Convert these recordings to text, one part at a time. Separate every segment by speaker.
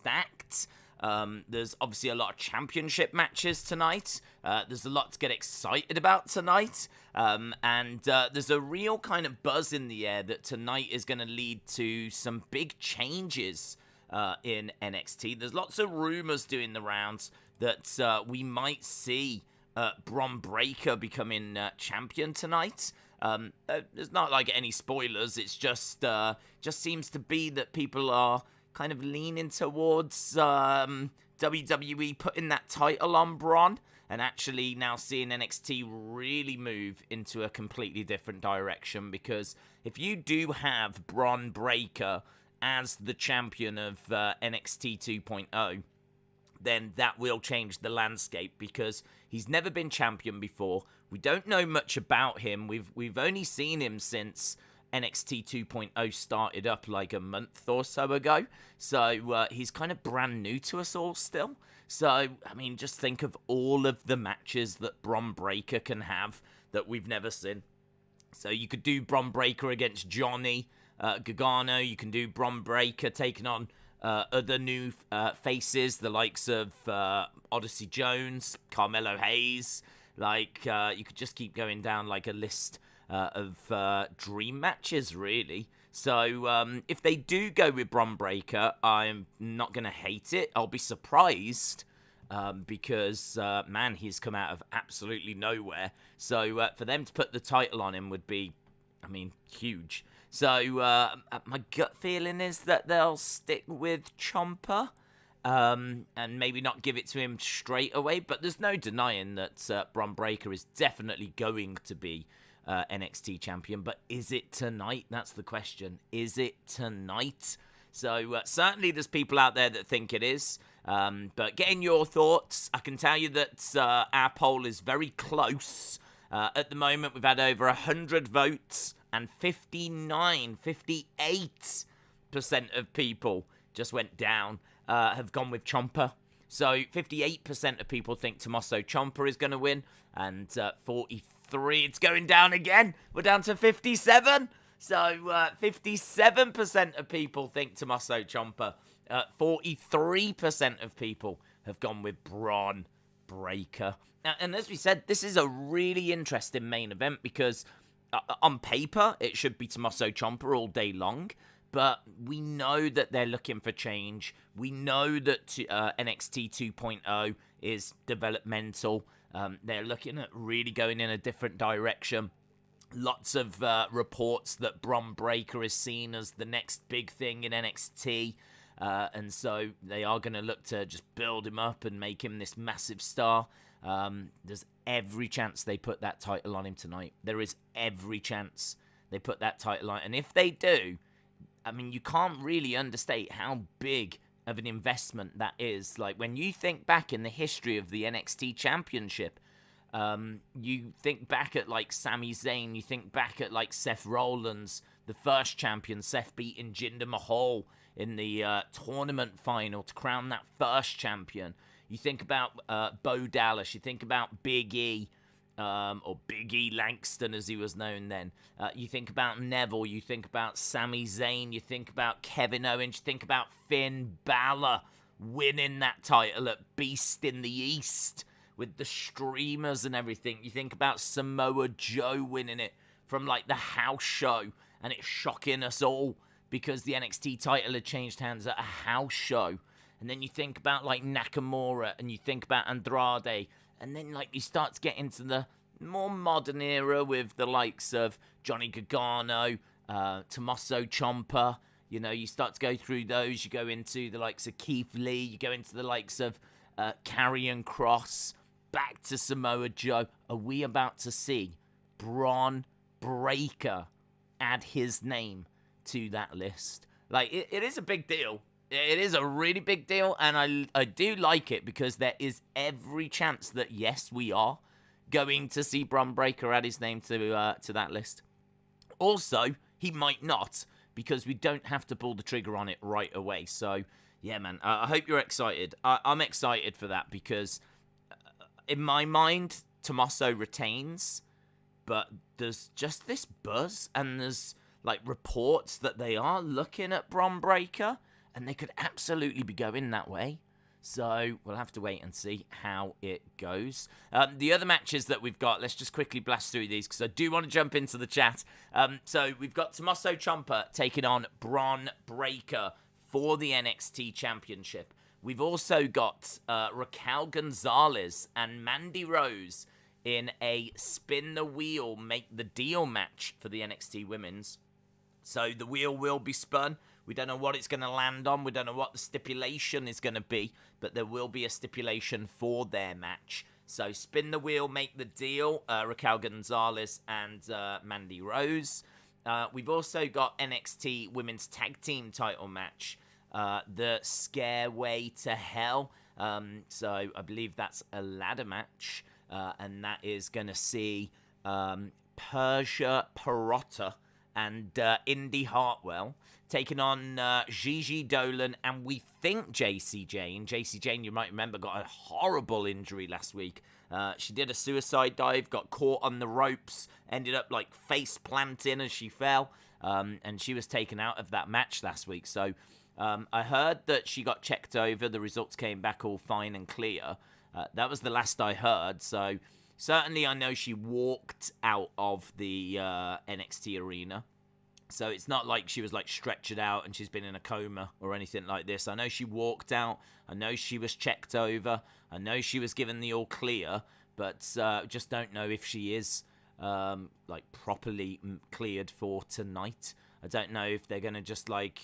Speaker 1: stacked. There's obviously a lot of championship matches tonight. There's a lot to get excited about tonight. And there's a real kind of buzz in the air that tonight is going to lead to some big changes in NXT. There's lots of rumors doing the rounds that we might see Bron Breakker becoming champion tonight. There's not like any spoilers. It's just seems to be that people are kind of leaning towards WWE putting that title on Bron, and actually now seeing NXT really move into a completely different direction. Because if you do have Bron Breakker as the champion of NXT 2.0, then that will change the landscape, because he's never been champion before. We don't know much about him. We've only seen him since NXT 2.0 started up like a month or so ago. So he's kind of brand new to us all still. So, I mean, just think of all of the matches that Bron Breakker can have that we've never seen. So you could do Bron Breakker against Johnny Gargano. You can do Bron Breakker taking on other new faces, the likes of Odyssey Jones, Carmelo Hayes. Like, you could just keep going down like a list of dream matches, really. So if they do go with Bron Breakker, I'm not going to hate it. I'll be surprised because, man, he's come out of absolutely nowhere. So for them to put the title on him would be, I mean, huge. So my gut feeling is that they'll stick with Ciampa and maybe not give it to him straight away. But there's no denying that Bron Breakker is definitely going to be NXT champion. But is it tonight? That's the question. Is it tonight? So certainly there's people out there that think it is. But getting your thoughts, I can tell you that our poll is very close. At the moment, we've had over 100 votes, and 58% of people just went down, have gone with Ciampa. So 58% of people think Tommaso Ciampa is going to win, and 43, it's going down again. We're down to 57. So 57% of people think Tommaso Ciampa. 43% of people have gone with Bron Breakker. And as we said, this is a really interesting main event because on paper, it should be Tommaso Ciampa all day long. But we know that they're looking for change. We know that NXT 2.0 is developmental. They're looking at really going in a different direction. Lots of reports that Bron Breakker is seen as the next big thing in NXT. And so they are going to look to just build him up and make him this massive star. There's every chance they put that title on him tonight. There is every chance they put that title on. And if they do, I mean, you can't really understate how big of an investment that is. Like, when you think back in the history of the NXT Championship, you think back at, like, Sami Zayn, you think back at, like, Seth Rollins, the first champion, Seth beating Jinder Mahal in the tournament final to crown that first champion. You think about Bo Dallas, you think about Big E, or Big E Langston as he was known then. You think about Neville, you think about Sami Zayn, you think about Kevin Owens, you think about Finn Balor winning that title at Beast in the East with the streamers and everything. You think about Samoa Joe winning it from like the house show, and it's shocking us all because the NXT title had changed hands at a house show. And then you think about like Nakamura, and you think about Andrade, and then like you start to get into the more modern era with the likes of Johnny Gargano, Tommaso Ciampa. You know, you start to go through those. You go into the likes of Keith Lee. You go into the likes of Karrion Kross. Back to Samoa Joe. Are we about to see Bron Breakker add his name to that list? Like, it is a big deal. It is a really big deal, and I do like it because there is every chance that, yes, we are going to see Bron Breakker add his name to that list. Also, he might not, because we don't have to pull the trigger on it right away. So, yeah, man, I hope you're excited. I'm excited for that because, in my mind, Tommaso retains, but there's just this buzz, and there's, like, reports that they are looking at Bron Breakker. and they could absolutely be going that way. So we'll have to wait and see how it goes. The other matches that we've got, let's just quickly blast through these because I do want to jump into the chat. So we've got Tommaso Ciampa taking on Bron Breakker for the NXT Championship. We've also got Raquel Gonzalez and Mandy Rose in a spin the wheel, make the deal match for the NXT Women's. So the wheel will be spun. We don't know what it's going to land on. We don't know what the stipulation is going to be, but there will be a stipulation for their match. So spin the wheel, make the deal. Raquel Gonzalez and Mandy Rose. We've also got NXT Women's Tag Team title match. The Scareway to Hell. So I believe that's a ladder match. And that is going to see Persia, Pirotta, and Indi Hartwell taking on Gigi Dolan and we think JC Jane. JC Jane, you might remember, got a horrible injury last week. She did a suicide dive, got caught on the ropes, ended up like face planting as she fell, and she was taken out of that match last week. So I heard that she got checked over. The results came back all fine and clear. That was the last I heard. So certainly I know she walked out of the NXT arena. So it's not like she was like stretchered out and she's been in a coma or anything like this. I know she walked out. I know she was checked over. I know she was given the all clear, but just don't know if she is like properly cleared for tonight. I don't know if they're going to just like...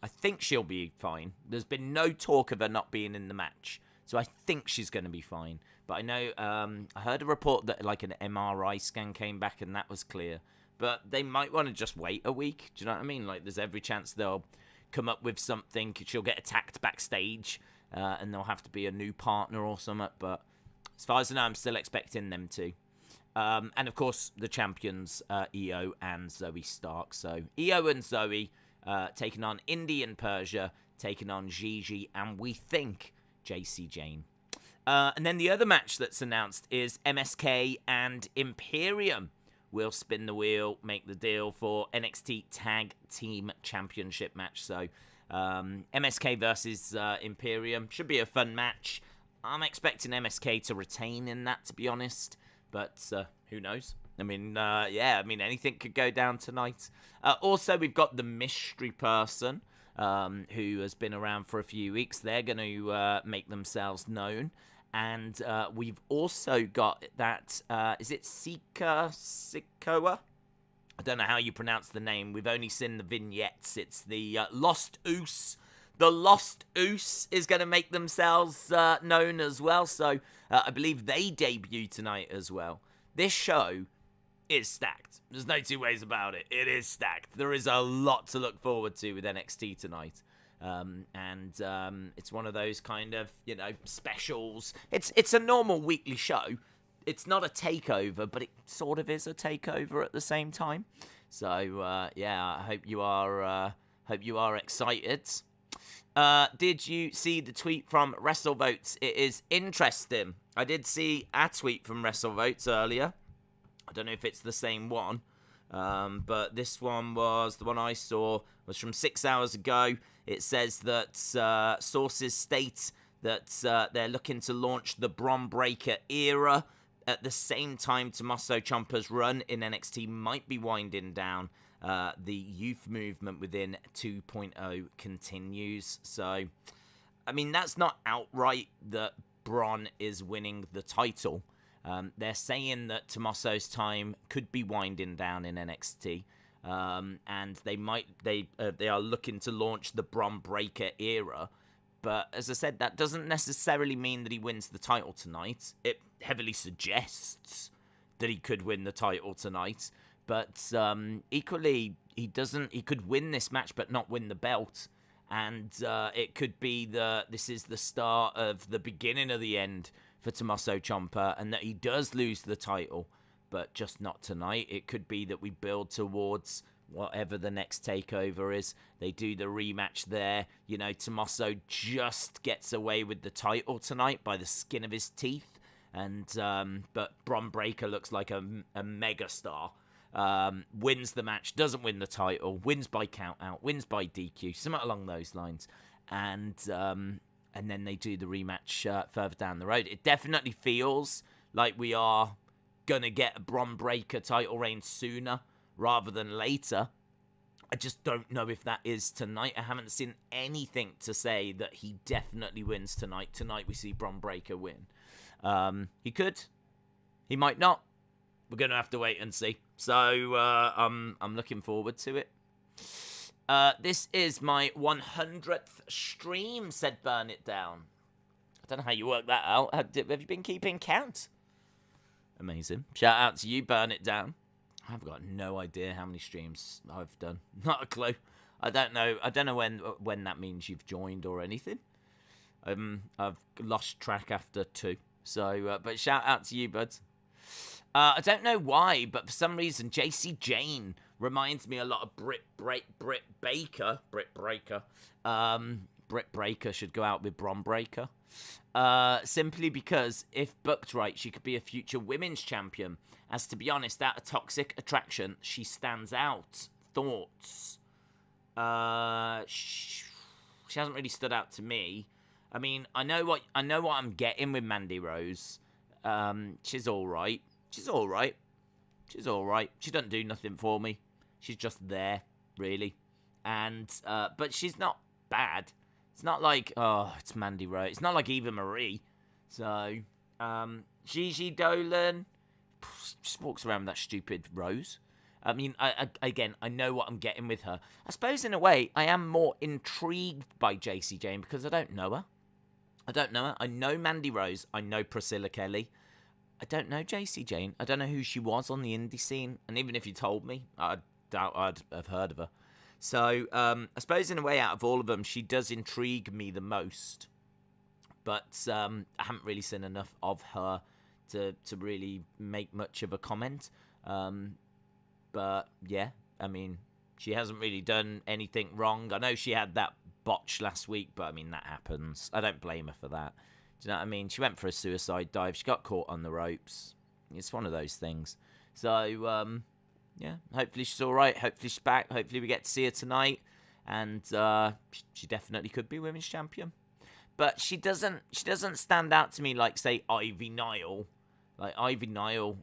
Speaker 1: I think she'll be fine. There's been no talk of her not being in the match. So I think she's going to be fine. But I know I heard a report that like an MRI scan came back and that was clear. But they might want to just wait a week. Do you know what I mean? Like, there's every chance they'll come up with something. She'll get attacked backstage, and there'll have to be a new partner or something. But as far as I know, I'm still expecting them to. And, of course, the champions, Io and Zoey Stark. So, Io and Zoey taking on Indi and Persia, taking on Gigi, and we think JC Jane. And then the other match that's announced is MSK and Imperium will spin the wheel, make the deal for NXT Tag Team Championship match. So, MSK versus Imperium should be a fun match. I'm expecting MSK to retain in that, to be honest. But who knows? I mean, anything could go down tonight. Also, we've got the mystery person who has been around for a few weeks. They're going to make themselves known. And we've also got that, is it Sikoa? I don't know how you pronounce the name. We've only seen the vignettes. It's the Lost Oos. The Lost Oos is going to make themselves known as well. So I believe they debut tonight as well. This show is stacked. There's no two ways about it. It is stacked. There is a lot to look forward to with NXT tonight. It's one of those kind of, specials. It's a normal weekly show. It's not a takeover, but it sort of is a takeover at the same time. So, I hope you are excited. Did you see the tweet from WrestleVotes? It is interesting. I did see a tweet from WrestleVotes earlier. I don't know if it's the same one. But this one was, the one I saw was from 6 hours ago. It says that sources state that they're looking to launch the Bron Breakker era at the same time Tommaso Ciampa's run in NXT might be winding down. The youth movement within 2.0 continues. So, I mean, that's not outright that Bron is winning the title. They're saying that Tommaso's time could be winding down in NXT, and they are looking to launch the Bron Breakker era. But as I said, that doesn't necessarily mean that he wins the title tonight. It heavily suggests that he could win the title tonight, but equally he doesn't. He could win this match, but not win the belt. And it could be this is the start of the beginning of the end for Tommaso Ciampa, and that he does lose the title, but just not tonight. It could be that we build towards whatever the next takeover is. They do the rematch there. Tommaso just gets away with the title tonight by the skin of his teeth, and but Bron Breakker looks like a mega star. wins the match, doesn't win the title, wins by count out, wins by DQ, something along those lines. And then they do the rematch further down the road. It definitely feels like we are going to get a Bron Breakker title reign sooner rather than later. I just don't know if that is tonight. I haven't seen anything to say that he definitely wins tonight. Tonight we see Bron Breakker win. He could. He might not. We're going to have to wait and see. So I'm looking forward to it. This is my 100th stream, said Burn It Down. I don't know how you work that out. Have you been keeping count? Amazing. Shout out to you, Burn It Down. I've got no idea how many streams I've done. Not a clue. I don't know when that means you've joined or anything. I've lost track after 2. So, but shout out to you, bud. I don't know why, but for some reason, JC Jane reminds me a lot of Britt Baker. Britt Breakker should go out with Bron Breakker. Simply because if booked right, she could be a future women's champion. As to be honest, out of Toxic Attraction, she stands out. Thoughts? She hasn't really stood out to me. I mean, I know what I'm getting with Mandy Rose. She's all right. She's all right. She doesn't do nothing for me. She's just there, really. And but she's not bad. It's not like, oh, it's Mandy Rose. It's not like Eva Marie. So, Gigi Dolan just walks around with that stupid rose. I mean, I know what I'm getting with her. I suppose, in a way, I am more intrigued by JC Jane because I don't know her. I know Mandy Rose. I know Priscilla Kelly. I don't know JC Jane. I don't know who she was on the indie scene. And even if you told me, I doubt I'd have heard of her. So, I suppose in a way, out of all of them, she does intrigue me the most. But I haven't really seen enough of her to really make much of a comment. But, yeah, I mean, she hasn't really done anything wrong. I know she had that botch last week, but, I mean, that happens. I don't blame her for that. Do you know what I mean? She went for a suicide dive. She got caught on the ropes. It's one of those things. So, yeah, hopefully she's all right. Hopefully she's back. Hopefully we get to see her tonight. And she definitely could be women's champion. But she doesn't stand out to me like, say, Ivy Nile. Like, Ivy Nile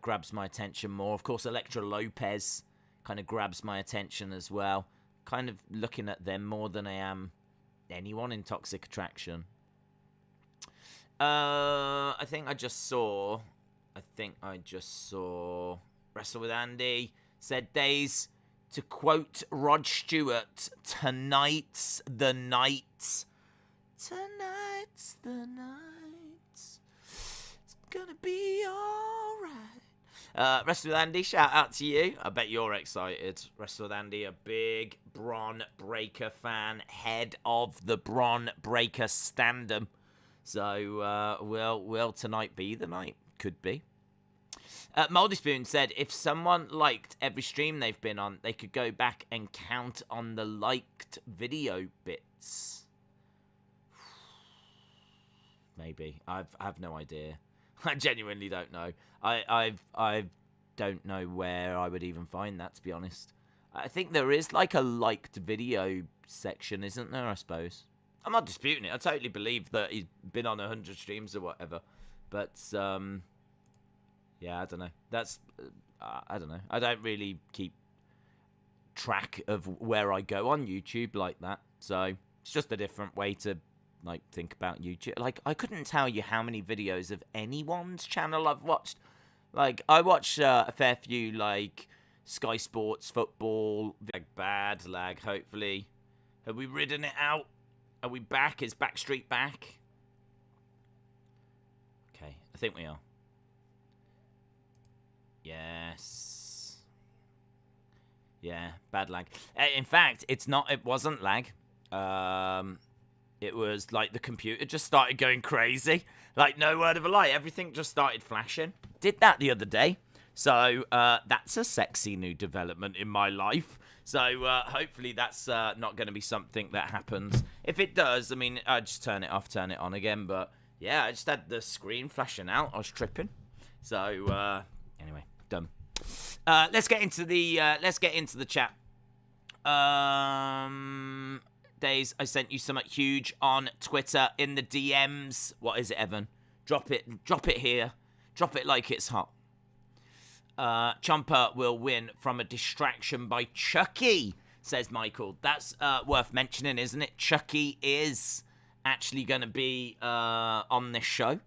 Speaker 1: grabs my attention more. Of course, Elektra Lopez kind of grabs my attention as well. Kind of looking at them more than I am anyone in Toxic Attraction. I think I just saw Wrestle with Andy said days to quote Rod Stewart, tonight's the night. Tonight's the night. It's gonna be alright. Wrestle with Andy, shout out to you. I bet you're excited. Wrestle with Andy, a big Bron Breakker fan, head of the Bron Breakker standum. So, will tonight be the night? Could be. Moldy Spoon said, if someone liked every stream they've been on, they could go back and count on the liked video bits. Maybe. I've no idea. I genuinely don't know. I don't know where I would even find that, to be honest. I think there is like a liked video section, isn't there, I suppose? I'm not disputing it. I totally believe that he's been on 100 streams or whatever. But, yeah, I don't know. I don't know. I don't really keep track of where I go on YouTube like that. So, it's just a different way to, like, think about YouTube. Like, I couldn't tell you how many videos of anyone's channel I've watched. Like, I watch a fair few, like, Sky Sports, football, bad lag, hopefully. Have we ridden it out? Are we back? Is Backstreet back? Okay, I think we are. Yes. Yeah, bad lag. In fact, it wasn't lag. It was like the computer just started going crazy. Like, no word of a lie. Everything just started flashing. Did that the other day. So, that's a sexy new development in my life. So, hopefully that's not going to be something that happens. If it does, I mean, I just turn it off, turn it on again. But, yeah, I just had the screen flashing out. I was tripping. So, anyway, done. Let's get into the chat. Days, I sent you something huge on Twitter in the DMs. What is it, Evan? Drop it here. Drop it like it's hot. Ciampa will win from a distraction by Chucky, says Michael. That's worth mentioning, isn't it? Chucky is actually going to be on this show,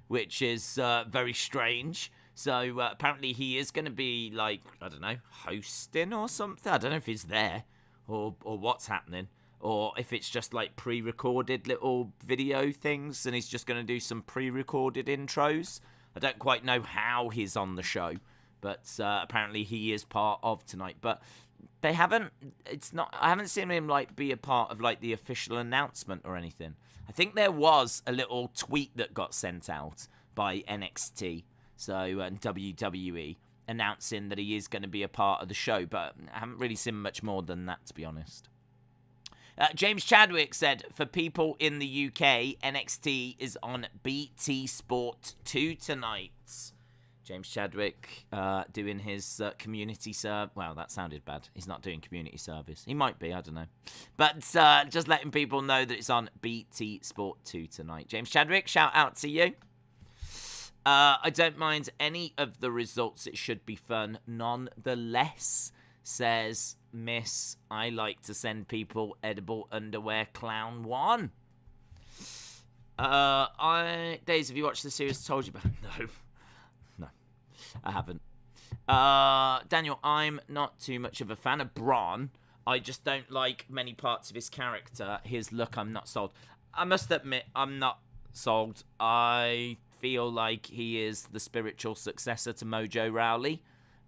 Speaker 1: which is very strange. So apparently he is going to be, like, I don't know, hosting or something. I don't know if he's there or what's happening. Or if it's just, like, pre-recorded little video things and he's just going to do some pre-recorded intros. I don't quite know how he's on the show. But apparently he is part of tonight. But I haven't seen him, like, be a part of, like, the official announcement or anything. I think there was a little tweet that got sent out by NXT. So, and WWE, announcing that he is going to be a part of the show. But I haven't really seen much more than that, to be honest. James Chadwick said, for people in the UK, NXT is on BT Sport 2 tonight. James Chadwick doing his community service. Well, that sounded bad. He's not doing community service. He might be, I don't know. But just letting people know that it's on BT Sport 2 tonight. James Chadwick, shout out to you. I don't mind any of the results. It should be fun nonetheless, says Miss I like to send people edible underwear clown 1. Days, have you watched the series I told you about? No, I haven't. Daniel, I'm not too much of a fan of Bron. I just don't like many parts of his character. His look, I'm not sold. I must admit, I'm not sold. I feel like he is the spiritual successor to Mojo Rawley.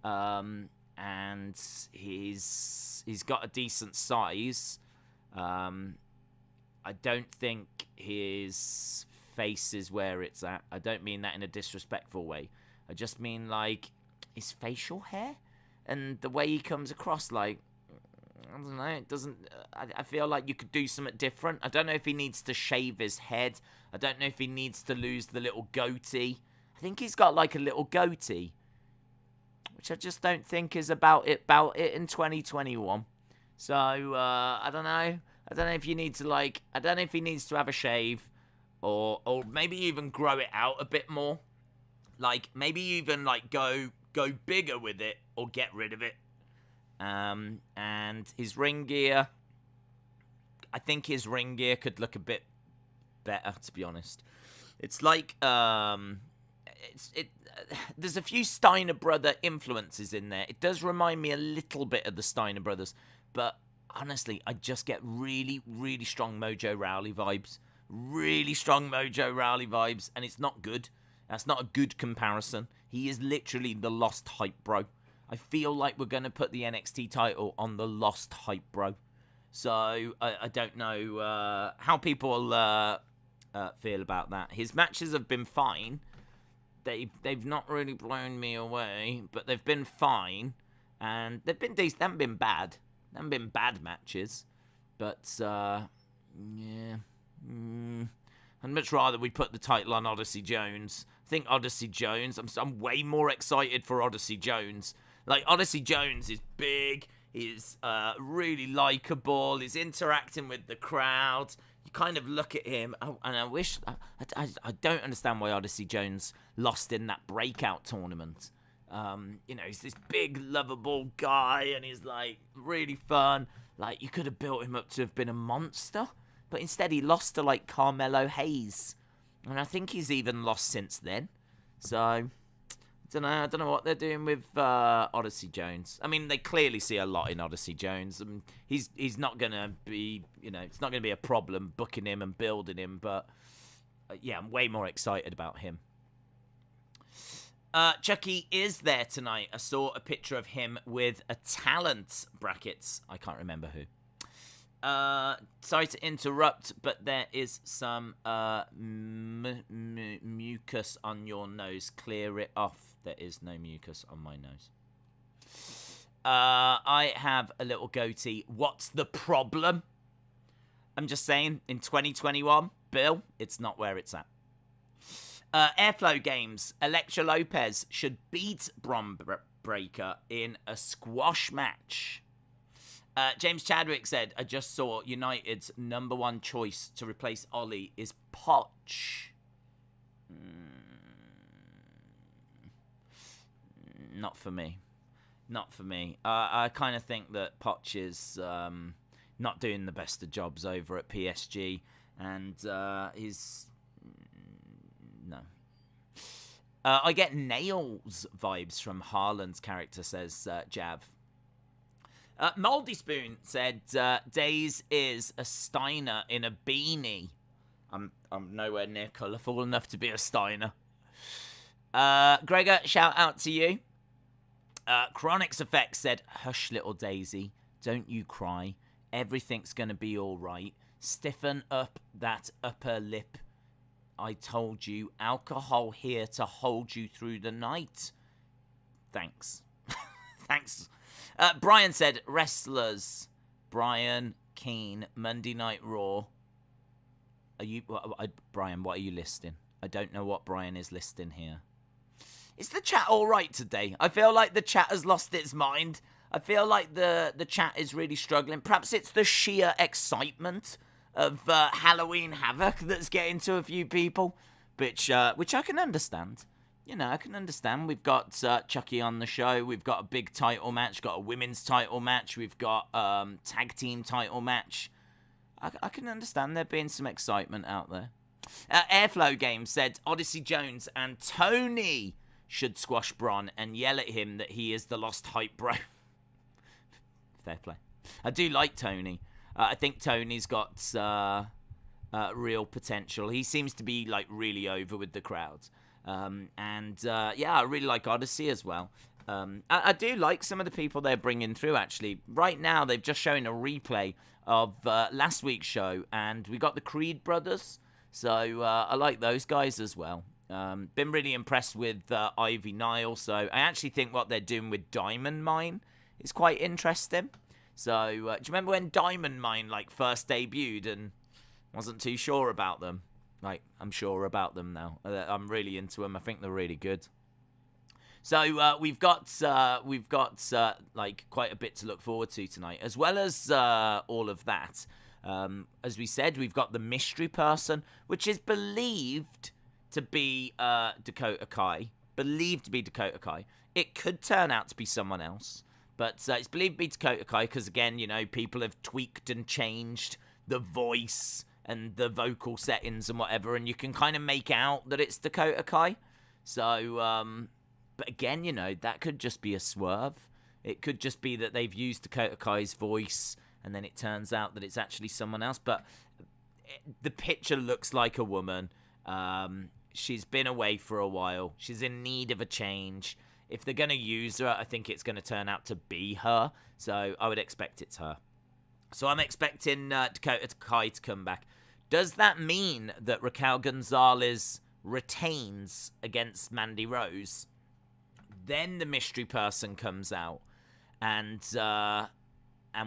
Speaker 1: And he's got a decent size. I don't think his face is where it's at. I don't mean that in a disrespectful way. I just mean, like, his facial hair and the way he comes across, like, I don't know, it doesn't... I feel like you could do something different. I don't know if he needs to shave his head. I don't know if he needs to lose the little goatee. I think he's got, like, a little goatee, which I just don't think is about it in 2021. So, I don't know. I don't know if you need to, like... I don't know if he needs to have a shave or maybe even grow it out a bit more. Like, maybe even, like, go bigger with it or get rid of it. And his ring gear, I think his ring gear could look a bit better, to be honest. It's like, there's a few Steiner Brother influences in there. It does remind me a little bit of the Steiner Brothers, but honestly, I just get really, really strong Mojo Rawley vibes. Really strong Mojo Rawley vibes, and it's not good. That's not a good comparison. He is literally the lost hype bro. I feel like we're going to put the NXT title on the lost hype bro. So, I don't know how people feel about that. His matches have been fine. They've not really blown me away, but they've been fine. And they've been decent. They haven't been bad. They haven't been bad matches. But, yeah. I'd much rather we put the title on Odyssey Jones. I think Odyssey Jones, I'm way more excited for Odyssey Jones. Like, Odyssey Jones is big, he's really likeable, he's interacting with the crowd. You kind of look at him, and I wish... I don't understand why Odyssey Jones lost in that breakout tournament. You know, he's this big, lovable guy, and he's, like, really fun. Like, you could have built him up to have been a monster, but instead he lost to, like, Carmelo Hayes. And I think he's even lost since then. So, I don't know what they're doing with Odyssey Jones. I mean, they clearly see a lot in Odyssey Jones. I mean, he's not going to be, you know, it's not going to be a problem booking him and building him. But, yeah, I'm way more excited about him. Chucky is there tonight. I saw a picture of him with a talent, brackets. I can't remember who. Sorry to interrupt, but there is some mucus on your nose. Clear it off. There is no mucus on my nose. I have a little goatee. What's the problem? I'm just saying, in 2021, Bill, it's not where it's at. Airflow Games. Electra Lopez should beat Bron Breakker in a squash match. James Chadwick said, I just saw United's number one choice to replace Ollie is Poch. Not for me. Not for me. I kind of think that Poch is not doing the best of jobs over at PSG. And he's... No. I get Nails vibes from Haaland's character, says Jav. Moldy Spoon said, Days is a Steiner in a beanie. I'm nowhere near colourful enough to be a Steiner. Gregor, shout out to you. Chronix Effect said, hush, little Daisy. Don't you cry. Everything's going to be all right. Stiffen up that upper lip. I told you, alcohol here to hold you through the night. Thanks. Thanks. Brian said, wrestlers. Brian Keane, Monday Night Raw. Brian, what are you listing? I don't know what Brian is listing here. Is the chat all right today? I feel like the chat has lost its mind. I feel like the chat is really struggling. Perhaps it's the sheer excitement of Halloween Havoc that's getting to a few people, which I can understand. You know, I can understand. We've got Chucky on the show. We've got a big title match. Got a women's title match. We've got tag team title match. I can understand there being some excitement out there. Airflow Game said Odyssey Jones and Tony should squash Bron and yell at him that he is the lost hype bro. Fair play. I do like Tony. I think Tony's got real potential. He seems to be like really over with the crowd. I really like Odyssey as well. I do like some of the people they're bringing through, actually. Right now, they've just shown a replay of last week's show, and we got the Creed brothers. So I like those guys as well. Been really impressed with Ivy Nile. So I actually think what they're doing with Diamond Mine is quite interesting. So do you remember when Diamond Mine first debuted and wasn't too sure about them? I'm sure about them now. I'm really into them. I think they're really good. So we've got quite a bit to look forward to tonight, as well as all of that. As we said, we've got the mystery person, which is believed to be Dakota Kai. Believed to be Dakota Kai. It could turn out to be someone else, but it's believed to be Dakota Kai because, again, people have tweaked and changed the voice and the vocal settings and whatever, and you can kind of make out that it's Dakota Kai. So, but again, that could just be a swerve. It could just be that they've used Dakota Kai's voice, and then it turns out that it's actually someone else. But the picture looks like a woman. She's been away for a while. She's in need of a change. If they're going to use her, I think it's going to turn out to be her. So I would expect it's her. So I'm expecting Dakota Kai to come back. Does that mean that Raquel Gonzalez retains against Mandy Rose? Then the mystery person comes out, and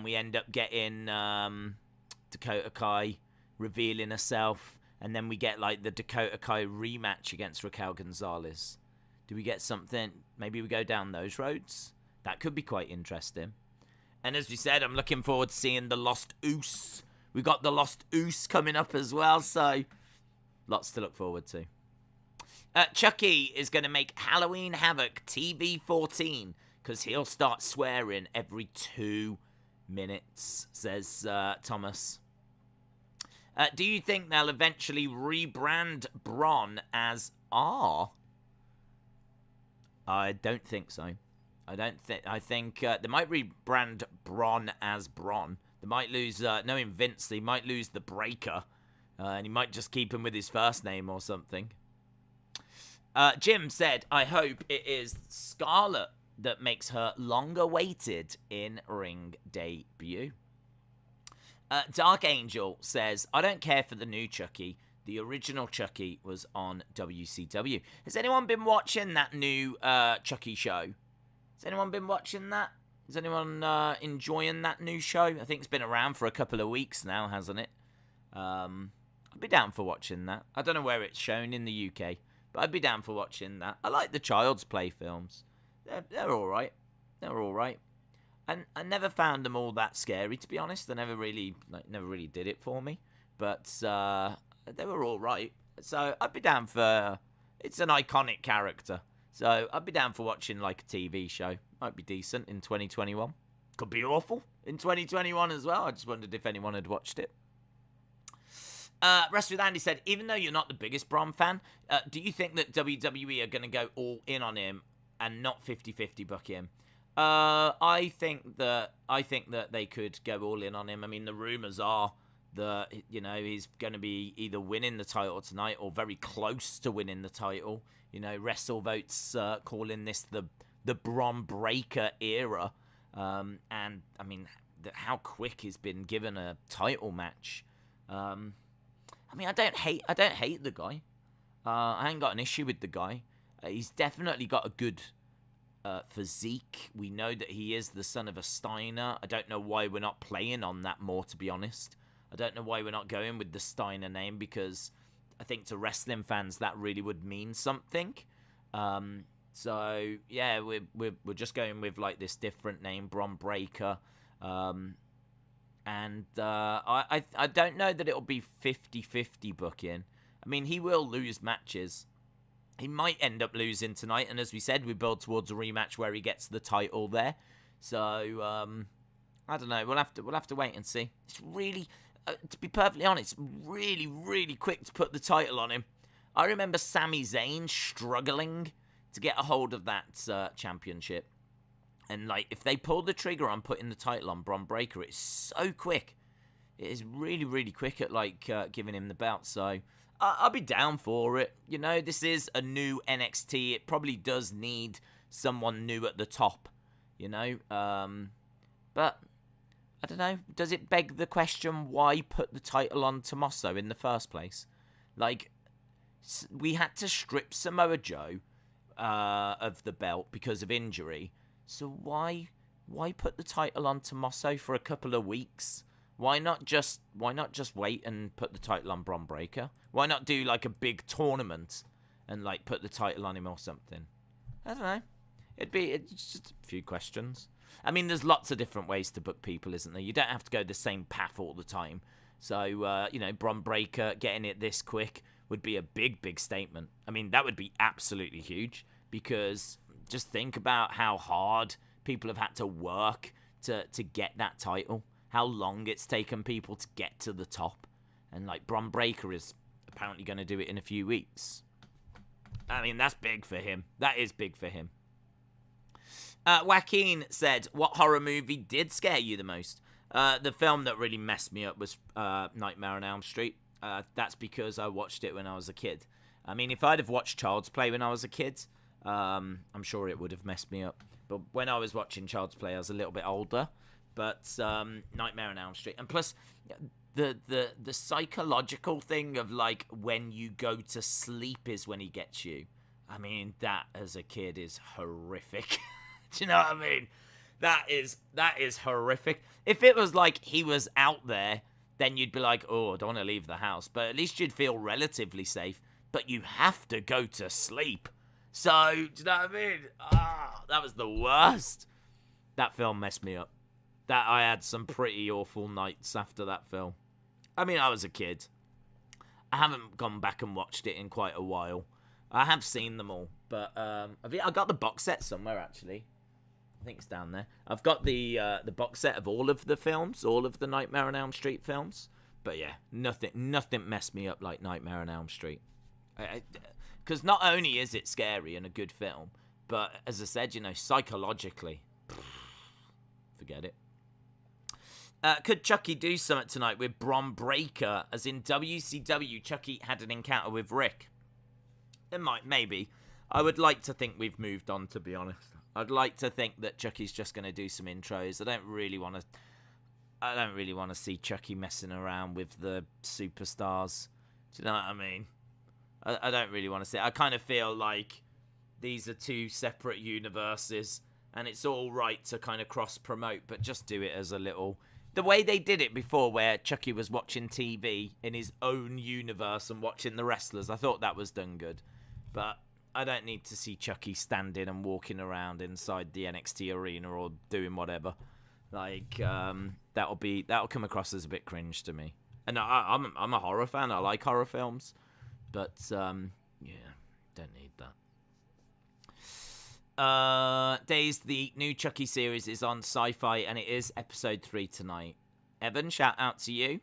Speaker 1: we end up getting Dakota Kai revealing herself, and then we get the Dakota Kai rematch against Raquel Gonzalez. Do we get something? Maybe we go down those roads. That could be quite interesting. And as we said, I'm looking forward to seeing the Lost Oos. We got the Lost Oos coming up as well, so lots to look forward to. Chucky is going to make Halloween Havoc TV 14 because he'll start swearing every 2 minutes, says Thomas. Do you think they'll eventually rebrand Bron as R? I don't think so. I think they might rebrand Bron as Bron. They might lose, knowing Vince, they might lose the Breaker. And he might just keep him with his first name or something. Jim said, I hope it is Scarlett that makes her longer-awaited in-ring debut. Dark Angel says, I don't care for the new Chucky. The original Chucky was on WCW. Has anyone been watching that new Chucky show? Has anyone been watching that? Is anyone enjoying that new show? I think it's been around for a couple of weeks now, hasn't it? I'd be down for watching that. I don't know where it's shown in the UK, but I'd be down for watching that. I like the Child's Play films. they're all right. They're all right. And I never found them all that scary, to be honest. They never really did it for me. But they were all right. So I'd be down for. It's an iconic character. So I'd be down for watching like a TV show. Might be decent in 2021. Could be awful in 2021 as well. I just wondered if anyone had watched it. Rest with Andy said, even though you're not the biggest Bron fan, do you think that WWE are going to go all in on him and not 50-50 book him? I think that they could go all in on him. I mean, the rumors are that, you know, he's going to be either winning the title tonight or very close to winning the title. You know, WrestleVotes calling this the Bron Breakker era. And I mean, how quick he's been given a title match. I mean, I don't hate the guy. I ain't got an issue with the guy. He's definitely got a good physique. We know that he is the son of a Steiner. I don't know why we're not playing on that more, to be honest. I don't know why we're not going with the Steiner name, because I think to wrestling fans that really would mean something. So yeah, we're just going with like this different name, Bron Breakker. And I don't know that it'll be 50-50 booking. I mean, he will lose matches. He might end up losing tonight, and as we said, we build towards a rematch where he gets the title there. So I don't know. We'll have to wait and see. It's really, to be perfectly honest, really, really quick to put the title on him. I remember Sami Zayn struggling to get a hold of that championship. And, like, if they pull the trigger on putting the title on Bron Breakker, it's so quick. It is really, really quick at, like, giving him the belt. So, I'll be down for it. You know, this is a new NXT. It probably does need someone new at the top, you know. But, I don't know. Does it beg the question, why put the title on Tommaso in the first place? Like, we had to strip Samoa Joe of the belt because of injury. So why put the title on Tommaso for a couple of weeks? Why not just wait and put the title on Bron Breakker? Why not do like a big tournament and like put the title on him or something? I don't know. It's just a few questions. I mean, there's lots of different ways to book people, isn't there? You don't have to go the same path all the time. So you know, Bron Breakker getting it this quick would be a big statement. I mean, that would be absolutely huge, because just think about how hard people have had to work to get that title. How long it's taken people to get to the top. And, like, Bron Breakker is apparently going to do it in a few weeks. I mean, that's big for him. That is big for him. Joaquin said, what horror movie did scare you the most? The film that really messed me up was Nightmare on Elm Street. That's because I watched it when I was a kid. I mean, if I'd have watched Child's Play when I was a kid, I'm sure it would have messed me up. But when I was watching Child's Play, I was a little bit older. But Nightmare on Elm Street. And plus, the psychological thing of, like, when you go to sleep is when he gets you. I mean, that as a kid is horrific. Do you know what I mean? That is horrific. If it was like he was out there, then you'd be like, oh, I don't want to leave the house. But at least you'd feel relatively safe. But you have to go to sleep. So, do you know what I mean? That was the worst. That film messed me up. That I had some pretty awful nights after that film. I mean, I was a kid. I haven't gone back and watched it in quite a while. I have seen them all, but I got the box set somewhere, actually. I think it's down there. I've got the box set of all of the films, all of the Nightmare on Elm Street films. But yeah, nothing messed me up like Nightmare on Elm Street. Because not only is it scary and a good film, but as I said, you know, psychologically, forget it. Could Chucky do something tonight with Bron Breakker? As in WCW, Chucky had an encounter with Rick. It might, maybe. I would like to think we've moved on, to be honest. I'd like to think that Chucky's just going to do some intros. I don't really want to see Chucky messing around with the superstars. Do you know what I mean? I don't really want to see it. I kind of feel like these are two separate universes, and it's all right to kind of cross-promote, but just do it as a little... The way they did it before, where Chucky was watching TV in his own universe and watching the wrestlers, I thought that was done good. But don't need to see Chucky standing and walking around inside the NXT arena or doing whatever. Like, that'll come across as a bit cringe to me. And I'm a horror fan. I like horror films, but yeah, don't need that. Days, the new Chucky series is on Sci-Fi, and it is episode 3 tonight. Evan, shout out to you.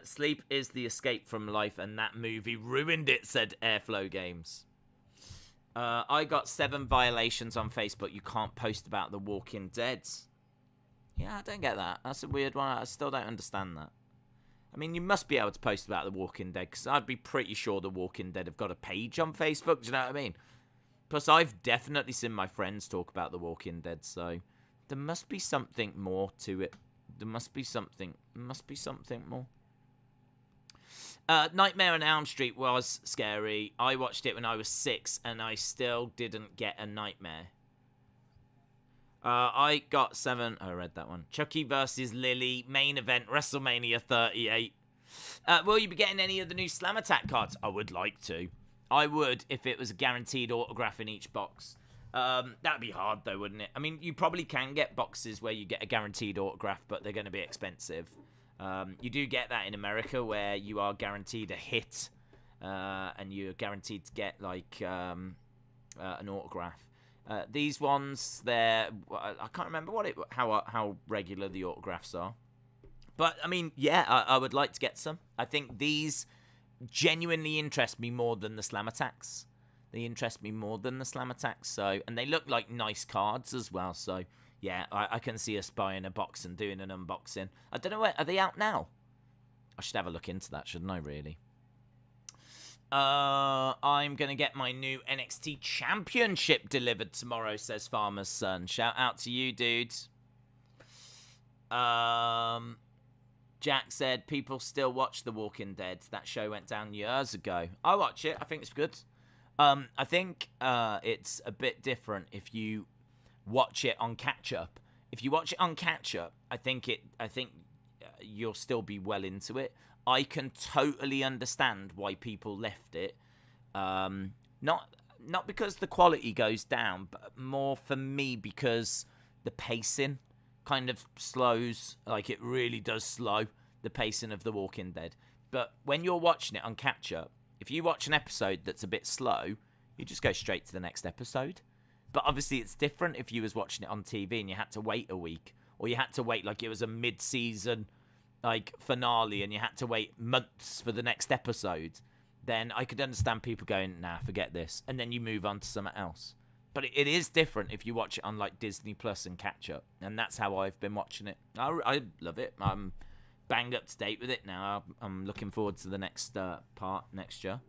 Speaker 1: Sleep is the escape from life, and that movie ruined it, said Airflow Games. I got 7 violations on Facebook. You can't post about The Walking Dead. Yeah, I don't get that. That's a weird one. I still don't understand that. I mean, you must be able to post about The Walking Dead, because I'd be pretty sure The Walking Dead have got a page on Facebook. Do you know what I mean? Plus, I've definitely seen my friends talk about The Walking Dead, so there must be something more to it. There must be something more. Nightmare on Elm Street was scary. I watched it when I was 6, and I still didn't get a nightmare. I got 7. I read that one. Chucky versus Lily. Main event, WrestleMania 38. Will you be getting any of the new Slam Attack cards? I would like to. I would if it was a guaranteed autograph in each box. That'd be hard, though, wouldn't it? I mean, you probably can get boxes where you get a guaranteed autograph, but they're going to be expensive. You do get that in America, where you are guaranteed a hit, and you're guaranteed to get, like, an autograph. These ones, I can't remember how regular the autographs are. But, I mean, yeah, I would like to get some. I think these genuinely interest me more than the Slam Attacks. They interest me more than the Slam Attacks. So, and they look like nice cards as well. So, yeah, I can see us buying a box and doing an unboxing. I don't know, are they out now? I should have a look into that, shouldn't I, really? I'm going to get my new NXT Championship delivered tomorrow, says Farmer's Son. Shout out to you, dude. Jack said, people still watch The Walking Dead. That show went down years ago. I watch it. I think it's good. I think it's a bit different if you watch it on catch-up. If you watch it on catch-up, I think you'll still be well into it. I can totally understand why people left it. Not because the quality goes down, but more for me because the pacing kind of slows. Like, it really does slow the pacing of The Walking Dead. But when you're watching it on catch-up, if you watch an episode that's a bit slow, you just go straight to the next episode. But obviously it's different if you was watching it on TV and you had to wait a week, or you had to wait like it was a mid-season like finale and you had to wait months for the next episode. Then I could understand people going, nah, forget this, and then you move on to something else. But it is different if you watch it on like Disney Plus and catch up, and that's how I've been watching it. I love it. I'm bang up to date with it now. I'm looking forward to the next part next year.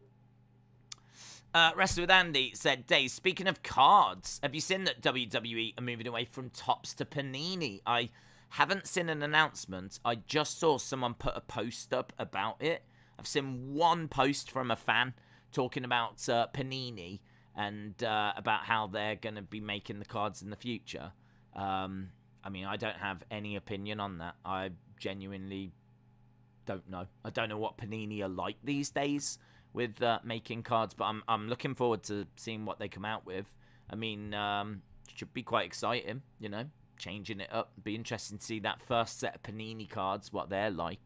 Speaker 1: Wrestler with Andy said, Dave, speaking of cards, have you seen that WWE are moving away from Topps to Panini? I haven't seen an announcement. I just saw someone put a post up about it. I've seen one post from a fan talking about Panini and about how they're going to be making the cards in the future. I mean, I don't have any opinion on that. I genuinely don't know. I don't know what Panini are like these days with making cards, but I'm looking forward to seeing what they come out with. I mean, should be quite exciting, you know, changing it up. Be interesting to see that first set of Panini cards, what they're like.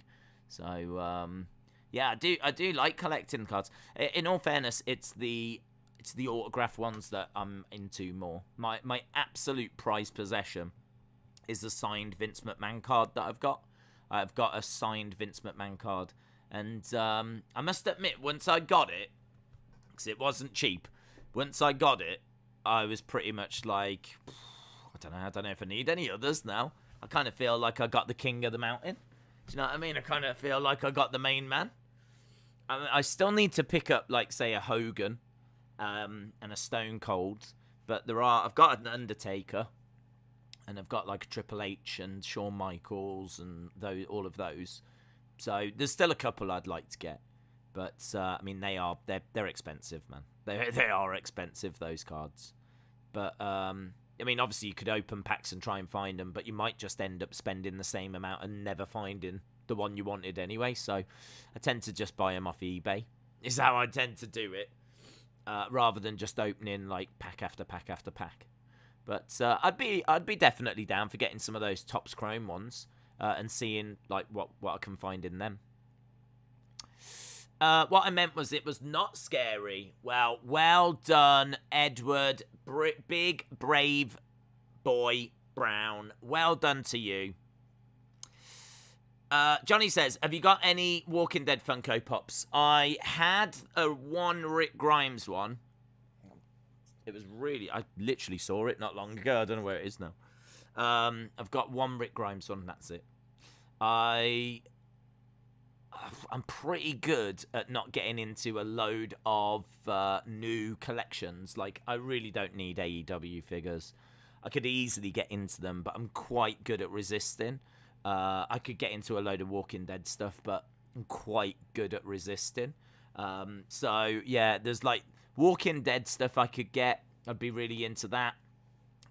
Speaker 1: So, yeah, I do like collecting cards. In all fairness, it's the autograph ones that I'm into more. My absolute prized possession is the signed Vince McMahon card that I've got. I've got a signed Vince McMahon card. And I must admit, once I got it, because it wasn't cheap, once I got it, I was pretty much like, I don't know if I need any others now. I kind of feel like I got the king of the mountain. Do you know what I mean? I kind of feel like I got the main man. I still need to pick up, like, say, a Hogan and a Stone Cold. But I've got an Undertaker. And I've got, like, a Triple H and Shawn Michaels and all of those. So there's still a couple I'd like to get, but I mean they're expensive, man. They are expensive, those cards. But I mean, obviously you could open packs and try and find them, but you might just end up spending the same amount and never finding the one you wanted anyway. So I tend to just buy them off eBay. Is how I tend to do it, rather than just opening like pack after pack after pack. But I'd be definitely down for getting some of those Topps Chrome ones and seeing like what I can find in them. What I meant was it was not scary. Well done, Edward. Big, brave boy, Brown. Well done to you. Johnny says, have you got any Walking Dead Funko Pops? I had one Rick Grimes one. It was really... I literally saw it not long ago. I don't know where it is now. I've got one Rick Grimes one, and that's it. I'm pretty good at not getting into a load of new collections. Like, I really don't need AEW figures. I could easily get into them, but I'm quite good at resisting. I could get into a load of Walking Dead stuff, but I'm quite good at resisting. So, yeah, there's, like, Walking Dead stuff I could get. I'd be really into that.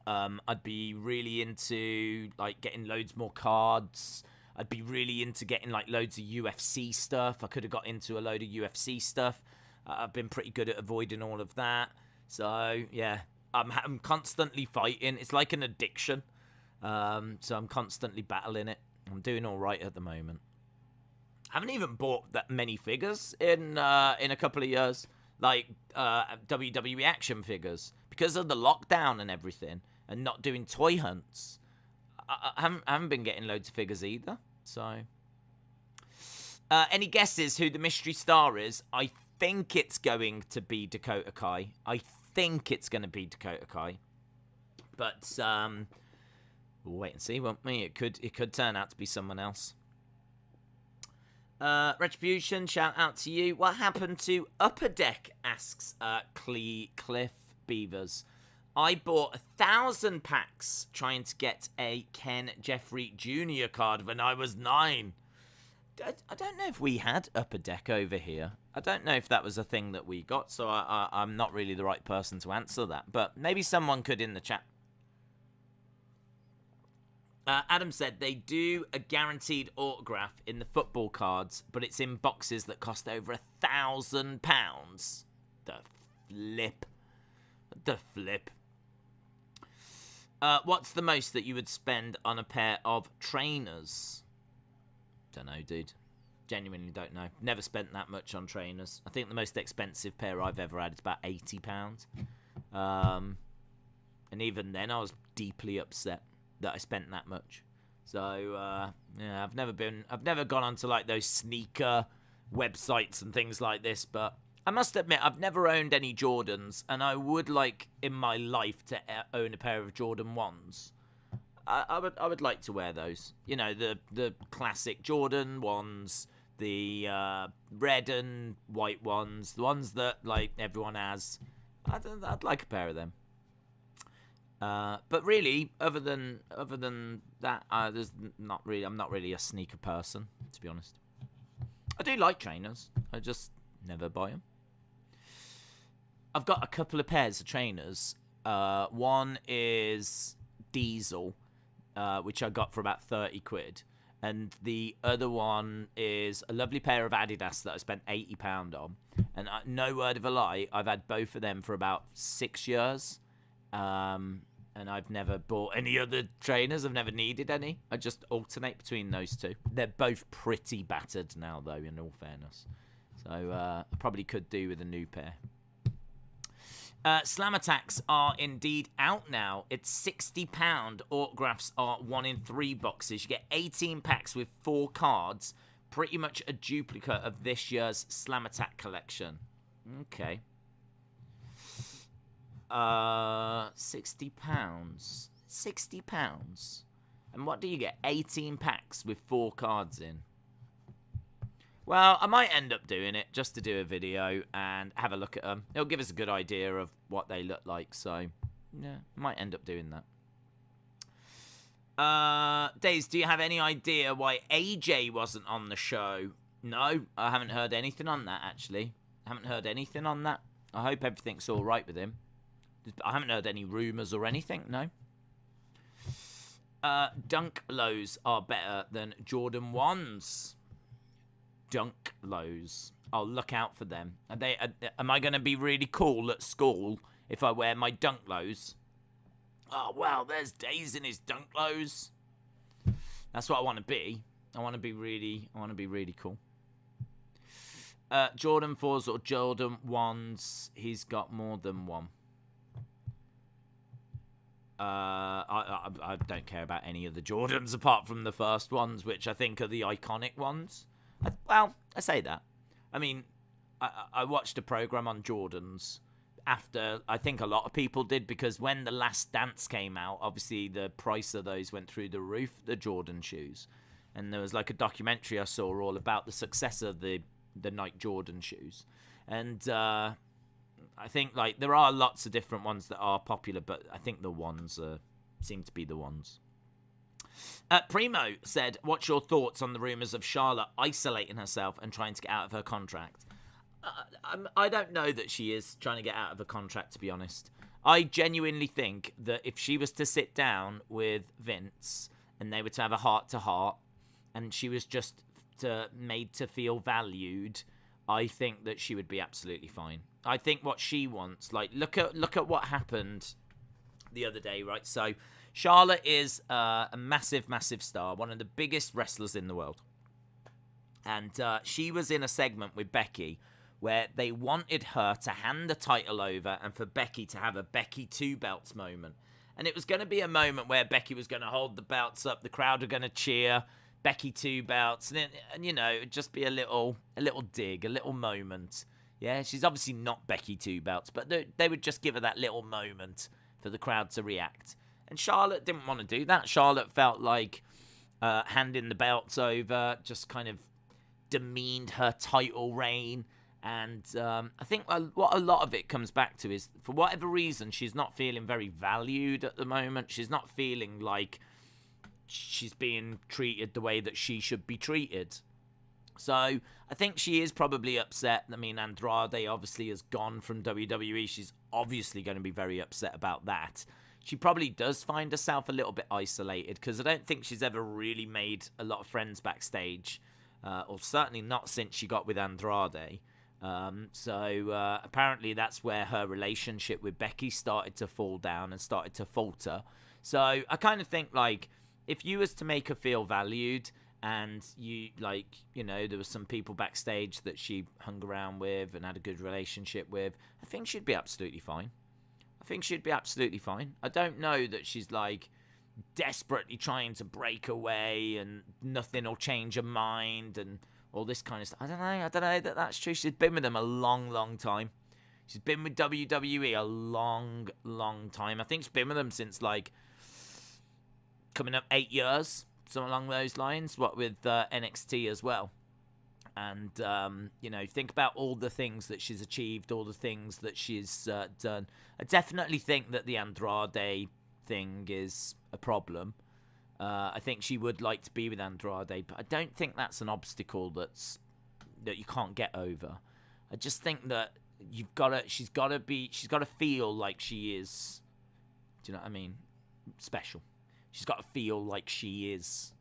Speaker 1: I'd be really into, like, getting loads more cards. I'd be really into getting, like, loads of UFC stuff. I could have got into a load of UFC stuff. I've been pretty good at avoiding all of that. So, yeah, I'm constantly fighting. It's like an addiction. So I'm constantly battling it. I'm doing all right at the moment. I haven't even bought that many figures in a couple of years. Like, WWE action figures. Because of the lockdown and everything. And not doing toy hunts. I haven't been getting loads of figures either, so... any guesses who the mystery star is? I think it's going to be Dakota Kai. But, we'll wait and see, won't we? It could turn out to be someone else. Retribution, shout out to you. What happened to Upper Deck, asks Cliff Beavers. I bought 1,000 packs trying to get a Ken Jeffrey Jr. card when I was 9. I don't know if we had Upper Deck over here. I don't know if that was a thing that we got, so I'm not really the right person to answer that. But maybe someone could in the chat. Adam said they do a guaranteed autograph in the football cards, but it's in boxes that cost over £1,000. The flip. What's the most that you would spend on a pair of trainers? Don't know, dude. Genuinely don't know. Never spent that much on trainers. I think the most expensive pair I've ever had is about £80. And even then, I was deeply upset that I spent that much. So, yeah, I've never gone onto like those sneaker websites and things like this, but I must admit, I've never owned any Jordans, and I would like in my life to own a pair of Jordan 1s. I would like to wear those. You know, the classic Jordan 1s, the red and white ones, the ones that like everyone has. I'd like a pair of them. But really, other than that, there's not really. I'm not really a sneaker person, to be honest. I do like trainers. I just never buy them. I've got a couple of pairs of trainers. One is Diesel, which I got for about 30 quid. And the other one is a lovely pair of Adidas that I spent £80 on. And no word of a lie, I've had both of them for about 6 years. And I've never bought any other trainers. I've never needed any. I just alternate between those two. They're both pretty battered now, though, in all fairness. So I probably could do with a new pair. Slam Attacks are indeed out now. It's £60. Autographs are 1 in 3 boxes. You get 18 packs with 4 cards. Pretty much a duplicate of this year's Slam Attack collection. Okay. £60. £60. And what do you get? 18 packs with 4 cards in. Well, I might end up doing it just to do a video and have a look at them. It'll give us a good idea of what they look like, so yeah, I might end up doing that. Days, do you have any idea why AJ wasn't on the show? No, I haven't heard anything on that, actually. I haven't heard anything on that. I hope everything's all right with him. I haven't heard any rumours or anything, no. Dunk lows are better than Jordan 1s. Dunk lows. I'll look out for them. Am I going to be really cool at school if I wear my dunk lows? Oh, wow, there's Days in his dunk lows. That's what I want to be. I want to be really cool. Jordan 4s or Jordan 1s, he's got more than one. I don't care about any of the Jordans apart from the first ones, which I think are the iconic ones. I say that. I mean, I watched a program on Jordans after, I think a lot of people did, because when The Last Dance came out, obviously the price of those went through the roof, the Jordan shoes. And there was like a documentary I saw all about the success of the Nike Jordan shoes. And I think like there are lots of different ones that are popular, but I think the ones seem to be the ones. Primo said, what's your thoughts on the rumours of Charlotte isolating herself and trying to get out of her contract? I don't know that she is trying to get out of a contract, to be honest. I genuinely think that if she was to sit down with Vince and they were to have a heart-to-heart and she was just made to feel valued, I think that she would be absolutely fine. I think what she wants, like, look at what happened the other day, right? So Charlotte is a massive, massive star, one of the biggest wrestlers in the world. And she was in a segment with Becky where they wanted her to hand the title over and for Becky to have a Becky 2 belts moment. And it was going to be a moment where Becky was going to hold the belts up, the crowd were going to cheer, Becky 2 belts, and you know, it'd just be a little dig, a little moment. Yeah, she's obviously not Becky 2 belts, but they would just give her that little moment for the crowd to react. And Charlotte didn't want to do that. Charlotte felt like handing the belts over just kind of demeaned her title reign. And I think what a lot of it comes back to is, for whatever reason, she's not feeling very valued at the moment. She's not feeling like she's being treated the way that she should be treated. So I think she is probably upset. I mean, Andrade obviously has gone from WWE. She's obviously going to be very upset about that. She probably does find herself a little bit isolated, because I don't think she's ever really made a lot of friends backstage, or certainly not since she got with Andrade. So apparently that's where her relationship with Becky started to fall down and started to falter. So I kind of think, like, if you was to make her feel valued, and you, like, you know, there was some people backstage that she hung around with and had a good relationship with, I think she'd be absolutely fine. I don't know that she's, like, desperately trying to break away and nothing will change her mind and all this kind of stuff. I don't know that that's true. She's been with them a long, long time. She's been with WWE a long, long time. I think she's been with them since, like, coming up 8 years, something along those lines. What with NXT as well. And, you know, think about all the things that she's achieved, all the things that she's done. I definitely think that the Andrade thing is a problem. I think she would like to be with Andrade, but I don't think that's an obstacle that you can't get over. I just think that she's got to feel like she is, do you know what I mean, special. She's got to feel like she is,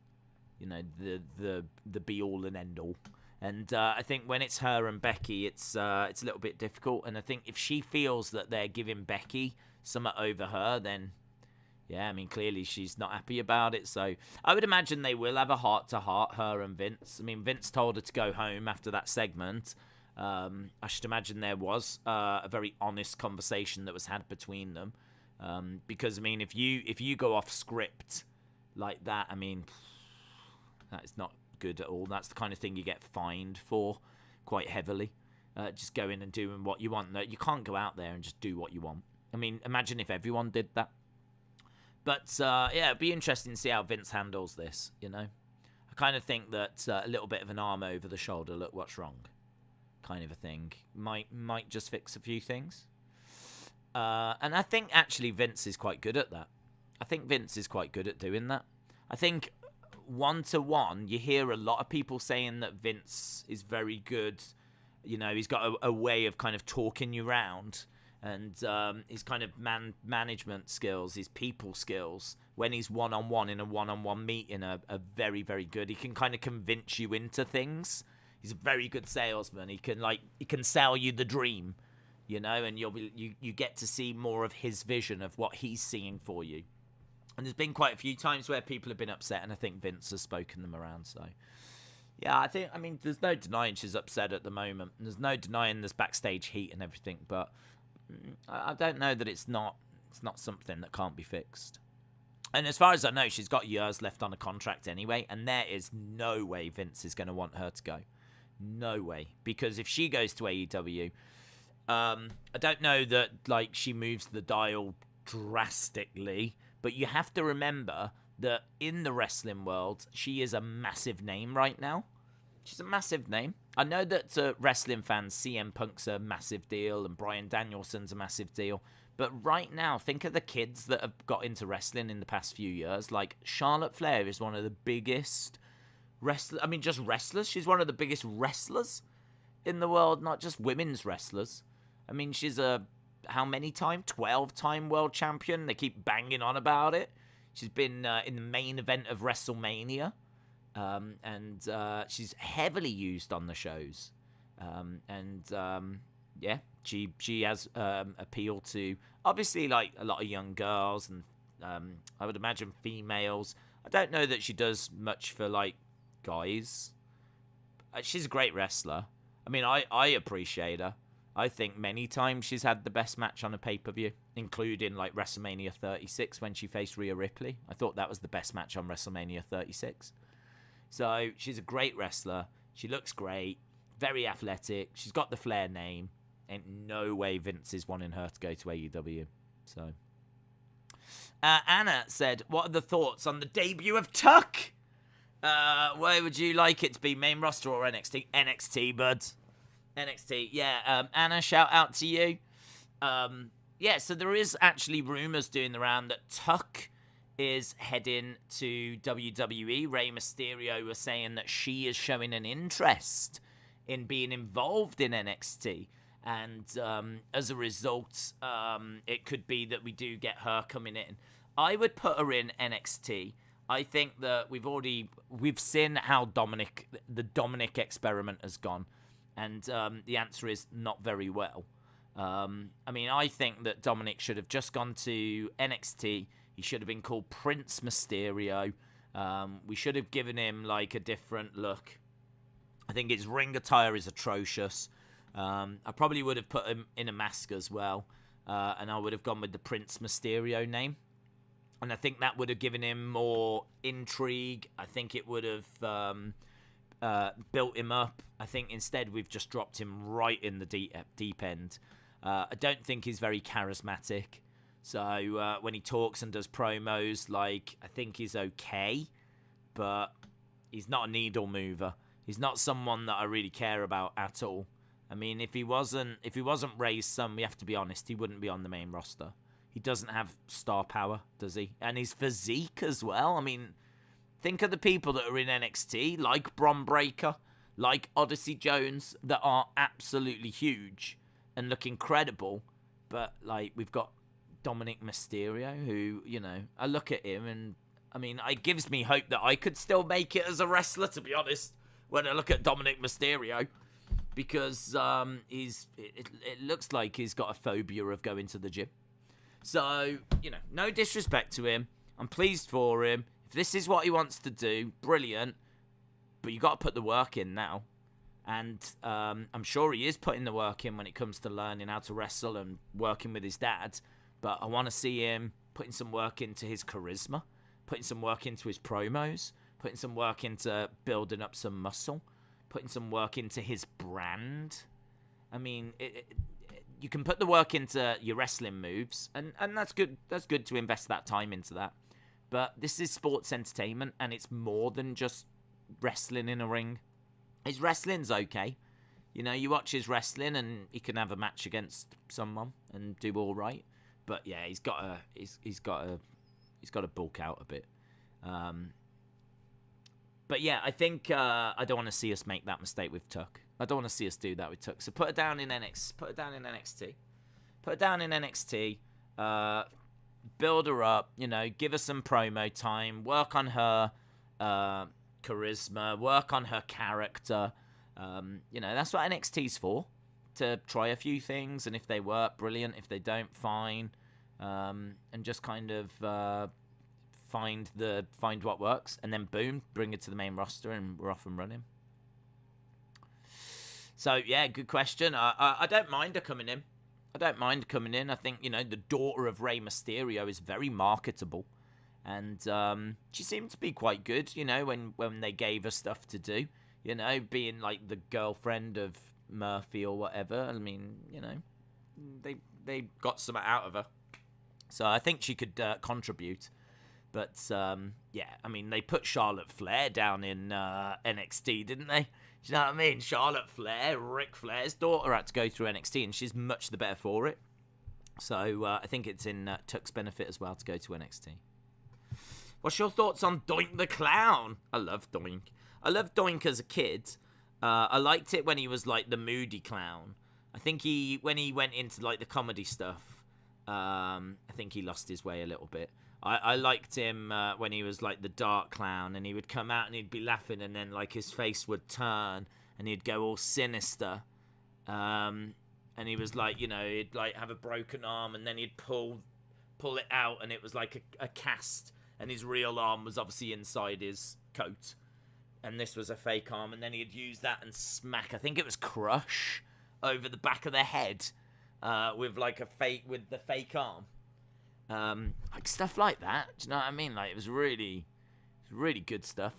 Speaker 1: you know, the be all and end all. And I think when it's her and Becky, it's a little bit difficult. And I think if she feels that they're giving Becky something over her, then yeah, I mean, clearly she's not happy about it. So I would imagine they will have a heart-to-heart, her and Vince. I mean, Vince told her to go home after that segment. I should imagine there was a very honest conversation that was had between them. Because, I mean, if you go off script like that, I mean, that is not good at all. That's the kind of thing you get fined for quite heavily. Just going and doing what you want. No, you can't go out there and just do what you want. I mean, imagine if everyone did that. But, yeah, it'd be interesting to see how Vince handles this, you know. I kind of think that a little bit of an arm over the shoulder, look, what's wrong, kind of a thing, might just fix a few things. And I think, actually, Vince is quite good at that. I think Vince is quite good at doing that. I think, one-to-one, you hear a lot of people saying that Vince is very good. You know, he's got a way of kind of talking you round. And his kind of management skills, his people skills when he's one-on-one in a one-on-one meeting are very, very good. He can kind of convince you into things. He's a very good salesman. He can sell you the dream, you know, and you get to see more of his vision of what he's seeing for you. And there's been quite a few times where people have been upset, and I think Vince has spoken them around. So, yeah, I mean, there's no denying she's upset at the moment. And there's no denying there's backstage heat and everything. But I don't know that it's not something that can't be fixed. And as far as I know, she's got years left on a contract anyway. And there is no way Vince is going to want her to go. No way. Because if she goes to AEW, I don't know that, like, she moves the dial drastically. But you have to remember that in the wrestling world, she is a massive name right now. She's a massive name. I know that to wrestling fans, CM Punk's a massive deal and Bryan Danielson's a massive deal. But right now, think of the kids that have got into wrestling in the past few years. Like, Charlotte Flair is one of the biggest wrestlers. I mean, just wrestlers. She's one of the biggest wrestlers in the world, not just women's wrestlers. I mean, she's a... how many time? 12-time world champion. They keep banging on about it. She's been in the main event of WrestleMania. And she's heavily used on the shows. Yeah, she has appeal to, obviously, like, a lot of young girls. And I would imagine females. I don't know that she does much for, like, guys. She's a great wrestler. I mean, I appreciate her. I think many times she's had the best match on a pay-per-view, including, like, WrestleMania 36 when she faced Rhea Ripley. I thought that was the best match on WrestleMania 36. So she's a great wrestler. She looks great, very athletic. She's got the Flair name. Ain't no way Vince is wanting her to go to AEW. So Anna said, what are the thoughts on the debut of Tuck? Where would you like it to be, main roster or NXT? NXT, bud. NXT, yeah. Anna, shout out to you. Yeah, so there is actually rumors doing the round that Tuck is heading to WWE. Rey Mysterio was saying that she is showing an interest in being involved in NXT. And as a result, it could be that we do get her coming in. I would put her in NXT. I think that we've seen how the Dominic experiment has gone. And the answer is not very well. I mean, I think that Dominic should have just gone to NXT. He should have been called Prince Mysterio. We should have given him, like, a different look. I think his ring attire is atrocious. I probably would have put him in a mask as well. And I would have gone with the Prince Mysterio name. And I think that would have given him more intrigue. I think it would have... built him up. I think instead we've just dropped him right in the deep end. I don't think he's very charismatic. So when he talks and does promos, like, I think he's okay, but he's not a needle mover. He's not someone that I really care about at all. I mean, if he wasn't Ray's son, we have to be honest, he wouldn't be on the main roster. He doesn't have star power, does he? And his physique as well. I mean, think of the people that are in NXT, like Bron Breakker, like Odyssey Jones, that are absolutely huge and look incredible. But, like, we've got Dominic Mysterio, who, you know, I look at him and, I mean, it gives me hope that I could still make it as a wrestler, to be honest, when I look at Dominic Mysterio. Because it looks like he's got a phobia of going to the gym. So, you know, no disrespect to him. I'm pleased for him. If this is what he wants to do, brilliant. But you got to put the work in now. And I'm sure he is putting the work in when it comes to learning how to wrestle and working with his dad. But I want to see him putting some work into his charisma, putting some work into his promos, putting some work into building up some muscle, putting some work into his brand. I mean, you can put the work into your wrestling moves, and that's good. That's good to invest that time into that. But this is sports entertainment, and it's more than just wrestling in a ring. His wrestling's okay. You know, you watch his wrestling, and he can have a match against someone and do all right. But yeah, he's got to bulk out a bit. But yeah, I think I don't want to see us make that mistake with Tuck. I don't want to see us do that with Tuck. So put her down in NXT. Put her down in NXT. build her up, you know, give her some promo time, work on her charisma, work on her character. You know, that's what NXT's for, to try a few things, and if they work, brilliant. If they don't, fine. And just kind of find what works, and then boom, bring it to the main roster, and we're off and running. So yeah, good question. I don't mind her coming in. I think, you know, the daughter of Rey Mysterio is very marketable, and she seemed to be quite good, you know, when they gave her stuff to do, you know, being like the girlfriend of Murphy or whatever. I mean, you know, they got something out of her, so I think she could contribute. But yeah, I mean, they put Charlotte Flair down in NXT, didn't they? Do you know what I mean? Charlotte Flair, Ric Flair's daughter, had to go through NXT, and she's much the better for it. So I think it's in Tuck's benefit as well to go to NXT. What's your thoughts on Doink the Clown? I love Doink. I loved Doink as a kid. I liked it when he was like the moody clown. I think when he went into like the comedy stuff, I think he lost his way a little bit. I liked him when he was like the dark clown, and he would come out and he'd be laughing, and then like his face would turn and he'd go all sinister. And he was like, you know, he'd like have a broken arm, and then he'd pull it out, and it was like a cast, and his real arm was obviously inside his coat, and this was a fake arm, and then he'd use that and smack, I think it was Crush, over the back of the head with the fake arm. Like stuff like that. Do you know what I mean? Like it was really good stuff.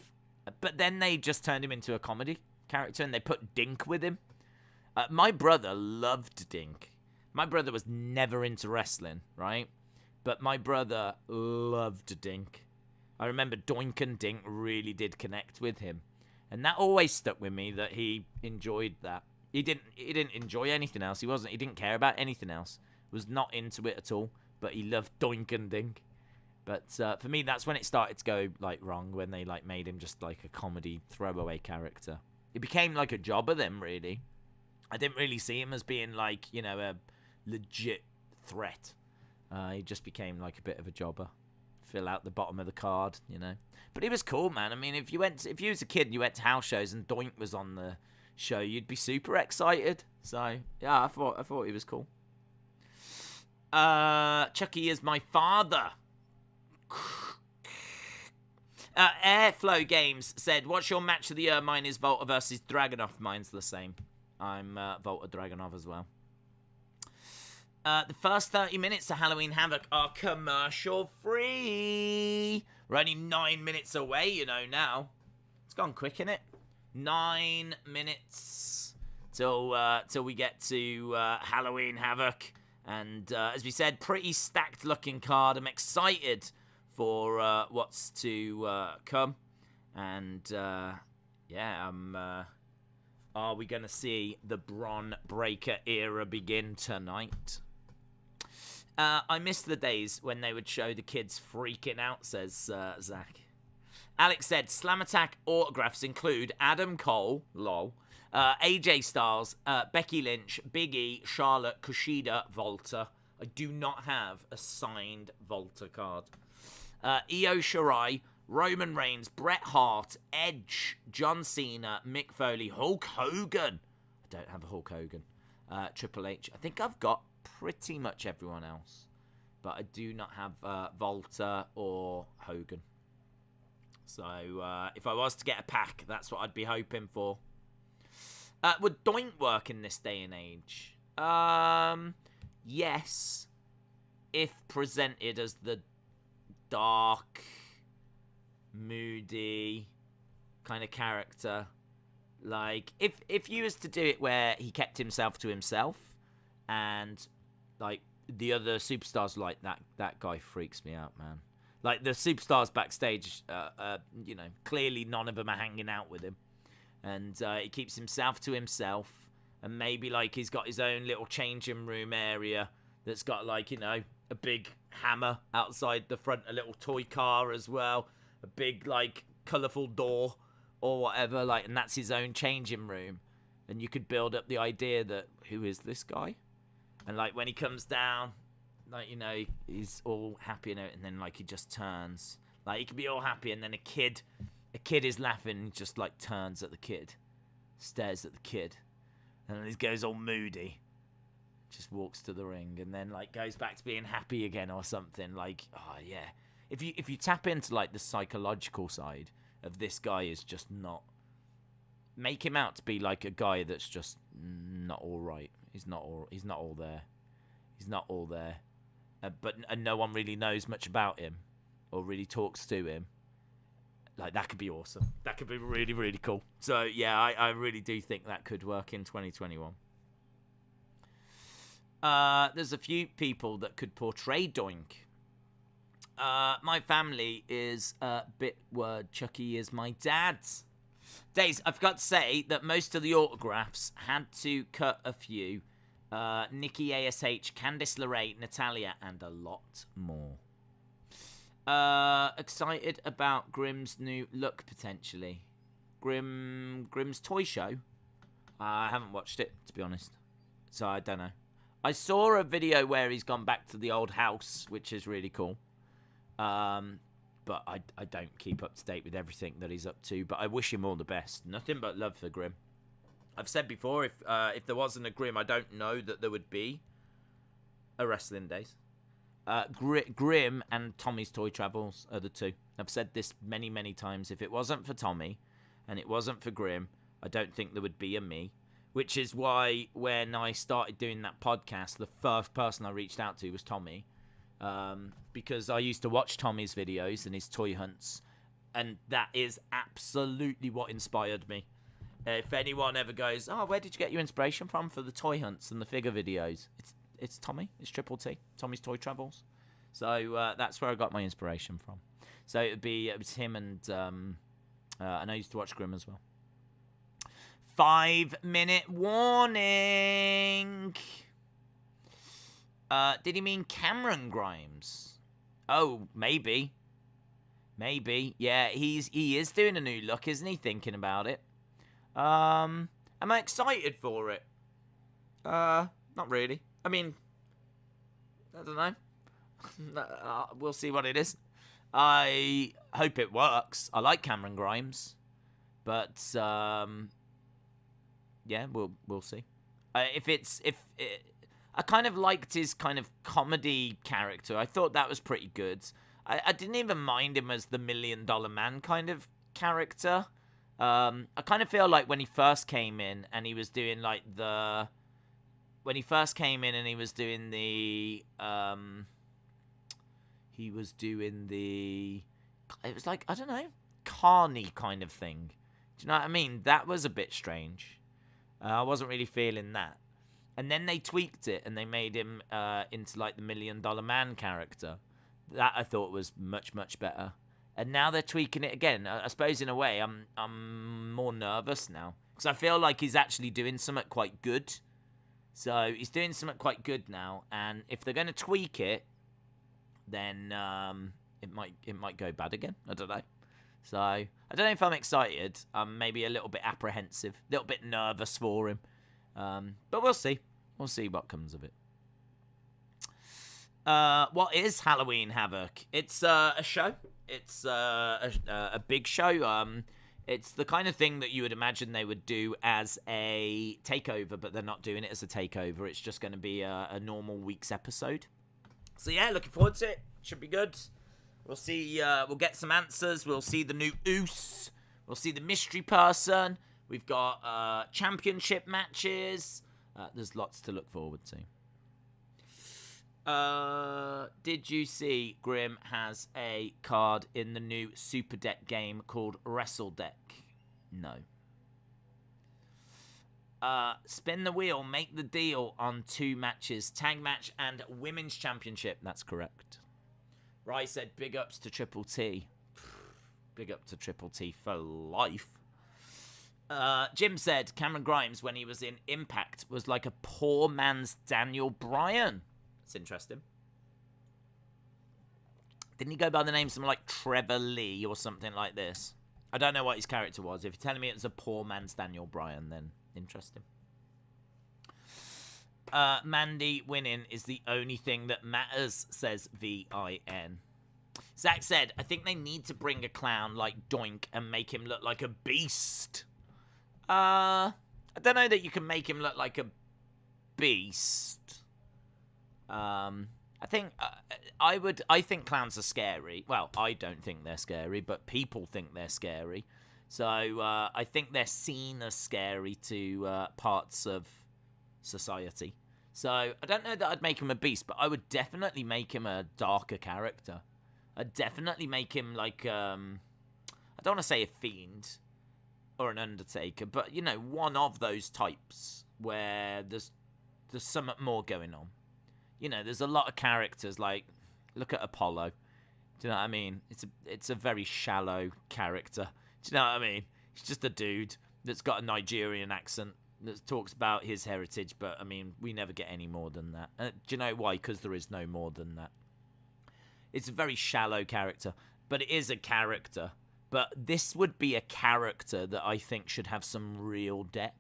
Speaker 1: But then they just turned him into a comedy character, and they put Dink with him. My brother loved Dink. My brother was never into wrestling, right? But my brother loved Dink. I remember Doink and Dink really did connect with him, and that always stuck with me, that he enjoyed that. He didn't enjoy anything else. He didn't care about anything else. Was not into it at all. But he loved Doink and Dink. But for me, that's when it started to go like wrong, when they like made him just like a comedy throwaway character. It became like a jobber then, really. I didn't really see him as being like, you know, a legit threat. He just became like a bit of a jobber, fill out the bottom of the card, you know. But he was cool, man. I mean, if you was a kid and you went to house shows and Doink was on the show, you'd be super excited. So yeah, I thought he was cool. Chucky is my father. Airflow Games said, what's your match of the year? Mine is Volta versus Dragunov. Mine's the same. I'm Volta Dragunov as well. The first 30 minutes of Halloween Havoc are commercial free. We're only 9 minutes away, you know, now. It's gone quick, innit? 9 minutes till we get to Halloween Havoc. And as we said, pretty stacked looking card. I'm excited for what's to come. And yeah, are we going to see the Bron Breakker era begin tonight? I miss the days when they would show the kids freaking out, says Zach. Alex said, Slam Attack autographs include Adam Cole, lol, AJ Styles, Becky Lynch, Big E, Charlotte, Kushida, Volta. I do not have a signed Volta card. Io Shirai, Roman Reigns, Bret Hart, Edge, John Cena, Mick Foley, Hulk Hogan. I don't have a Hulk Hogan. Triple H. I think I've got pretty much everyone else, but I do not have Volta or Hogan. So if I was to get a pack, that's what I'd be hoping for. Would Doink work in this day and age? Yes, if presented as the dark, moody kind of character. Like, if you was to do it where he kept himself to himself, and like the other superstars, like that guy freaks me out, man. Like the superstars backstage, you know, clearly none of them are hanging out with him, and he keeps himself to himself, and maybe like he's got his own little changing room area that's got, like, you know, a big hammer outside the front, a little toy car as well, a big like colourful door or whatever, like, and that's his own changing room. And you could build up the idea that, who is this guy? And like when he comes down, Like, you know, he's all happy and then, like, he just turns. Like, he can be all happy, and then a kid is laughing, and he just, like, turns at the kid. Stares at the kid. And then he goes all moody. Just walks to the ring, and then, like, goes back to being happy again or something. Like, oh, yeah. If you tap into, like, the psychological side of this guy is just not... Make him out to be, like, a guy that's just not all right. He's not all there. He's not all there. But no one really knows much about him or really talks to him. Like, that could be awesome. That could be really, really cool. So, yeah, I really do think that could work in 2021. There's a few people that could portray Doink. My family is Bitword. Chucky is my dad. Days, I forgot to say that most of the autographs had to cut a few. Nikki ASH, Candice LeRae, Natalia, and a lot more. Excited about Grimm's new look, potentially. Grimm's toy show? I haven't watched it, to be honest. So I don't know. I saw a video where he's gone back to the old house, which is really cool. But I don't keep up to date with everything that he's up to. But I wish him all the best. Nothing but love for Grimm. I've said before, if there wasn't a Grimm, I don't know that there would be a Wrestling Days. Grimm and Tommy's Toy Travels are the two. I've said this many, many times. If it wasn't for Tommy and it wasn't for Grimm, I don't think there would be a me. Which is why when I started doing that podcast, the first person I reached out to was Tommy. Because I used to watch Tommy's videos and his toy hunts. And that is absolutely what inspired me. If anyone ever goes, oh, where did you get your inspiration from for the toy hunts and the figure videos? It's Tommy. It's Triple T. Tommy's Toy Travels. So that's where I got my inspiration from. So it was him and I used to watch Grimm as well. 5-minute warning. Did he mean Cameron Grimes? Oh, maybe. Maybe. Yeah, he is doing a new look, isn't he? Thinking about it. Am I excited for it? Not really. I mean, I don't know. We'll see what it is. I hope it works. I like Cameron Grimes, but yeah, we'll see. I kind of liked his kind of comedy character. I thought that was pretty good. I didn't even mind him as the $1 Million Man kind of character. I kind of feel like when he first came in and he was doing like it was like, I don't know, Carney kind of thing. Do you know what I mean? That was a bit strange. I wasn't really feeling that. And then they tweaked it and they made him into like the $1 Million Man character. That I thought was much, much better. And now they're tweaking it again. I suppose in a way I'm more nervous now. Because I feel like he's actually doing something quite good. So he's doing something quite good now. And if they're going to tweak it, then it might go bad again. I don't know. So I don't know if I'm excited. I'm maybe a little bit apprehensive. A little bit nervous for him. But we'll see. We'll see what comes of it. What is Halloween Havoc? It's a show. It's a big show. It's the kind of thing that you would imagine they would do as a takeover, but they're not doing it as a takeover. It's just going to be a normal week's episode. So yeah, looking forward to it. Should be good. We'll see. We'll get some answers. We'll see the new Oos. We'll see the mystery person. We've got championship matches. There's lots to look forward to. Did you see Grimm has a card in the new Super Deck game called Wrestle Deck? No. Spin the wheel, make the deal on 2 matches, tag match and women's championship. That's correct. Rai said big ups to Triple T. Big up to Triple T for life. Jim said Cameron Grimes, when he was in Impact, was like a poor man's Daniel Bryan. That's interesting. Didn't he go by the name something like Trevor Lee or something like this? I don't know what his character was. If you're telling me it's a poor man's Daniel Bryan, then interesting. Mandy winning is the only thing that matters, says VIN. Zach said, I think they need to bring a clown like Doink and make him look like a beast. I don't know that you can make him look like a beast. I think I think clowns are scary. Well, I don't think they're scary, but people think they're scary. So I think they're seen as scary to parts of society. So I don't know that I'd make him a beast, but I would definitely make him a darker character. I'd definitely make him like I don't want to say a fiend or an undertaker, but you know, one of those types where there's something more going on. You know, there's a lot of characters, like, look at Apollo. Do you know what I mean? It's a very shallow character. Do you know what I mean? He's just a dude that's got a Nigerian accent that talks about his heritage, but, I mean, we never get any more than that. Do you know why? Because there is no more than that. It's a very shallow character, but it is a character. But this would be a character that I think should have some real depth.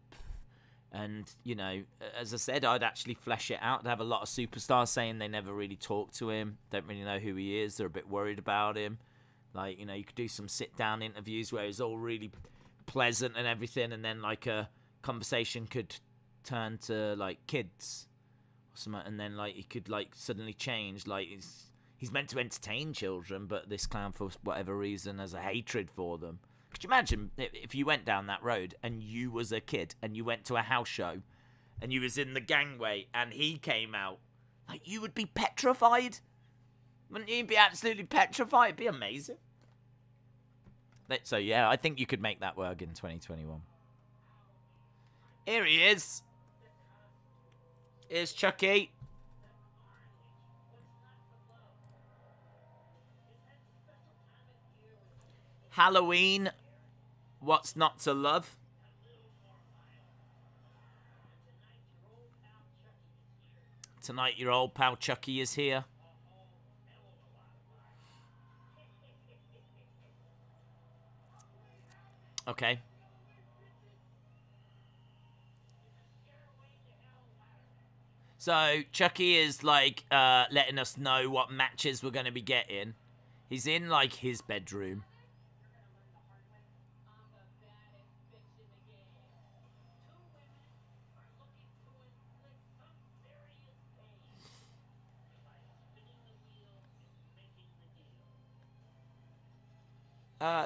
Speaker 1: And, you know, as I said, I'd actually flesh it out. I'd have a lot of superstars saying they never really talk to him, don't really know who he is, they're a bit worried about him. Like, you know, you could do some sit-down interviews where it's all really pleasant and everything, and then, like, a conversation could turn to, like, kids or something, and then, like, he could, like, suddenly change. Like, he's meant to entertain children, but this clown, for whatever reason, has a hatred for them. Could you imagine if you went down that road and you was a kid and you went to a house show and you was in the gangway and he came out? Like, you would be petrified. Wouldn't you be absolutely petrified? It'd be amazing. So, yeah, I think you could make that work in 2021. Here he is. Here's Chucky. Halloween, what's not to love? Tonight your old pal Chucky is here. Okay. So Chucky is like letting us know what matches we're going to be getting. He's in like his bedroom.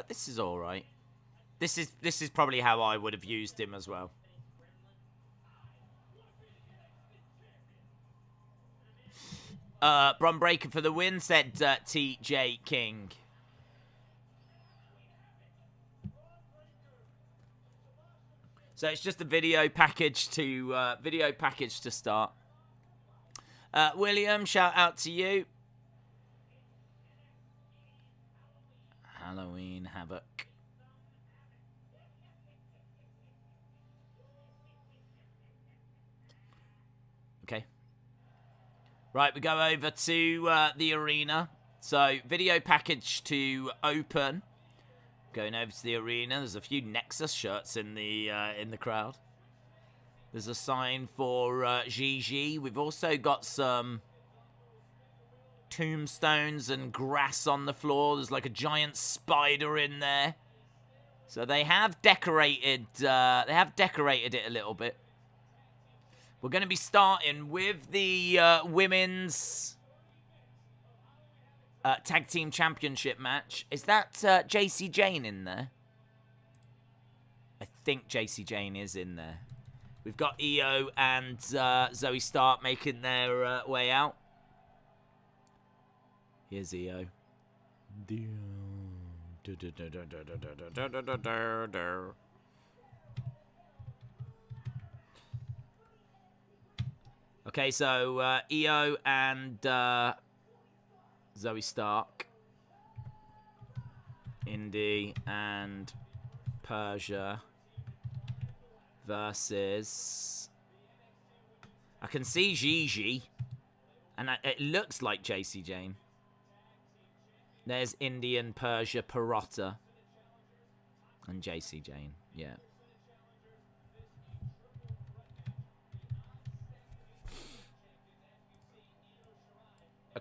Speaker 1: This is all right. This is probably how I would have used him as well. Bron Breakker for the win, said TJ King. So it's just a video package to start. William, shout out to you. Halloween Havoc. Okay. Right, we go over to the arena. So, video package to open. Going over to the arena. There's a few Nexus shirts in the crowd. There's a sign for Gigi. We've also got some tombstones and grass on the floor. There's like a giant spider in there. So they have decorated it a little bit. We're going to be starting with the women's tag team championship match. Is that JC Jane in there? I think JC Jane is in there. We've got Io and Zoey Stark making their way out. Here's Io. Okay, so Io and Zoey Stark, Indi and Persia versus, I can see Gigi, and it looks like JC Jane. There's Indi and Persia, Pirotta, and JC Jane. Yeah.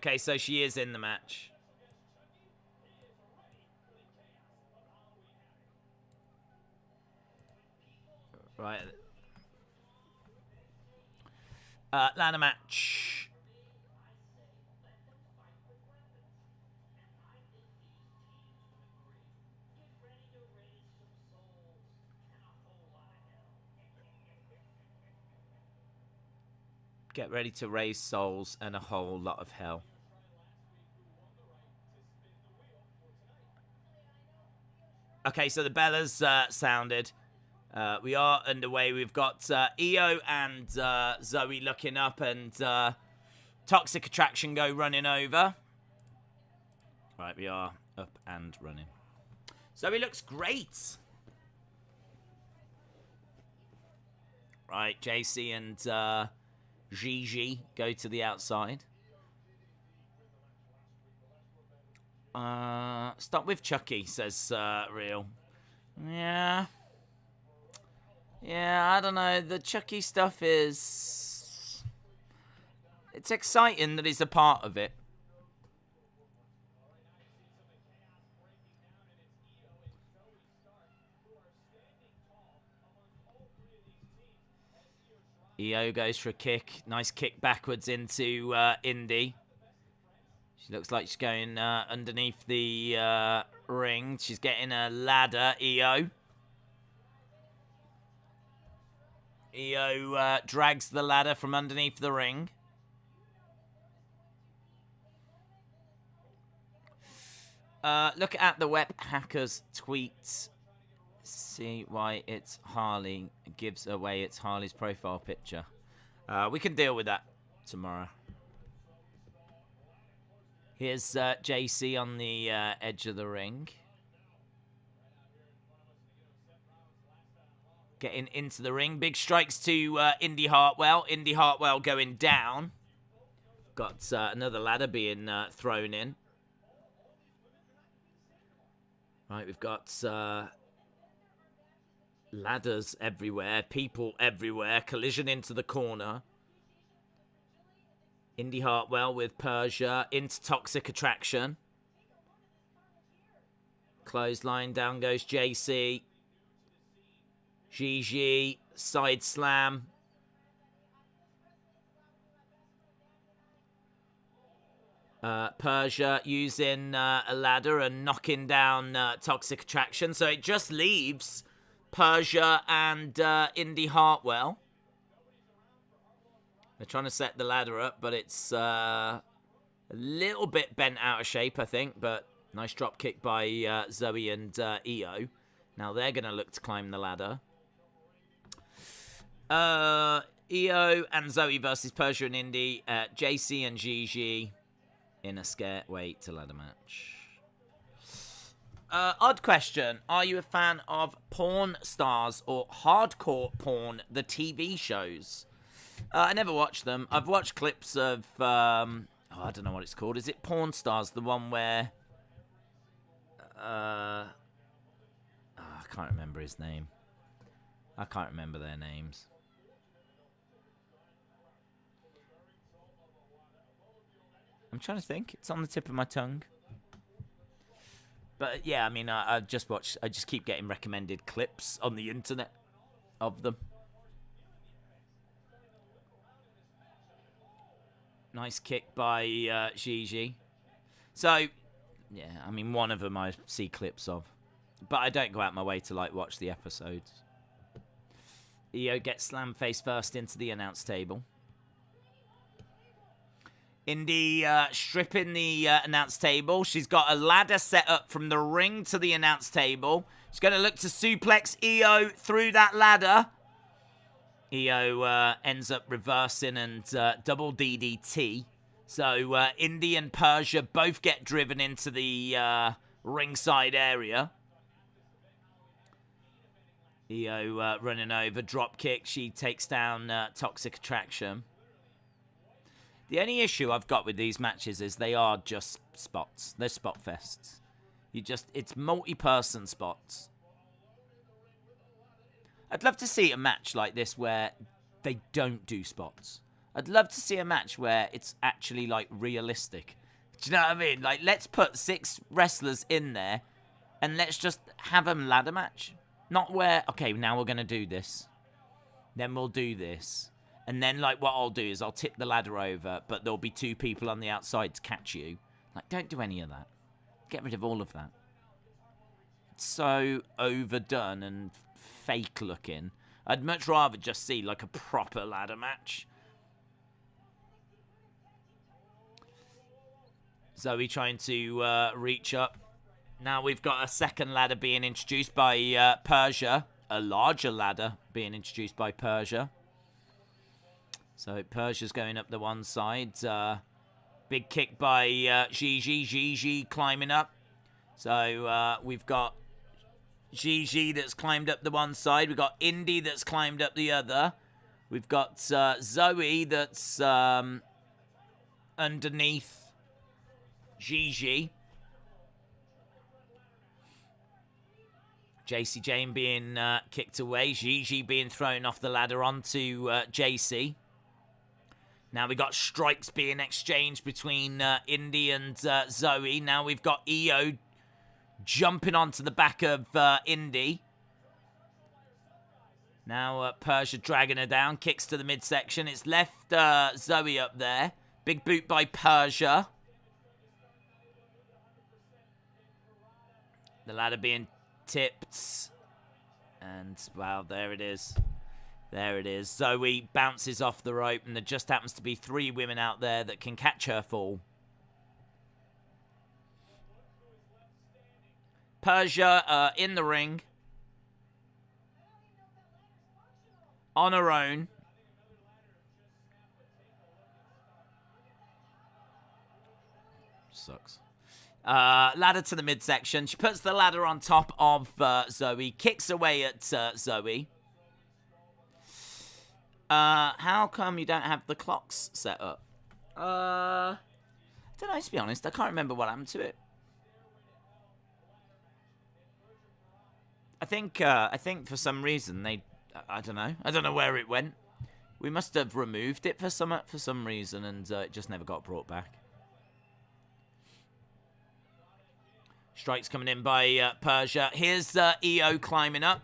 Speaker 1: Okay, so she is in the match. Right. Ladder match. Get ready to raise souls and a whole lot of hell. Okay, so the Bellas sounded. We are underway. We've got Io and Zoey looking up and Toxic Attraction go running over. Right, we are up and running. Zoey looks great. Right, JC and Gigi go to the outside. Stop with Chucky, says Real. Yeah, I don't know. The Chucky stuff is... It's exciting that he's a part of it. Io goes for a kick. Nice kick backwards into Indi. She looks like she's going underneath the ring. She's getting a ladder, Io. Io drags the ladder from underneath the ring. Look at the web hacker's tweet. See why it's Harley. Gives away it's Harley's profile picture. We can deal with that tomorrow. Here's JC on the edge of the ring. Getting into the ring. Big strikes to Indi Hartwell. Indi Hartwell going down. Got another ladder being thrown in. Right, we've got ladders everywhere. People everywhere. Collision into the corner. Indi Hartwell with Persia into Toxic Attraction. Clothesline, down goes JC. Gigi, side slam. Persia using a ladder and knocking down Toxic Attraction. So it just leaves Persia and Indi Hartwell. They're trying to set the ladder up, but it's a little bit bent out of shape, I think. But nice drop kick by Zoey and Io. Now they're going to look to climb the ladder. Io and Zoey versus Persia and Indi. JC and Gigi in a scare wait to ladder match. Odd question. Are you a fan of Porn Stars or Hardcore Porn, the TV shows? I never watched them. I've watched clips of... I don't know what it's called. Is it Porn Stars? The one where... I can't remember his name. I can't remember their names. I'm trying to think. It's on the tip of my tongue. But yeah, I mean, I just keep getting recommended clips on the internet of them. Nice kick by Gigi. So, yeah, I mean, one of them I see clips of. But I don't go out my way to, like, watch the episodes. Io gets slammed face first into the announce table. Indi stripping the announce table. She's got a ladder set up from the ring to the announce table. She's going to look to suplex Io through that ladder. Io ends up reversing and double DDT. So Indi and Persia both get driven into the ringside area. Io running over, drop kick. She takes down Toxic Attraction. The only issue I've got with these matches is they are just spots. They're spot fests. It's multi-person spots. I'd love to see a match like this where they don't do spots. I'd love to see a match where it's actually, like, realistic. Do you know what I mean? Like, let's put 6 wrestlers in there, and let's just have a ladder match. Not where, okay, now we're going to do this. Then we'll do this. And then, like, what I'll do is I'll tip the ladder over, but there'll be 2 people on the outside to catch you. Like, don't do any of that. Get rid of all of that. It's so overdone and fake looking. I'd much rather just see, like, a proper ladder match. Zoey trying to reach up. Now we've got a second ladder being introduced by Persia. A larger ladder being introduced by Persia. So Persia's going up the one side. Big kick by Gigi. Gigi climbing up. So we've got Gigi that's climbed up the one side. We've got Indi that's climbed up the other. We've got Zoey that's underneath Gigi. JC Jane being kicked away. Gigi being thrown off the ladder onto JC. Now we got strikes being exchanged between Indi and Zoey. Now we've got EO jumping onto the back of Indi. Now Persia dragging her down. Kicks to the midsection. It's left Zoey up there. Big boot by Persia. The ladder being tipped. And, wow, there it is. There it is. Zoey bounces off the rope, and there just happens to be 3 women out there that can catch her fall. Persia in the ring. On her own. Sucks. Ladder to the midsection. She puts the ladder on top of Zoey. Kicks away at Zoey. How come you don't have the clocks set up? I don't know, to be honest. I can't remember what happened to it. I think for some reason they... I don't know. I don't know where it went. We must have removed it for some reason, and it just never got brought back. Strikes coming in by Persia. Here's EO climbing up.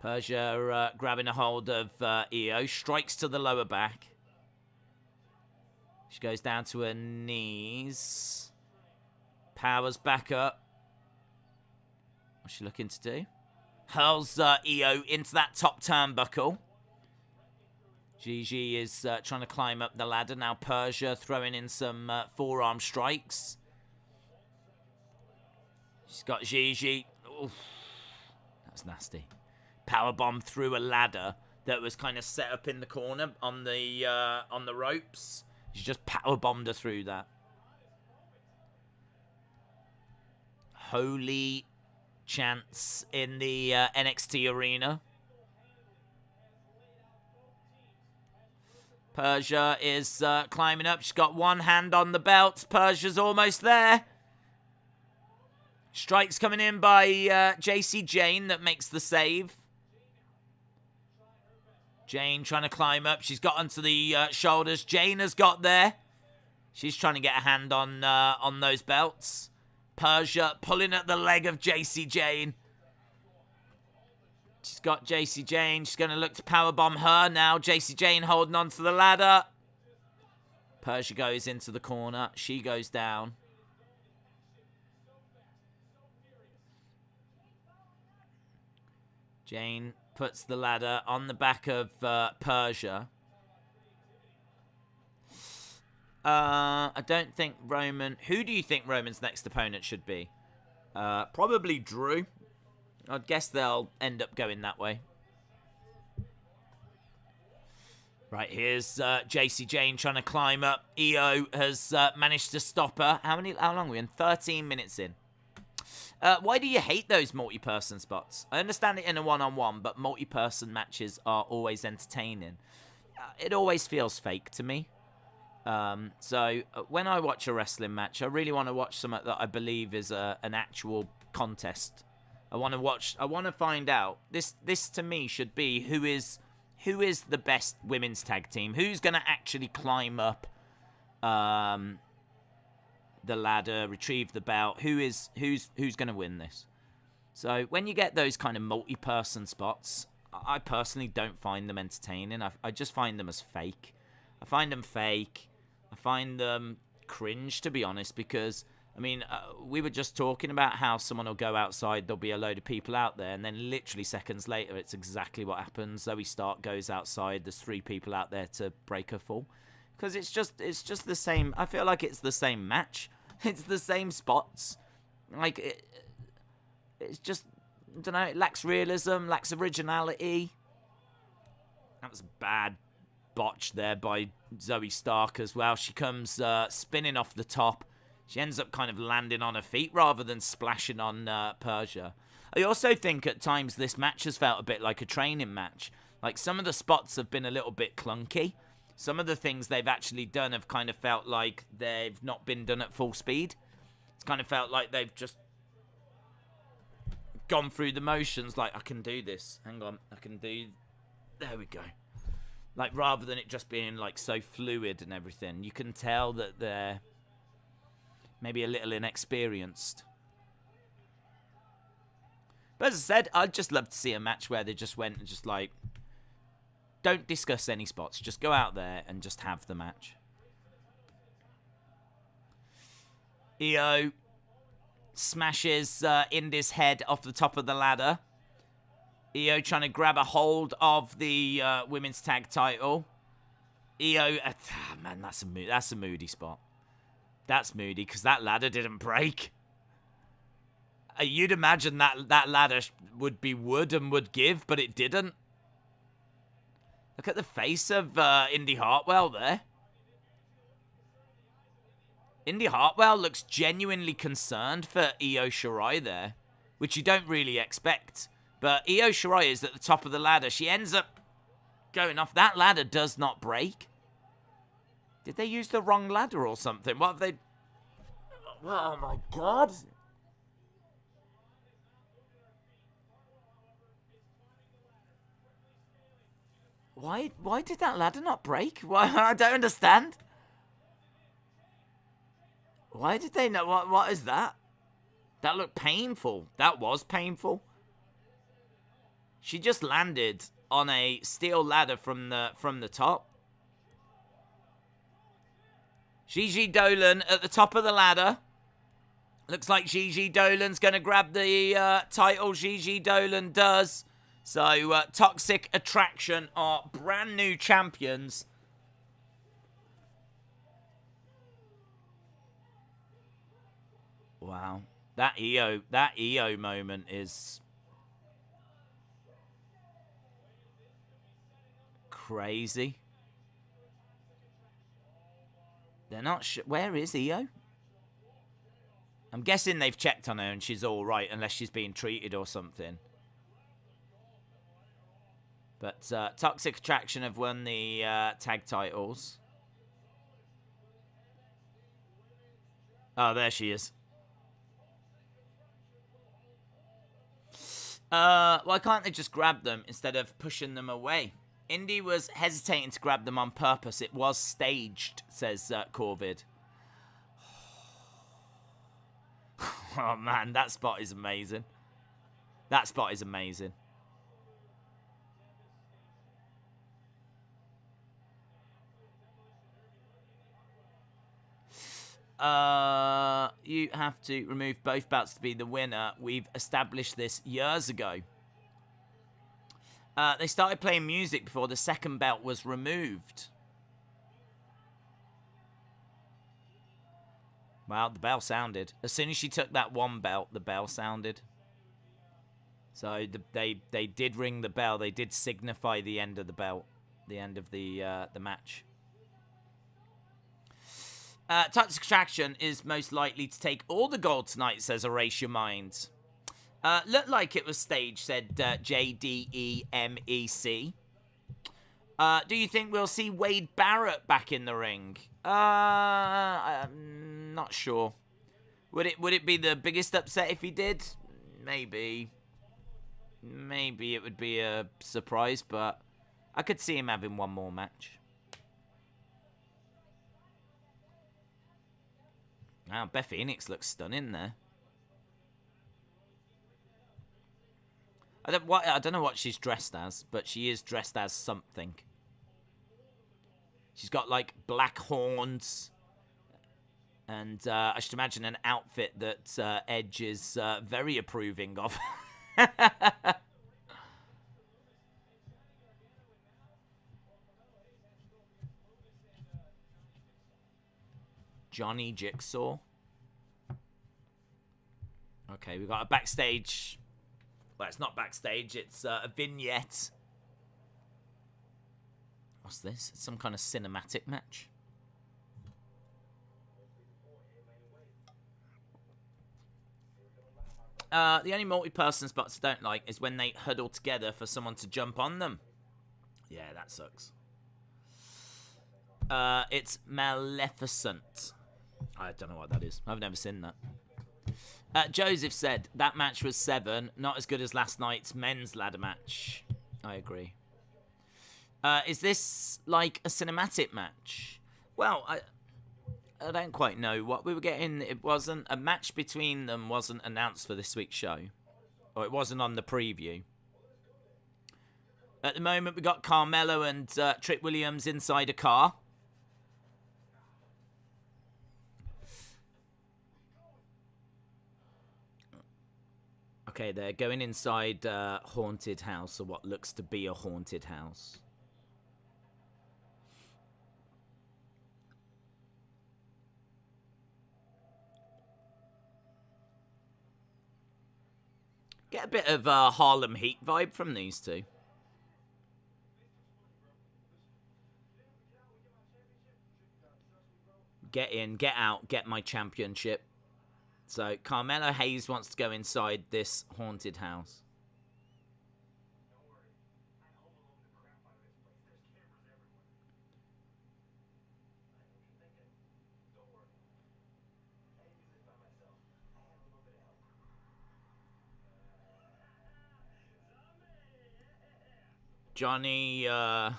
Speaker 1: Persia grabbing a hold of EO. Strikes to the lower back. She goes down to her knees. Powers back up. What's she looking to do? Hurls EO into that top turnbuckle. Gigi is trying to climb up the ladder. Now Persia throwing in some forearm strikes. She's got Gigi. Oof. That's nasty. Powerbomb through a ladder that was kind of set up in the corner on the ropes. She just powerbombed her through that. Holy chants in the NXT arena. Persia is climbing up. She's got one hand on the belt. Persia's almost there. Strikes coming in by JC Jane that makes the save. Jane trying to climb up. She's got onto the shoulders. Jane has got there. She's trying to get a hand on those belts. Persia pulling at the leg of JC Jane. She's got JC Jane. She's going to look to powerbomb her now. JC Jane holding onto the ladder. Persia goes into the corner. She goes down. Jane puts the ladder on the back of Persia. I don't think Roman... Who do you think Roman's next opponent should be? Probably Drew. I'd guess they'll end up going that way. Right, here's JC Jane trying to climb up. EO has managed to stop her. How long are we in? 13 minutes in. Why do you hate those multi-person spots? I understand it in a one-on-one, but multi-person matches are always entertaining. It always feels fake to me. So when I watch a wrestling match, I really want to watch something that I believe is an actual contest. I want to find out. This to me should be who is who is the best women's tag team? Who's going to actually climb up the ladder, retrieve the belt? Who's going to win this? So when you get those kind of multi-person spots, I personally don't find them entertaining. I just find them as fake. I find them fake. I find them cringe, to be honest, because I mean, we were just talking about how someone will go outside, there'll be a load of people out there, and then literally seconds later, it's exactly what happens. Zoey Stark goes outside, there's 3 people out there to break her fall. Because it's just the same. I feel like it's the same match. It's the same spots. Like, it's just, I don't know, it lacks realism, lacks originality. That was a bad botch there by Zoey Stark as well. She comes spinning off the top. She ends up kind of landing on her feet rather than splashing on Persia. I also think at times this match has felt a bit like a training match. Like, some of the spots have been a little bit clunky. Some of the things they've actually done have kind of felt like they've not been done at full speed. It's kind of felt like they've just gone through the motions. Like, I can do this. Hang on. I can do... There we go. Like, rather than it just being, like, so fluid and everything. You can tell that they're maybe a little inexperienced. But as I said, I'd just love to see a match where they just went and just like, don't discuss any spots. Just go out there and just have the match. Io smashes Indi's head off the top of the ladder. Io trying to grab a hold of the women's tag title. Io, man, that's a moody spot. That's moody because that ladder didn't break. You'd imagine that ladder would be wood and would give, but it didn't. Look at the face of Indi Hartwell there. Indi Hartwell looks genuinely concerned for Io Shirai there, which you don't really expect. But Io Shirai is at the top of the ladder. She ends up going off. That ladder does not break. Did they use the wrong ladder or something? What have they... Oh, my God. Why did that ladder not break? Why? I don't understand. Why did they know? What is that? That looked painful. That was painful. She just landed on a steel ladder from the top. Gigi Dolan at the top of the ladder. Looks like Gigi Dolan's going to grab the title. Gigi Dolan does. So, Toxic Attraction are brand new champions. Wow. That EO moment is crazy. They're not sure. Where is EO? I'm guessing they've checked on her and she's all right, unless she's being treated or something. But Toxic Attraction have won the tag titles. Oh, there she is. Why can't they just grab them instead of pushing them away? Indi was hesitating to grab them on purpose. It was staged, says Corvid. Oh, man, that spot is amazing. That spot is amazing. You have to remove both belts to be the winner. We've established this years ago. They started playing music before the second belt was removed. Well, the bell sounded. As soon as she took that one belt, the bell sounded. So they did ring the bell. They did signify the end of the belt, the end of the match. Toxic Attraction is most likely to take all the gold tonight, says Erase Your Mind. Looked like it was staged, said JDEMEC. Do you think we'll see Wade Barrett back in the ring? I'm not sure. Would it be the biggest upset if he did? Maybe. Maybe it would be a surprise, but I could see him having one more match. Wow, Beth Phoenix looks stunning there. I don't know what she's dressed as, but she is dressed as something. She's got, like, black horns. And I should imagine an outfit that Edge is very approving of. Johnny Jigsaw. Okay, we've got a backstage. Well, it's not backstage. It's a vignette. What's this? It's some kind of cinematic match. The only multi-person spots I don't like is when they huddle together for someone to jump on them. Yeah, that sucks. It's Maleficent. I don't know what that is. I've never seen that. Joseph said, that match was 7. Not as good as last night's men's ladder match. I agree. Is this like a cinematic match? Well, I don't quite know what we were getting. It wasn't a match between them. Wasn't announced for this week's show, or it wasn't on the preview. At the moment, we got Carmelo and Trick Williams inside a car. Okay, they're going inside a haunted house, or what looks to be a haunted house. Get a bit of Harlem Heat vibe from these two. Get in, get out, get my championship. So Carmelo Hayes wants to go inside this haunted house. Johnny, okay.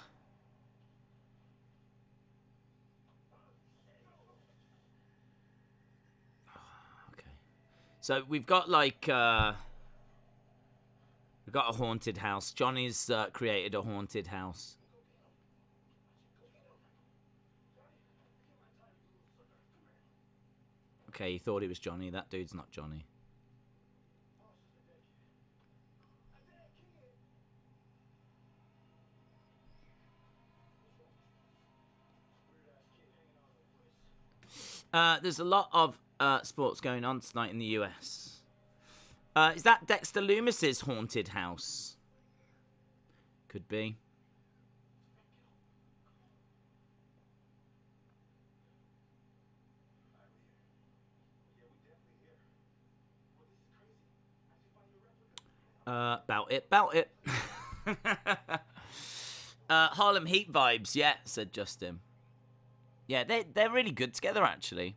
Speaker 1: So we've got like, we've got a haunted house. Johnny's created a haunted house. Okay, he thought it was Johnny. That dude's not Johnny. There's a lot of sports going on tonight in the US. Is that Dexter Loomis's haunted house? Could be. Bout it. Harlem Heat vibes, yeah, said Justin. Yeah, they're really good together, actually.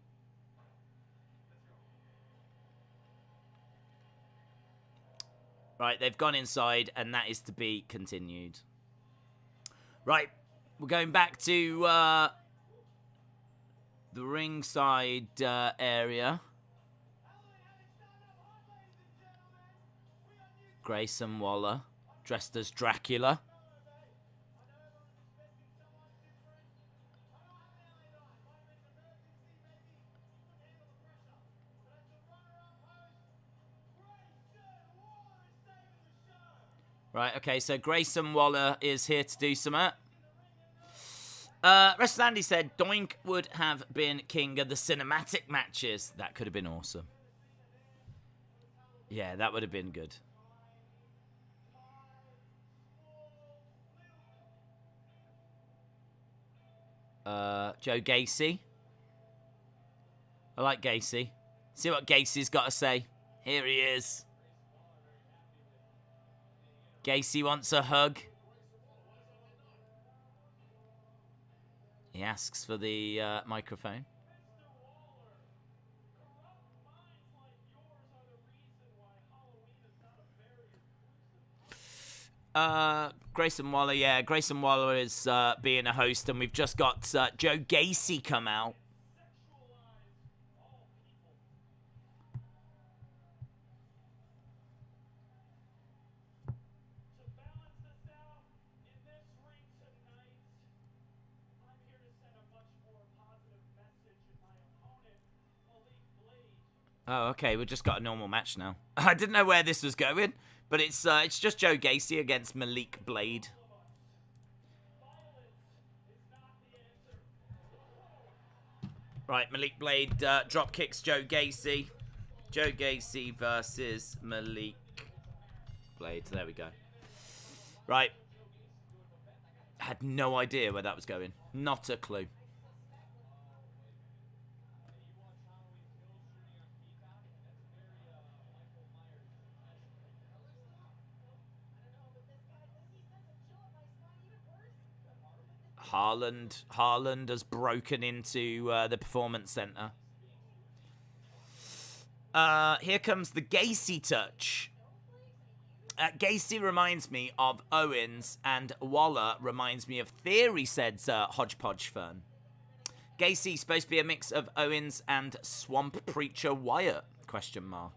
Speaker 1: Right, they've gone inside, and that is to be continued. Right, we're going back to the ringside area. Grayson Waller, dressed as Dracula. Right, okay, so Grayson Waller is here to do something. Wrestler Andy said Doink would have been king of the cinematic matches. That could have been awesome. Yeah, that would have been good. Joe Gacy. I like Gacy. See what Gacy's got to say. Here he is. Gacy wants a hug. He asks for the microphone. Grayson Waller, yeah. Grayson Waller is being a host, and we've just got Joe Gacy come out. Oh, okay, we've just got a normal match now. I didn't know where this was going, but it's just Joe Gacy against Malik Blade. Right, Malik Blade drop kicks Joe Gacy. Joe Gacy versus Malik Blade. There we go. Right. Had no idea where that was going. Not a clue. Haaland has broken into the Performance Center. Here comes the Gacy touch. Gacy reminds me of Owens, and Waller reminds me of Theory, said Hodgepodge Fern. Gacy's supposed to be a mix of Owens and Swamp Preacher Wyatt? Question mark.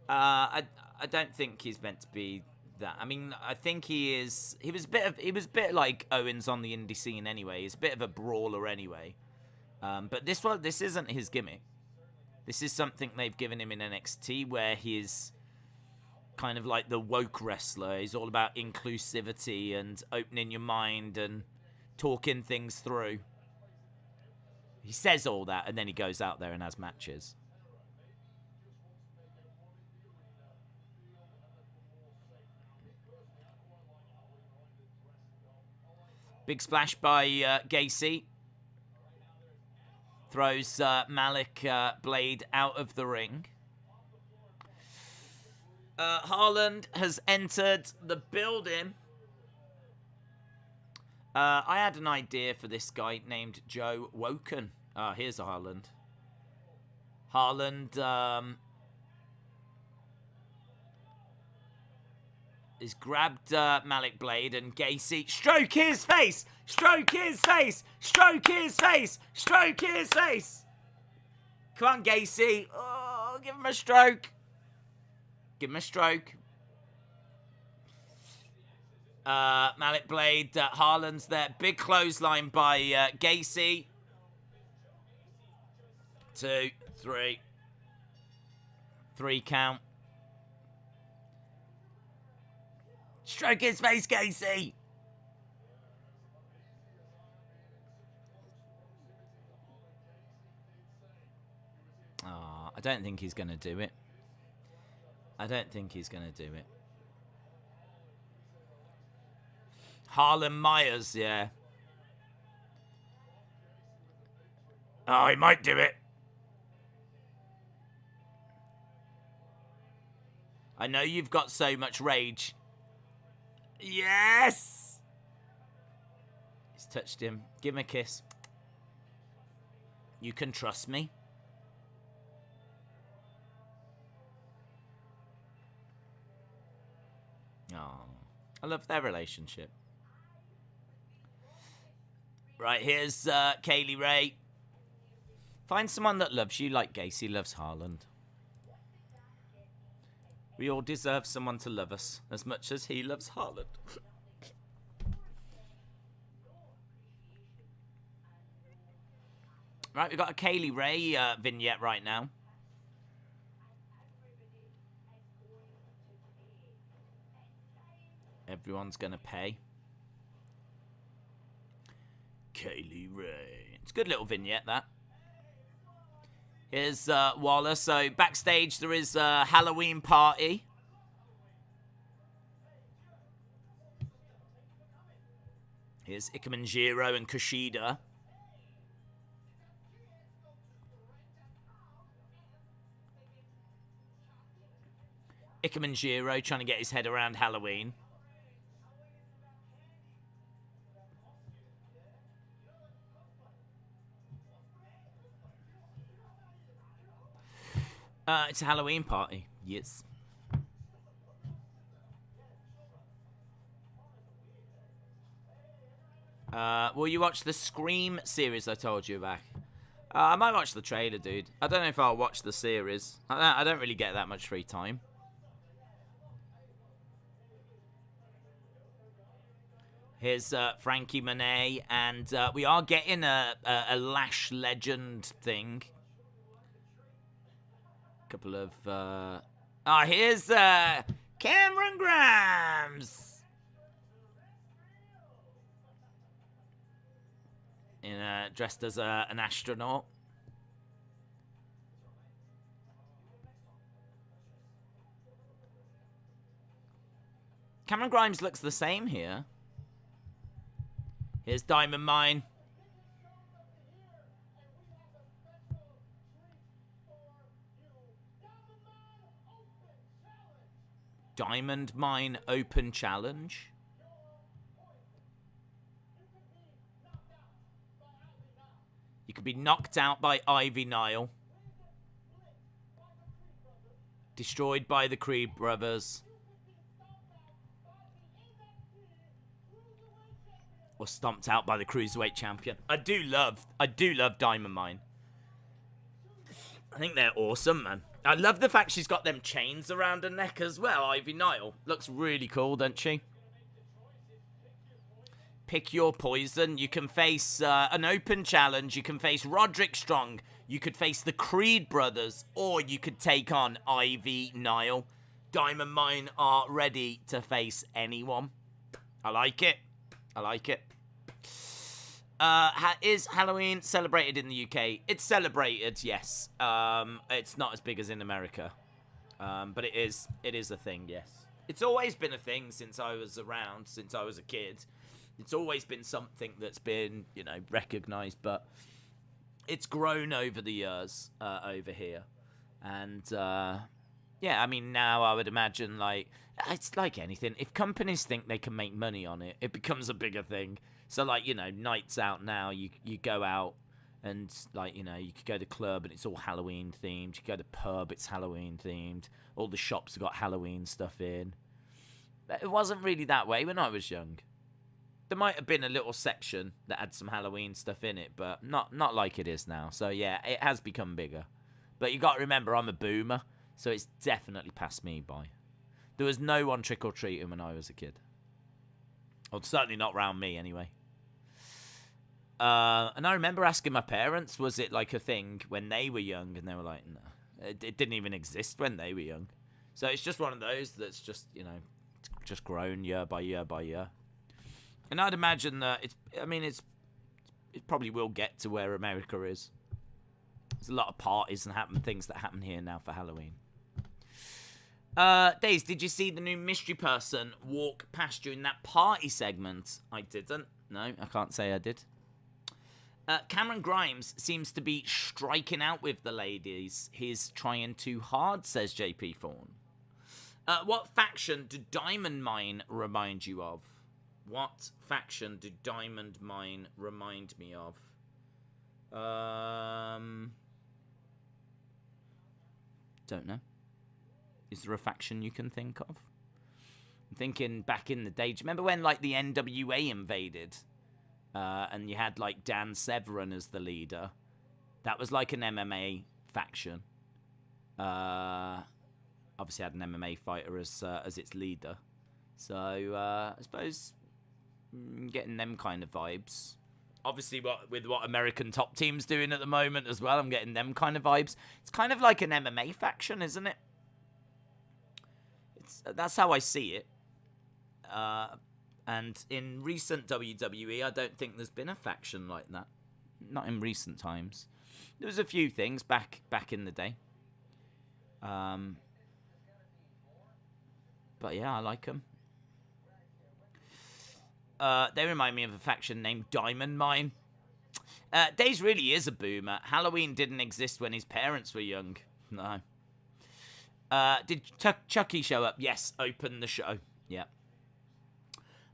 Speaker 1: I don't think he's meant to be that. I mean, I think he is. He was a bit like Owens on the indie scene anyway. He's a bit of a brawler anyway. But this isn't his gimmick. This is something they've given him in NXT, where he's kind of like the woke wrestler. He's all about inclusivity and opening your mind and talking things through. He says all that, and then he goes out there and has matches. Big splash by Gacy. Throws Malik Blade out of the ring. Haaland has entered the building. I had an idea for this guy named Joe Woken. Here's Haaland. Haaland has grabbed Malik Blade, and Gacy. Stroke his face! Stroke his face! Stroke his face! Stroke his face! Come on, Gacy. Oh, give him a stroke. Give him a stroke. Malik Blade, Haaland's there. Big clothesline by Gacy. 2, 3. 3 count. Stroke his face, Gacy. I don't think he's going to do it. I don't think he's going to do it. Harlan Myers, yeah. Oh, he might do it. I know you've got so much rage. Yes! He's touched him. Give him a kiss. You can trust me. Oh, I love their relationship. Right, here's Kaylee Ray. Find someone that loves you like Gacy loves Haaland. We all deserve someone to love us as much as he loves Haaland. Right, we've got a Kaylee Ray vignette right now. Everyone's going to pay. Kaylee Ray. It's a good little vignette, that. Here's Waller. So, backstage, there is a Halloween party. Here's Ikemen and Kushida. Ikemen trying to get his head around Halloween. It's a Halloween party. Yes. Will you watch the Scream series I told you about? I might watch the trailer, dude. I don't know if I'll watch the series. I don't really get that much free time. Here's Frankie Monet, and we are getting a Lash Legend thing. Couple of... here's Cameron Grimes! Dressed as an astronaut. Cameron Grimes looks the same here. Here's Diamond Mine. Diamond Mine Open Challenge. You could be knocked out by Ivy Nile. Destroyed by the Creed brothers. Or stomped out by the Cruiserweight champion. I do love Diamond Mine. I think they're awesome, man. I love the fact she's got them chains around her neck as well, Ivy Nile. Looks really cool, doesn't she? Pick your poison. You can face an open challenge. You can face Roderick Strong. You could face the Creed brothers. Or you could take on Ivy Nile. Diamond Mine are ready to face anyone. I like it. I like it. Is Halloween celebrated in the UK? It's celebrated, yes. It's not as big as in America. But it is a thing, yes. It's always been a thing since I was around, since I was a kid. It's always been something that's been, you know, recognised, but it's grown over the years over here. And, yeah, I mean, now I would imagine, like, it's like anything. If companies think they can make money on it, it becomes a bigger thing. So, like, you know, nights out now, you go out and, like, you know, you could go to the club and it's all Halloween themed. You go to the pub, it's Halloween themed. All the shops have got Halloween stuff in. But it wasn't really that way when I was young. There might have been a little section that had some Halloween stuff in it, but not like it is now. So, yeah, it has become bigger. But you got to remember, I'm a boomer, so it's definitely passed me by. There was no one trick-or-treating when I was a kid. Or certainly not around me, anyway. And I remember asking my parents, was it like a thing when they were young? And they were like, no. It didn't even exist when they were young. So it's just one of those that's just, you know, just grown year by year by year. And I'd imagine that it probably will get to where America is. There's a lot of parties and things that happen here now for Halloween. Days, did you see the new mystery person walk past you in that party segment? I didn't. No, I can't say I did. Cameron Grimes seems to be striking out with the ladies. He's trying too hard, says JP Thorne. What faction did Diamond Mine remind you of? What faction did Diamond Mine remind me of? Don't know. Is there a faction you can think of? I'm thinking back in the day. Do you remember when, like, the NWA invaded? And you had, like, Dan Severn as the leader. That was like an MMA faction. Obviously had an MMA fighter as its leader. So, I suppose getting them kind of vibes. Obviously, with what American Top Team's doing at the moment as well, I'm getting them kind of vibes. It's kind of like an MMA faction, isn't it? That's how I see it. And in recent WWE, I don't think there's been a faction like that. Not in recent times. There was a few things back in the day. But yeah, I like them. They remind me of a faction named Diamond Mine. Days really is a boomer. Halloween didn't exist when his parents were young. No. Did Chucky show up? Yes, open the show. Yeah.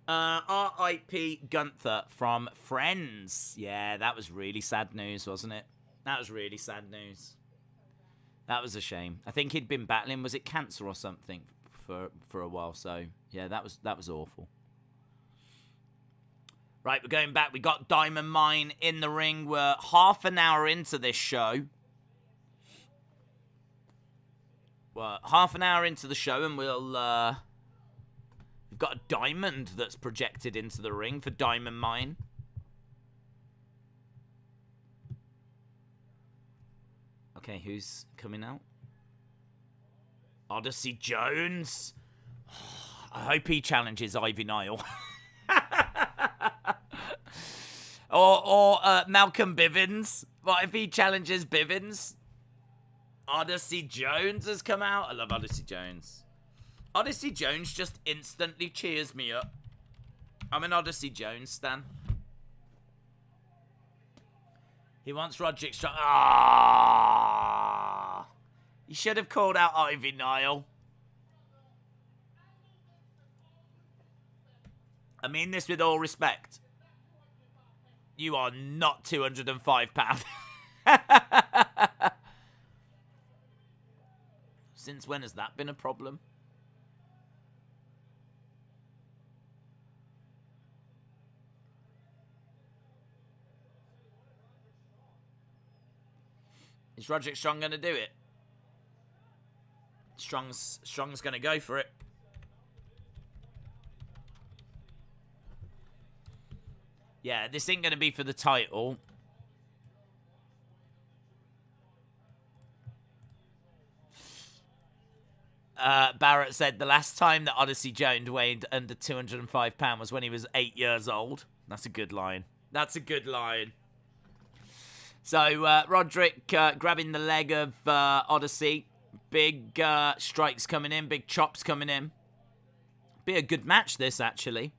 Speaker 1: R.I.P. Gunther from Friends. Yeah, that was really sad news, wasn't it? That was really sad news. That was a shame. I think he'd been battling, was it cancer or something, for a while. So yeah, that was awful. Right, we're going back. We got Diamond Mine in the ring. We're half an hour into this show. We're half an hour into the show, and we've got a diamond that's projected into the ring for Diamond Mine. Okay, who's coming out? Odyssey Jones. I hope he challenges Ivy Nile. or Malcolm Bivens. What if he challenges Bivens? Odyssey Jones has come out. I love Odyssey Jones. Odyssey Jones just instantly cheers me up. I'm an Odyssey Jones stan. He wants Roderick Strong. Ah! He should have called out Ivy Nile. I mean this with all respect. You are not £205. Since when has that been a problem? Is Roderick Strong going to do it? Strong's going to go for it. Yeah, this ain't going to be for the title. Barrett said the last time that Odyssey Jones weighed under £205 was when he was 8 years old. That's a good line. That's a good line. So, Roderick grabbing the leg of Odyssey. Big strikes coming in. Big chops coming in. Be a good match, this, actually.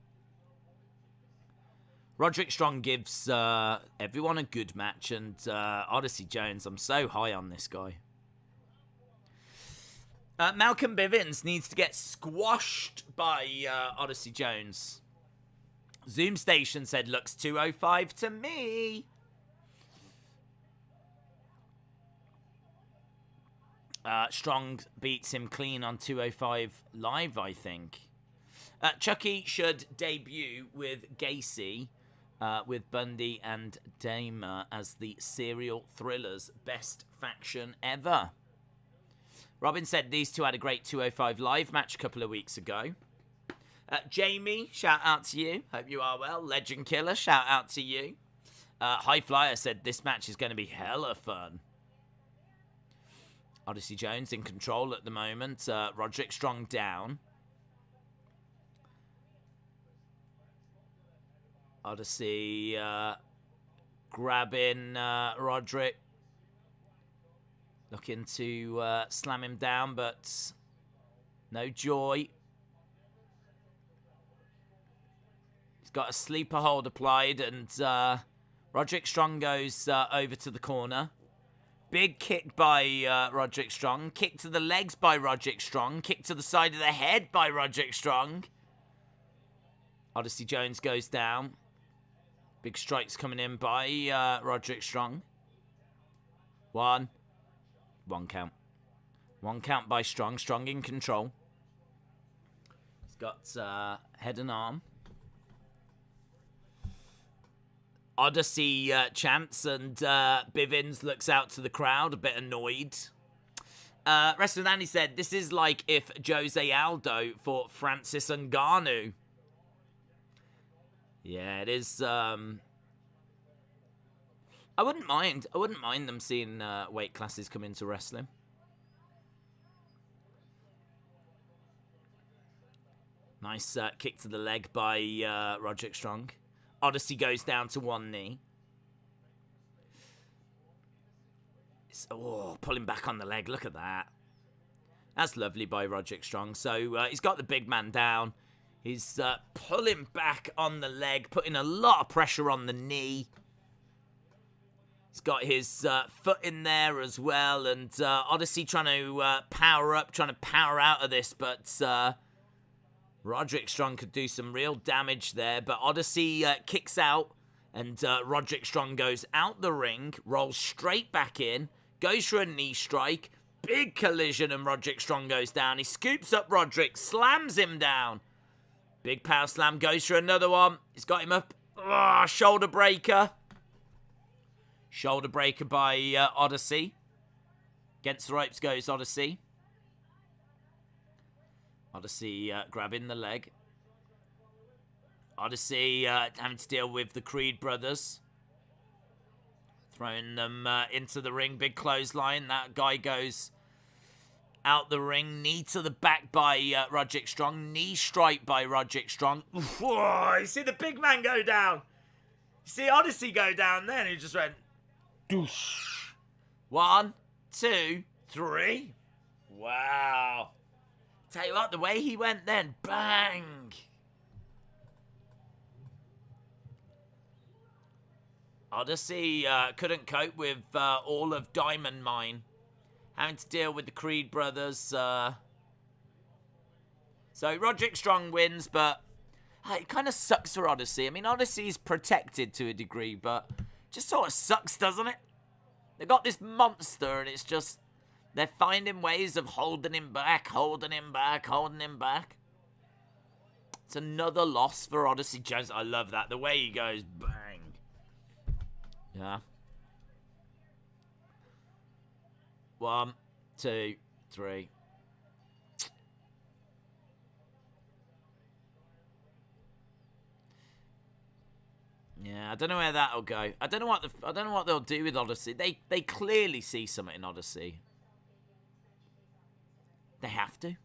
Speaker 1: Roderick Strong gives everyone a good match. And Odyssey Jones, I'm so high on this guy. Malcolm Bivens needs to get squashed by Odyssey Jones. Zoom Station said, looks 205 to me. Strong beats him clean on 205 Live, I think. Chucky should debut with Gacy, with Bundy and Damer as the serial thrillers best faction ever. Robin said these two had a great 205 Live match a couple of weeks ago. Jamie, shout out to you. Hope you are well. Legend Killer, shout out to you. High Flyer said this match is going to be hella fun. Odyssey Jones in control at the moment. Roderick Strong down. Odyssey grabbing Roderick. Looking to slam him down, but no joy. He's got a sleeper hold applied, and Roderick Strong goes over to the corner. Big kick by Roderick Strong. Kick to the legs by Roderick Strong. Kick to the side of the head by Roderick Strong. Odyssey Jones goes down. Big strikes coming in by Roderick Strong. One count. One count by Strong. Strong in control. He's got head and arm. Odyssey chants, and Bivens looks out to the crowd, a bit annoyed. Wrestling Andy said, this is like if Jose Aldo fought Francis Ngannou. Yeah, it is. I wouldn't mind them seeing weight classes come into wrestling. Nice kick to the leg by Roderick Strong. Odyssey goes down to one knee. Pulling back on the leg. Look at that. That's lovely by Roderick Strong. So he's got the big man down. He's pulling back on the leg, putting a lot of pressure on the knee. He's got his foot in there as well. And Odyssey trying to power up, trying to power out of this. But Roderick Strong could do some real damage there. But Odyssey kicks out. And Roderick Strong goes out the ring, rolls straight back in, goes for a knee strike. Big collision, and Roderick Strong goes down. He scoops up Roderick, slams him down. Big power slam, goes for another one. He's got him up. Oh, shoulder breaker. Shoulder breaker by Odyssey. Against the ropes goes Odyssey. Odyssey grabbing the leg. Odyssey having to deal with the Creed brothers. Throwing them into the ring. Big clothesline. That guy goes out the ring. Knee to the back by Roderick Strong. Knee strike by Roderick Strong. Whoa, you see the big man go down. You see Odyssey go down then. He just went... Doosh. 1, 2, 3. Wow. Tell you what, the way he went then. Bang. Odyssey couldn't cope with all of Diamond Mine. Having to deal with the Creed brothers. So Roderick Strong wins, but it kind of sucks for Odyssey. I mean, Odyssey's protected to a degree, but just sort of sucks, doesn't it? They've got this monster, and it's just... They're finding ways of holding him back, holding him back, holding him back. It's another loss for Odyssey Jones. I love that. The way he goes, bang. Yeah. 1, 2, 3. Yeah, I don't know where that'll go. I don't know what they'll do with Odyssey. They clearly see something in Odyssey. They have to.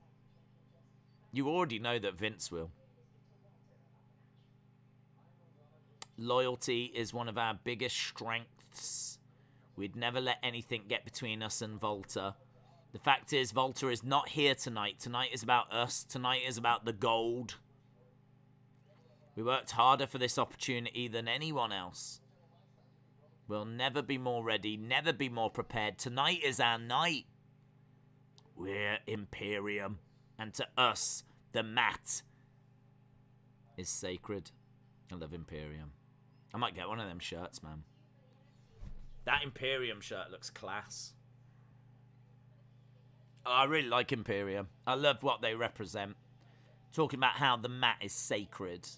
Speaker 1: You already know that Vince will. Loyalty is one of our biggest strengths. We'd never let anything get between us and Volta. The fact is, Volta is not here tonight. Tonight is about us. Tonight is about the gold. We worked harder for this opportunity than anyone else. We'll never be more ready, never be more prepared. Tonight is our night. We're Imperium. And to us, the mat is sacred. I love Imperium. I might get one of them shirts, man. That Imperium shirt looks class. Oh, I really like Imperium. I love what they represent. Talking about how the mat is sacred.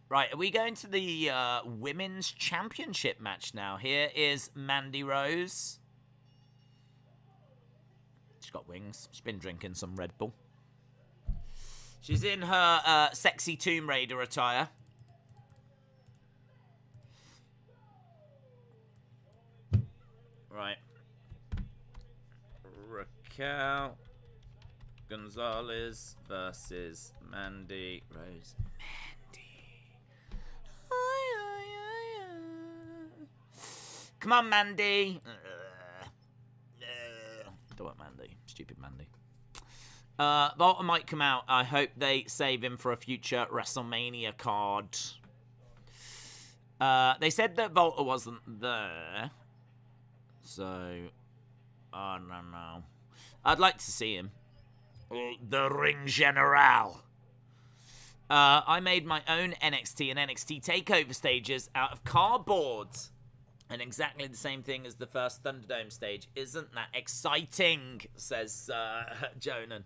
Speaker 1: Right, are we going to the Women's Championship match now? Here is Mandy Rose. She's got wings. She's been drinking some Red Bull. She's in her sexy Tomb Raider attire. Right. Raquel Gonzalez versus Mandy Rose. Come on, Mandy. Don't want Mandy. Stupid Mandy. Volta might come out. I hope they save him for a future WrestleMania card. They said that Volta wasn't there. So, I don't know. I'd like to see him. The Ring General. I made my own NXT and NXT takeover stages out of cardboard. And exactly the same thing as the first Thunderdome stage. Isn't that exciting? Says Jonan.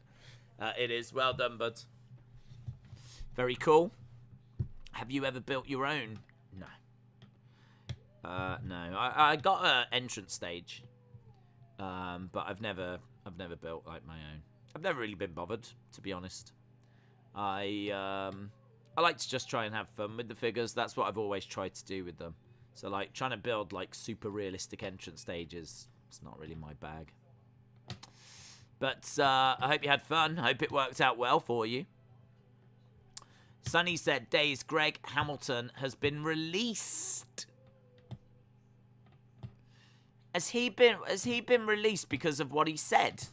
Speaker 1: It is. Well done, bud. Very cool. Have you ever built your own? No. No. I got an entrance stage. But I've never built like my own. I've never really been bothered, to be honest. I like to just try and have fun with the figures. That's what I've always tried to do with them. So, like, trying to build, like, super realistic entrance stages, it's not really my bag. But I hope you had fun. I hope it worked out well for you. Sonny said, Days, Greg Hamilton has been released. Has he been released because of what he said?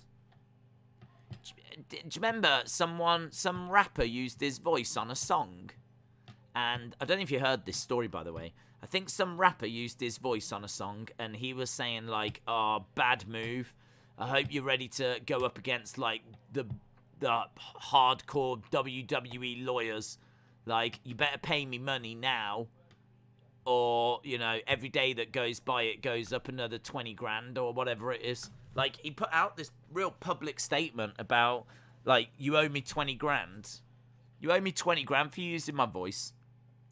Speaker 1: Do you remember some rapper used his voice on a song? And I don't know if you heard this story, by the way. I think some rapper used his voice on a song, and he was saying, like, oh, bad move. I hope you're ready to go up against, like, the hardcore WWE lawyers. Like, you better pay me money now, or, you know, every day that goes by, it goes up another 20 grand, or whatever it is. Like, he put out this real public statement about, like, you owe me 20 grand. You owe me 20 grand for using my voice.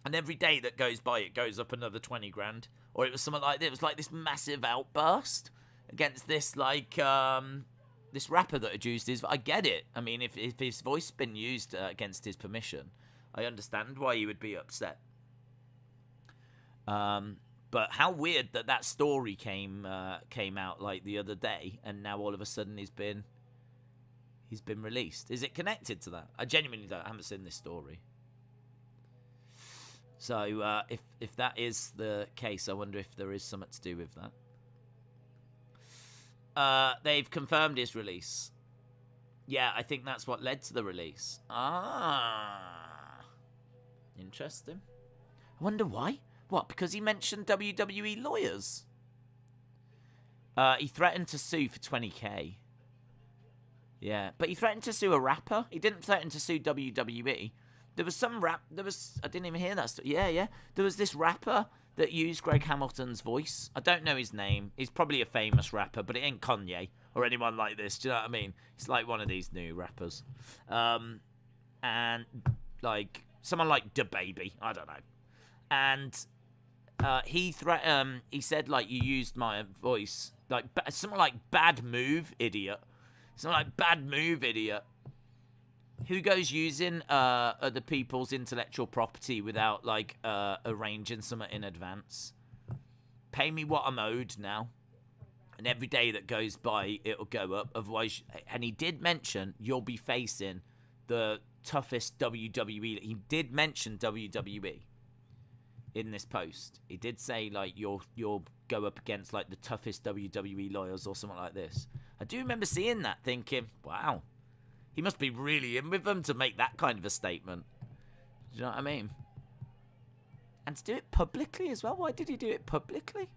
Speaker 1: And every day that goes by, it goes up another 20 grand. Or it was something like this. It was like this massive outburst against this, like, this rapper that had used his... I get it. I mean, if his voice had been used against his permission, I understand why he would be upset. But how weird that story came out, like, the other day, and now all of a sudden he's been released. Is it connected to that? I genuinely don't. I haven't seen this story. So, if that is the case, I wonder if there is something to do with that. They've confirmed his release. Yeah, I think that's what led to the release. Interesting. I wonder why. What, because he mentioned WWE lawyers? He threatened to sue for 20k. Yeah, but he threatened to sue a rapper. He didn't threaten to sue WWE. There was some I didn't even hear that. Yeah. There was this rapper that used Greg Hamilton's voice. I don't know his name. He's probably a famous rapper, but it ain't Kanye or anyone like this. Do you know what I mean? It's like one of these new rappers. And, like, someone like DaBaby. I don't know. And he said, like, you used my voice. Like, something like bad move, idiot. Something like bad move, idiot. Who goes using other people's intellectual property without, like, arranging something in advance? Pay me what I'm owed now. And every day that goes by, it'll go up. Otherwise, and he did mention you'll be facing the toughest WWE. He did mention WWE in this post. He did say, like, you'll go up against, like, the toughest WWE lawyers or something like this. I do remember seeing that, thinking, wow. He must be really in with them to make that kind of a statement. Do you know what I mean? And to do it publicly as well. Why did he do it publicly?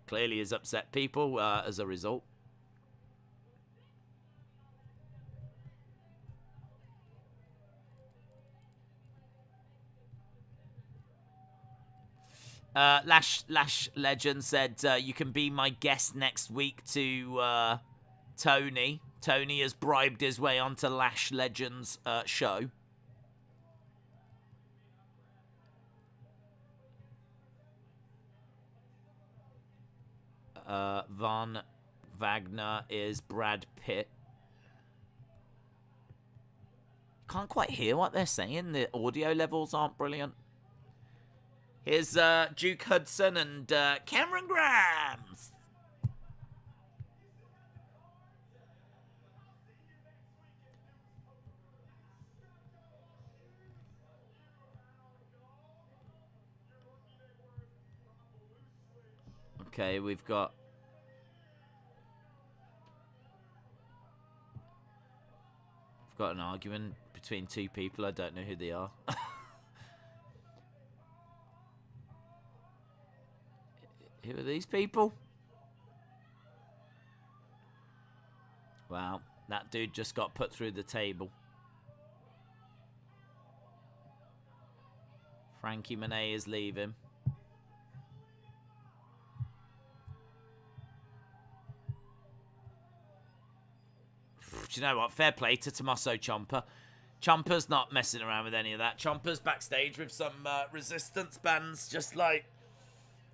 Speaker 1: Clearly has upset people as a result. Lash Legend said, you can be my guest next week to Tony. Tony has bribed his way onto Lash Legend's show. Von Wagner is Brad Pitt. Can't quite hear what they're saying. The audio levels aren't brilliant. Here's Duke Hudson and Cameron Grimes. Okay, we've got an argument between two people. I don't know who they are. Who are these people? Wow, that dude just got put through the table. Frankie Monet is leaving. Do you know what? Fair play to Tommaso Ciampa. Ciampa's not messing around with any of that. Ciampa's backstage with some resistance bands, just like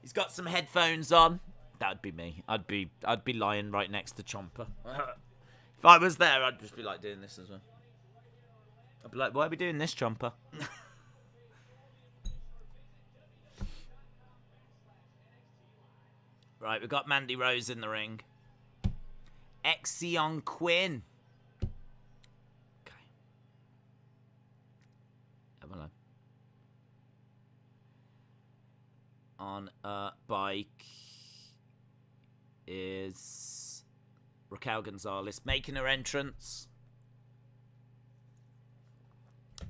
Speaker 1: he's got some headphones on. That'd be me. I'd be lying right next to Ciampa. If I was there, I'd just be like doing this as well. I'd be like, why are we doing this, Ciampa? Right, we've got Mandy Rose in the ring. Exion Quinn. On a bike is Raquel Gonzalez making her entrance.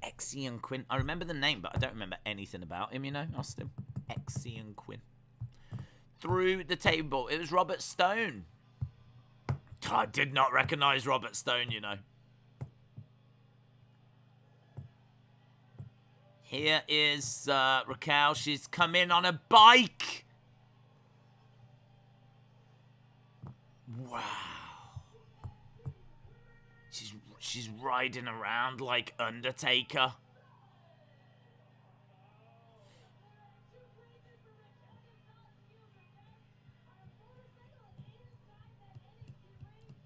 Speaker 1: Exion Quinn. I remember the name, but I don't remember anything about him, you know, Austin. Exion Quinn. Through the table. It was Robert Stone. I did not recognize Robert Stone, you know. Here is Raquel. She's come in on a bike. Wow. she's riding around like Undertaker.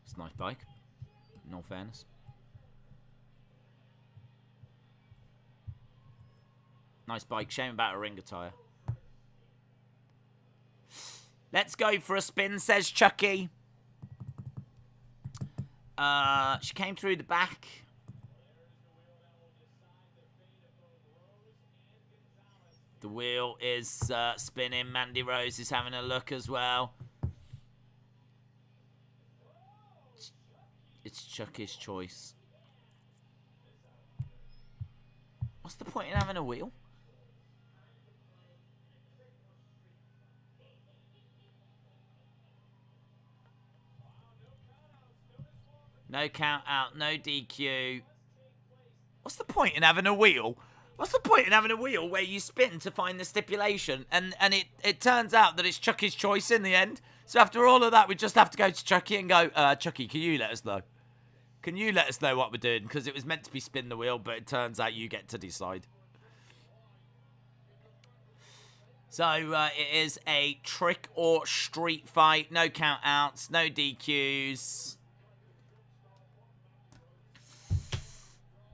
Speaker 1: It's a nice bike, in all fairness. Nice bike. Shame about a ring attire. Let's go for a spin, says Chucky. She came through the back. The wheel is spinning. Mandy Rose is having a look as well. It's Chucky's choice. What's the point in having a wheel? No count out, no DQ. What's the point in having a wheel? What's the point in having a wheel where you spin to find the stipulation? And it turns out that it's Chucky's choice in the end. So after all of that, we just have to go to Chucky and go, Chucky, can you let us know? Can you let us know what we're doing? Because it was meant to be spin the wheel, but it turns out you get to decide. So it is a trick or street fight. No count outs, no DQs.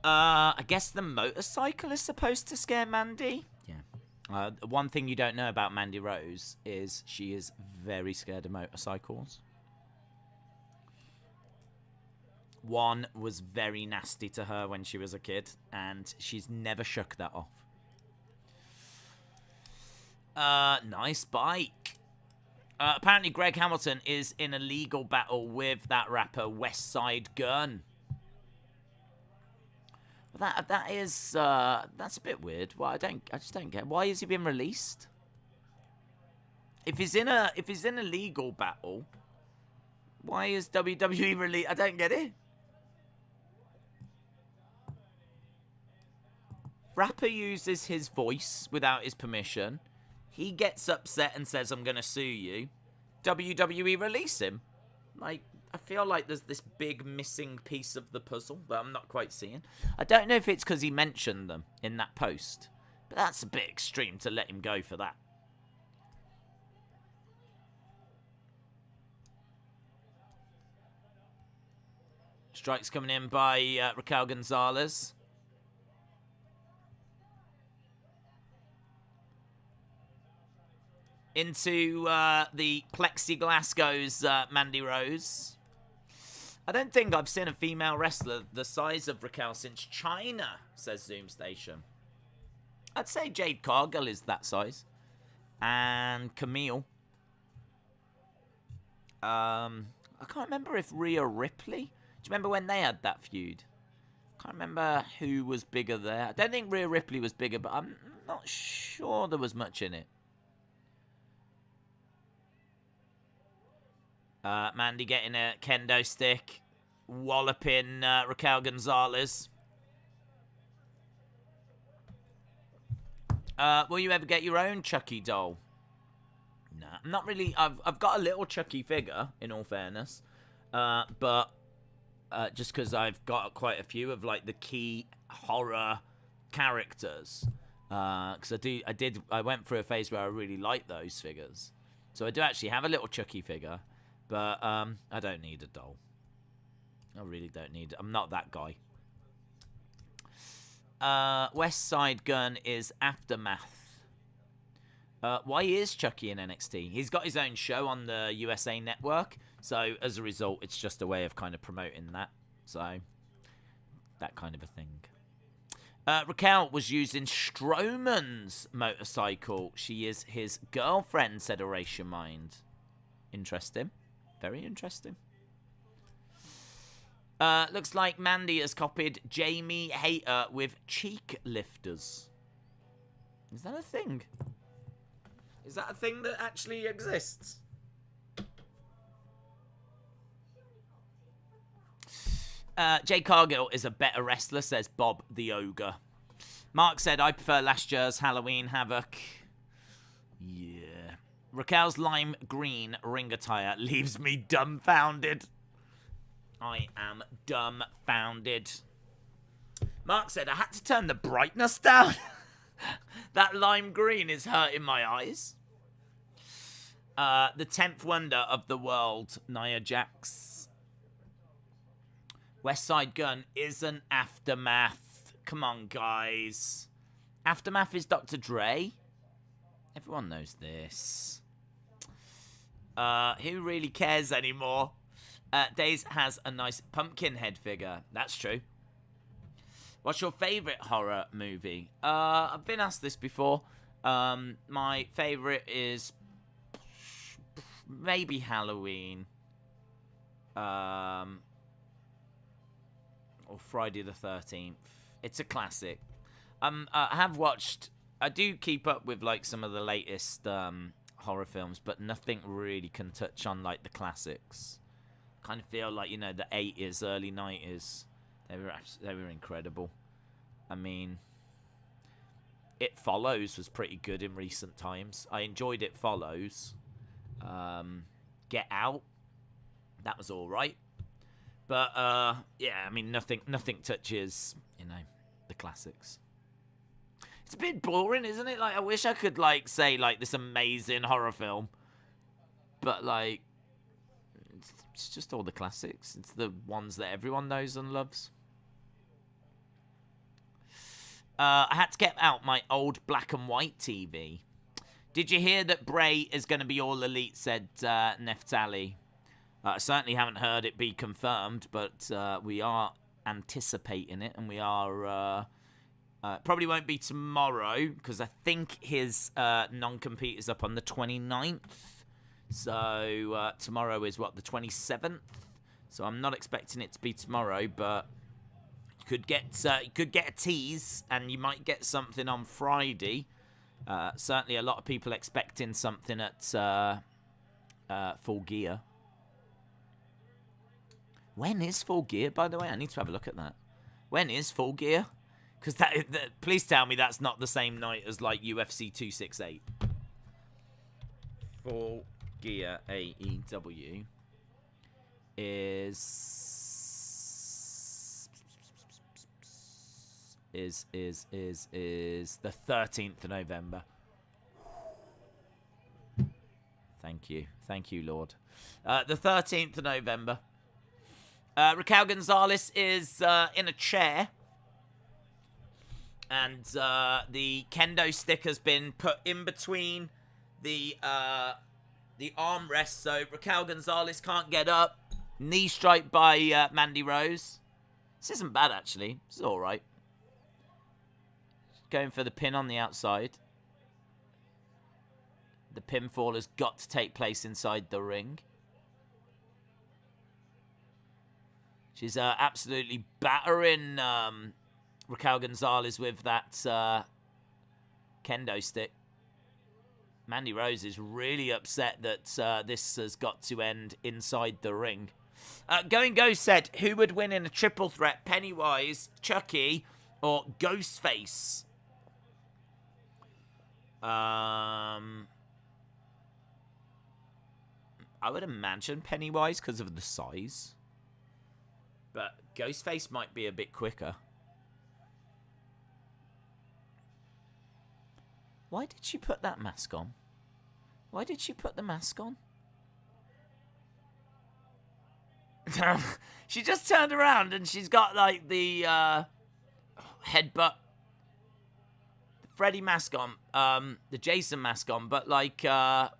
Speaker 1: I guess the motorcycle is supposed to scare Mandy. Yeah. One thing you don't know about Mandy Rose is she is very scared of motorcycles. One was very nasty to her when she was a kid, and she's never shook that off. Nice bike. Apparently Greg Hamilton is in a legal battle with that rapper West Side Gun. That is that's a bit weird. Well, I just don't get why has he been released? If he's in a legal battle, why is WWE released? I don't get it. Rapper uses his voice without his permission. He gets upset and says, "I'm gonna sue you." WWE release him. Like, I feel like there's this big missing piece of the puzzle that I'm not quite seeing. I don't know if it's because he mentioned them in that post, but that's a bit extreme to let him go for that. Strikes coming in by Raquel Gonzalez. Into the plexiglass goes Mandy Rose. I don't think I've seen a female wrestler the size of Raquel since China, says Zoom Station. I'd say Jade Cargill is that size. And Camille. I can't remember if Rhea Ripley. Do you remember when they had that feud? Can't remember who was bigger there. I don't think Rhea Ripley was bigger, but I'm not sure there was much in it. Mandy getting a kendo stick, walloping Raquel Gonzalez. Will you ever get your own Chucky doll? Nah, I'm not really. I've got a little Chucky figure, in all fairness, but just because I've got quite a few of like the key horror characters. Because I went through a phase where I really liked those figures, so I do actually have a little Chucky figure. But I don't need a doll. I really don't need it. I'm not that guy. West Side Gun is Aftermath. Why is Chucky in NXT? He's got his own show on the USA Network. So as a result, it's just a way of kind of promoting that. So that kind of a thing. Raquel was using Strowman's motorcycle. She is his girlfriend, said Erasure Mind. Interesting. Very interesting. Looks like Mandy has copied Jamie Hayter with cheek lifters. Is that a thing? Is that a thing that actually exists? Jay Cargill is a better wrestler, says Bob the Ogre. Mark said, I prefer last year's Halloween Havoc. Yeah. Raquel's lime green ring attire leaves me dumbfounded. I am dumbfounded. Mark said, I had to turn the brightness down. That lime green is hurting my eyes. The 10th wonder of the world, Nia Jax. West Side Gun isn't Aftermath. Come on, guys. Aftermath is Dr. Dre. Everyone knows this. Who really cares anymore? Days has a nice pumpkin head figure. That's true. What's your favourite horror movie? I've been asked this before. My favourite is maybe Halloween. Or Friday the 13th. It's a classic. I have watched... I do keep up with, like, some of the latest horror films, but nothing really can touch on, like, the classics. Kind of feel like, you know, the 80s, early 90s. They were incredible. I mean, It Follows was pretty good in recent times. I enjoyed It Follows. Get Out, that was all right. But yeah, I mean, nothing touches, you know, the classics. It's a bit boring, isn't it? Like, I wish I could, like, say, like, this amazing horror film, but, like, it's just all the classics. It's the ones that everyone knows and loves. I had to get out my old black and white TV. Did you hear that Bray is going to be all elite, said Neftali. I certainly haven't heard it be confirmed, but we are anticipating it, and we are... probably won't be tomorrow, because I think his non-compete is up on the 29th. So tomorrow is, what, the 27th? So I'm not expecting it to be tomorrow, but you could get a tease, and you might get something on Friday. Certainly a lot of people expecting something at Full Gear. When is Full Gear, by the way? I need to have a look at that. When is Full Gear? Because please tell me that's not the same night as, like, UFC 268. Full Gear AEW is the 13th of November. Thank you, Lord. The 13th of November. Raquel Gonzalez is in a chair, and the kendo stick has been put in between the armrest, so Raquel Gonzalez can't get up. Knee strike by Mandy Rose. This isn't bad, actually. This is all right. Going for the pin on the outside. The pinfall has got to take place inside the ring. She's absolutely battering Raquel Gonzalez with that kendo stick. Mandy Rose is really upset that this has got to end inside the ring. Going Ghost said, who would win in a triple threat? Pennywise, Chucky, or Ghostface? I would imagine Pennywise because of the size. But Ghostface might be a bit quicker. Why did she put that mask on? Why did she put the mask on? She just turned around and she's got, like, the headbutt, the Freddy mask on, the Jason mask on, but, like, why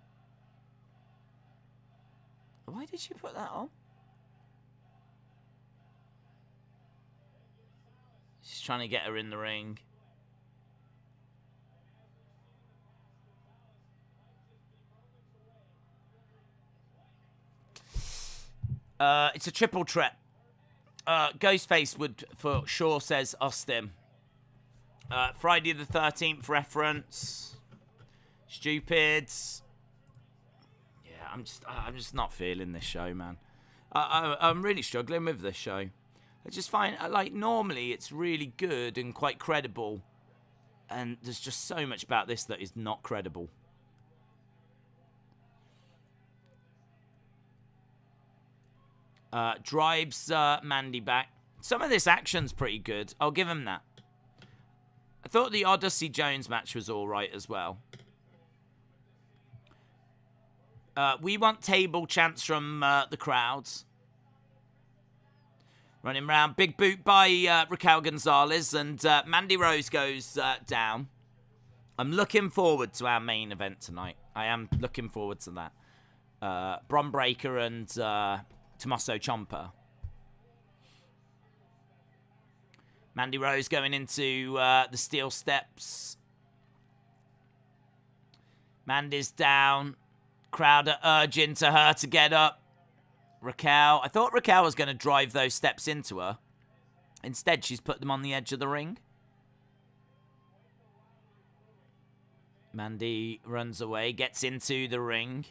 Speaker 1: did she put that on? She's trying to get her in the ring. It's a triple threat. Ghostface would for sure, says Austin. Friday the 13th reference. Stupid. Yeah, I'm just not feeling this show, man. I'm really struggling with this show. I just find, like, normally it's really good and quite credible, and there's just so much about this that is not credible. Drives Mandy back. Some of this action's pretty good. I'll give him that. I thought the Odyssey Jones match was all right as well. We want table chants from the crowds. Running around. Big boot by Raquel Gonzalez. And Mandy Rose goes down. I'm looking forward to our main event tonight. I am looking forward to that. Bron Breakker and Tommaso Ciampa. Mandy Rose going into the steel steps. Mandy's down. Crowd are urging to her to get up. Raquel. I thought Raquel was going to drive those steps into her. Instead, she's put them on the edge of the ring. Mandy runs away, gets into the ring.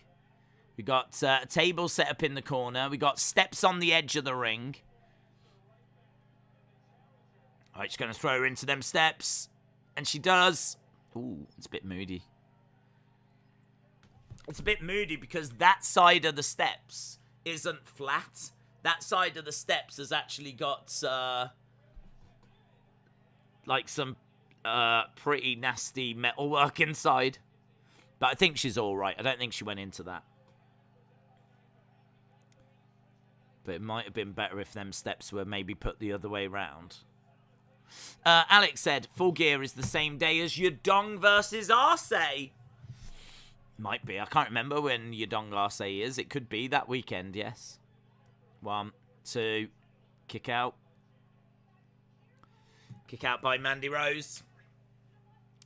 Speaker 1: We got a table set up in the corner. We got steps on the edge of the ring. All right, she's going to throw her into them steps. And she does. Ooh, it's a bit moody. It's a bit moody because that side of the steps isn't flat. That side of the steps has actually got like some pretty nasty metalwork inside. But I think she's all right. I don't think she went into that. But it might have been better if them steps were maybe put the other way round. Alex said, Full Gear is the same day as Yudong versus Arce. Might be. I can't remember when Yudong Arce is. It could be that weekend, yes. 1, 2, kick out. Kick out by Mandy Rose.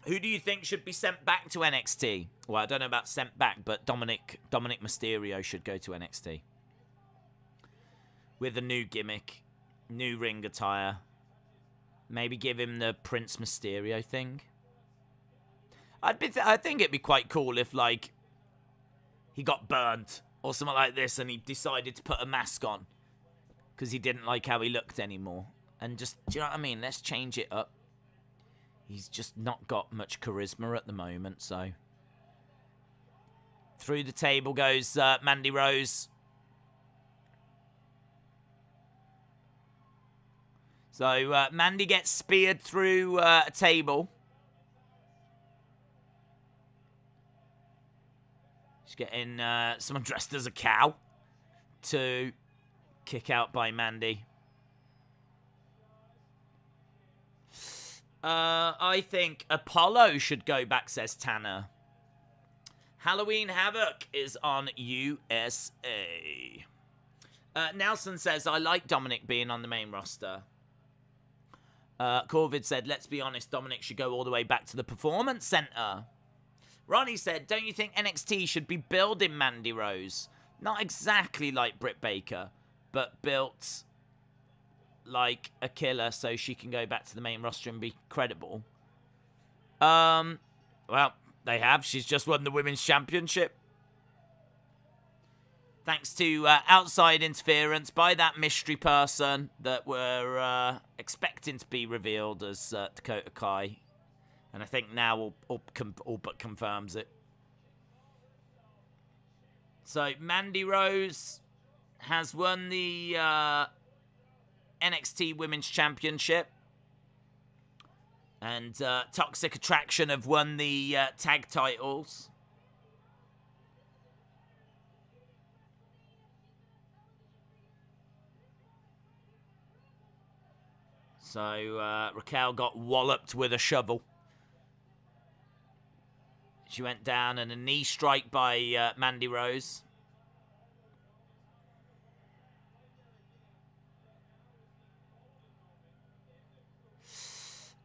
Speaker 1: Who do you think should be sent back to NXT? Well, I don't know about sent back, but Dominic Mysterio should go to NXT. With a new gimmick, new ring attire. Maybe give him the Prince Mysterio thing. I think it'd be quite cool if, like, he got burnt or something like this and he decided to put a mask on because he didn't like how he looked anymore. And just, do you know what I mean? Let's change it up. He's just not got much charisma at the moment, so. Through the table goes Mandy Rose. So Mandy gets speared through a table. She's getting someone dressed as a cow to kick out by Mandy. I think Apollo should go back, says Tanner. Halloween Havoc is on USA. Nelson says, I like Dominic being on the main roster. Corvid said, let's be honest, Dominic should go all the way back to the Performance Center. Ronnie said, don't you think NXT should be building Mandy Rose? Not exactly like Britt Baker, but built like a killer so she can go back to the main roster and be credible. Well, they have. She's just won the Women's Championship. Thanks to outside interference by that mystery person that we're expecting to be revealed as Dakota Kai. And I think now all but confirms it. So, Mandy Rose has won the NXT Women's Championship. And Toxic Attraction have won the tag titles. So, Raquel got walloped with a shovel. She went down and a knee strike by Mandy Rose.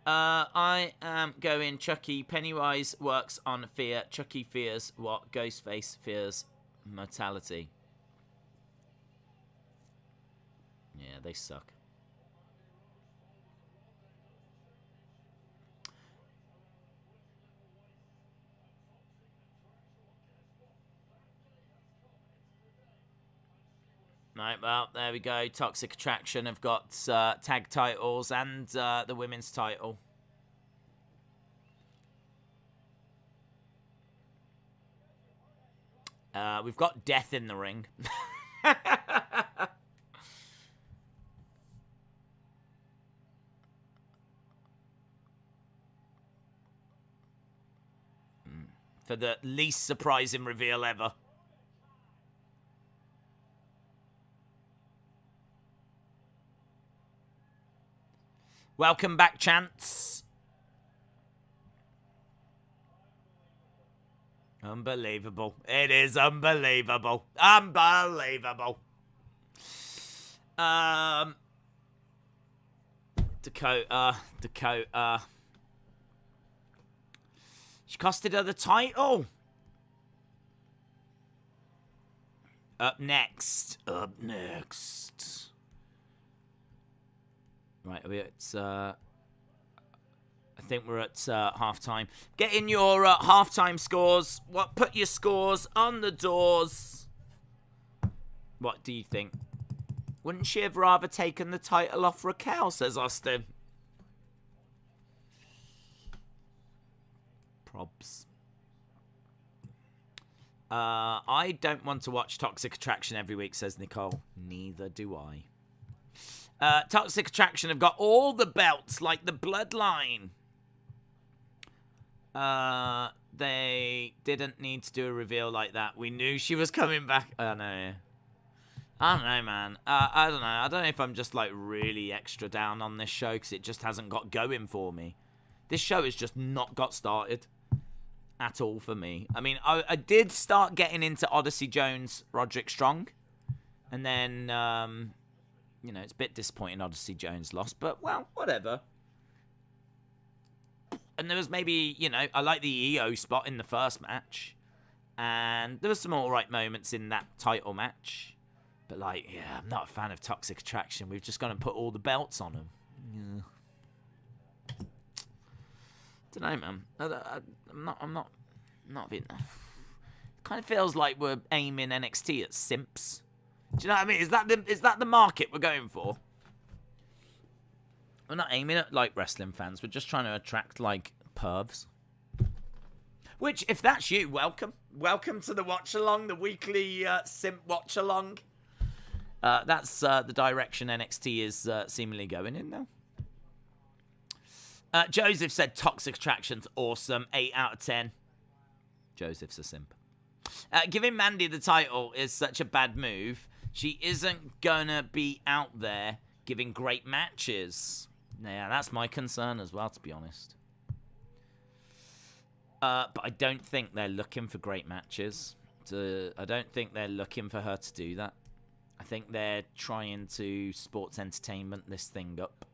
Speaker 1: I am going Chucky. Pennywise works on fear. Chucky fears what Ghostface fears mortality. Yeah, they suck. Right, well, there we go. Toxic Attraction have got tag titles and the women's title. We've got Death in the ring. for the least surprising reveal ever. Welcome back, Chance. Unbelievable. It is unbelievable. Unbelievable. Dakota. She costed her the title. Up next. Right, are we at, I think we're at halftime. Get in your halftime scores. Put your scores on the doors. What do you think? Wouldn't she have rather taken the title off Raquel, says Austin. Probs. I don't want to watch Toxic Attraction every week, says Nicole. Neither do I. Toxic Attraction have got all the belts, like the Bloodline. They didn't need to do a reveal like that. We knew she was coming back. I don't know, man. I don't know. I don't know if I'm just, like, really extra down on this show because it just hasn't got going for me. This show has just not got started at all for me. I mean, I did start getting into Odyssey Jones, Roderick Strong. And then, you know, it's a bit disappointing Odyssey Jones lost. But, well, whatever. And there was maybe, you know, I like the EO spot in the first match. And there were some alright moments in that title match. But, like, yeah, I'm not a fan of Toxic Attraction. We've just gone and put all the belts on them. Yeah. Don't know, man. I'm not being... It kind of feels like we're aiming NXT at simps. Do you know what I mean? Is that the market we're going for? We're not aiming at, like, wrestling fans. We're just trying to attract, like, pervs. Which, if that's you, welcome. Welcome to the watch-along, the weekly simp watch-along. That's the direction NXT is seemingly going in now. Joseph said Toxic Attraction's awesome. 8 out of 10. Joseph's a simp. Giving Mandy the title is such a bad move. She isn't gonna be out there giving great matches. Yeah, that's my concern as well, to be honest. But I don't think they're looking for great matches. I don't think they're looking for her to do that. I think they're trying to sports entertainment this thing up.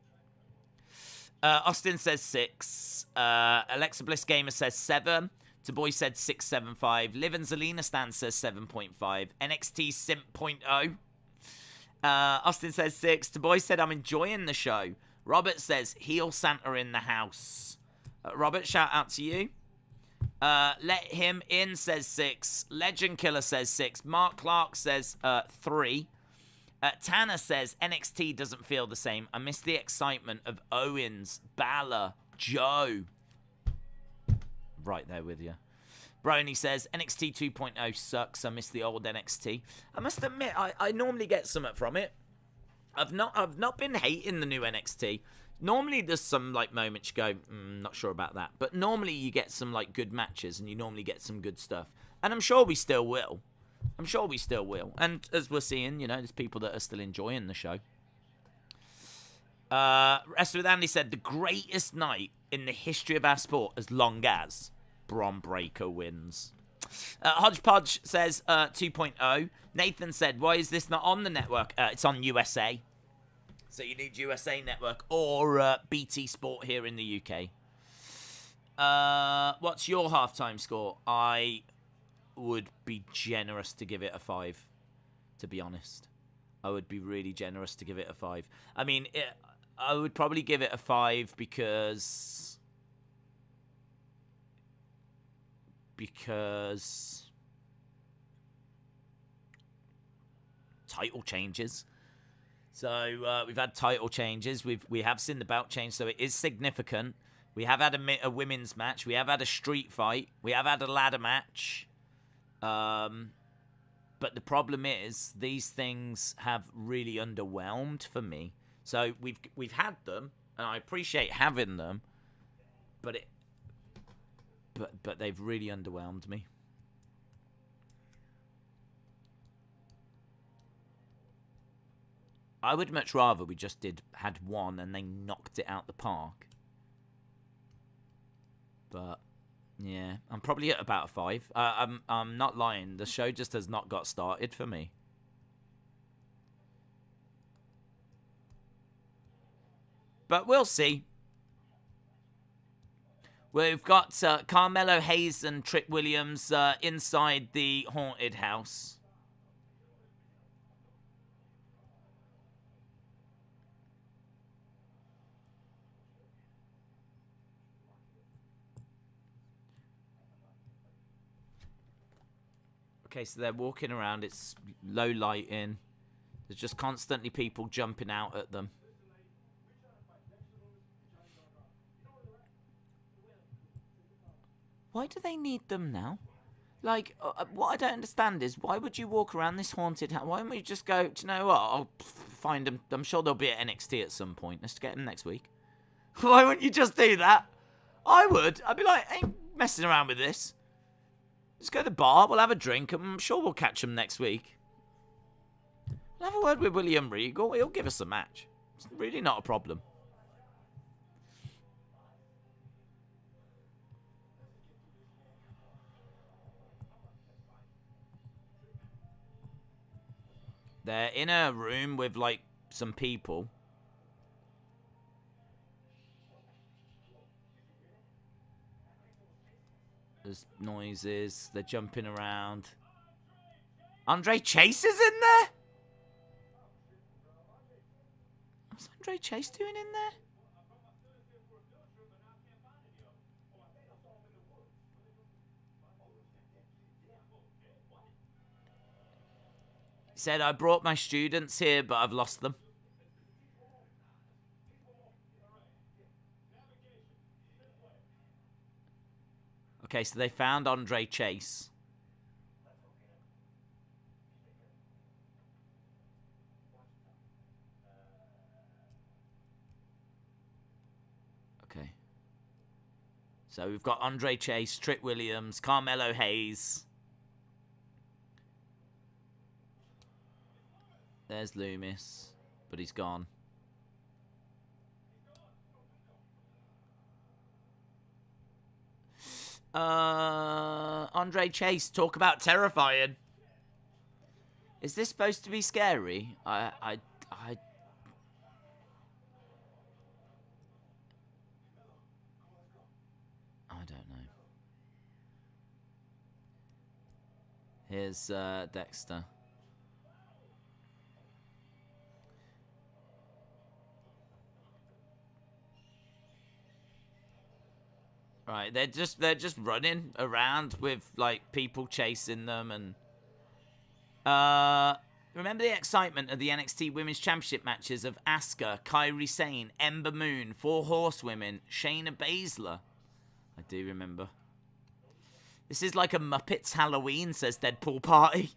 Speaker 1: Austin says 6. Alexa Bliss Gamer says 7. Taboy said 6.75. Liv and Zelina Stan says 7.5. NXT Simp.0. Austin says 6. Taboy said, I'm enjoying the show. Robert says, heel Santa in the house. Robert, shout out to you. Let him in says 6. Legend Killer says 6. Mark Clark says 3. Tanner says, NXT doesn't feel the same. I miss the excitement of Owens, Balor, Joe. Right there with you. Brony says, NXT 2.0 sucks. I miss the old NXT. I must admit, I normally get something from it. I've not been hating the new NXT. Normally there's some, like, moments you go, not sure about that. But normally you get some, like, good matches and you normally get some good stuff. And I'm sure we still will. And as we're seeing, you know, there's people that are still enjoying the show. Wrestler with Andy said, the greatest night in the history of our sport as long as Bron Breakker wins. Hodgepodge says 2.0. Nathan said, why is this not on the network? It's on USA. So you need USA Network or BT Sport here in the UK. What's your halftime score? I would be generous to give it a 5, to be honest. I would be really generous to give it a 5. I mean, I would probably give it a 5 because title changes. So we've had title changes. We have seen the belt change, so it is significant. We have had a women's match. We have had a street fight. We have had a ladder match. But the problem is these things have really underwhelmed for me. So we've had them, and I appreciate having them, but but they've really underwhelmed me. I would much rather we just had one and they knocked it out the park. But yeah, I'm probably at about a 5. I'm not lying. The show just has not got started for me. But we'll see. We've got Carmelo Hayes and Trick Williams inside the haunted house. Okay, so they're walking around. It's low lighting. There's just constantly people jumping out at them. Why do they need them now? Like, what I don't understand is, why would you walk around this haunted house? Why don't we just go, do you know what? I'll find them. I'm sure they'll be at NXT at some point. Let's get them next week. Why wouldn't you just do that? I would. I'd be like, I ain't messing around with this. Let's go to the bar. We'll have a drink. I'm sure we'll catch them next week. We'll have a word with William Regal. He'll give us a match. It's really not a problem. They're in a room with, like, some people. There's noises. They're jumping around. Andre Chase is in there? What's Andre Chase doing in there? He said, I brought my students here, but I've lost them. Okay, so they found Andre Chase. Okay. So we've got Andre Chase, Trick Williams, Carmelo Hayes. There's Loomis, but he's gone. Andre Chase, talk about terrifying. Is this supposed to be scary? I don't know. Here's Dexter. Right, they're just running around with, like, people chasing them, and remember the excitement of the NXT Women's Championship matches of Asuka, Kairi Sane, Ember Moon, 4 Horsewomen, Shayna Baszler. I do remember. This is like a Muppets Halloween, says Deadpool Party.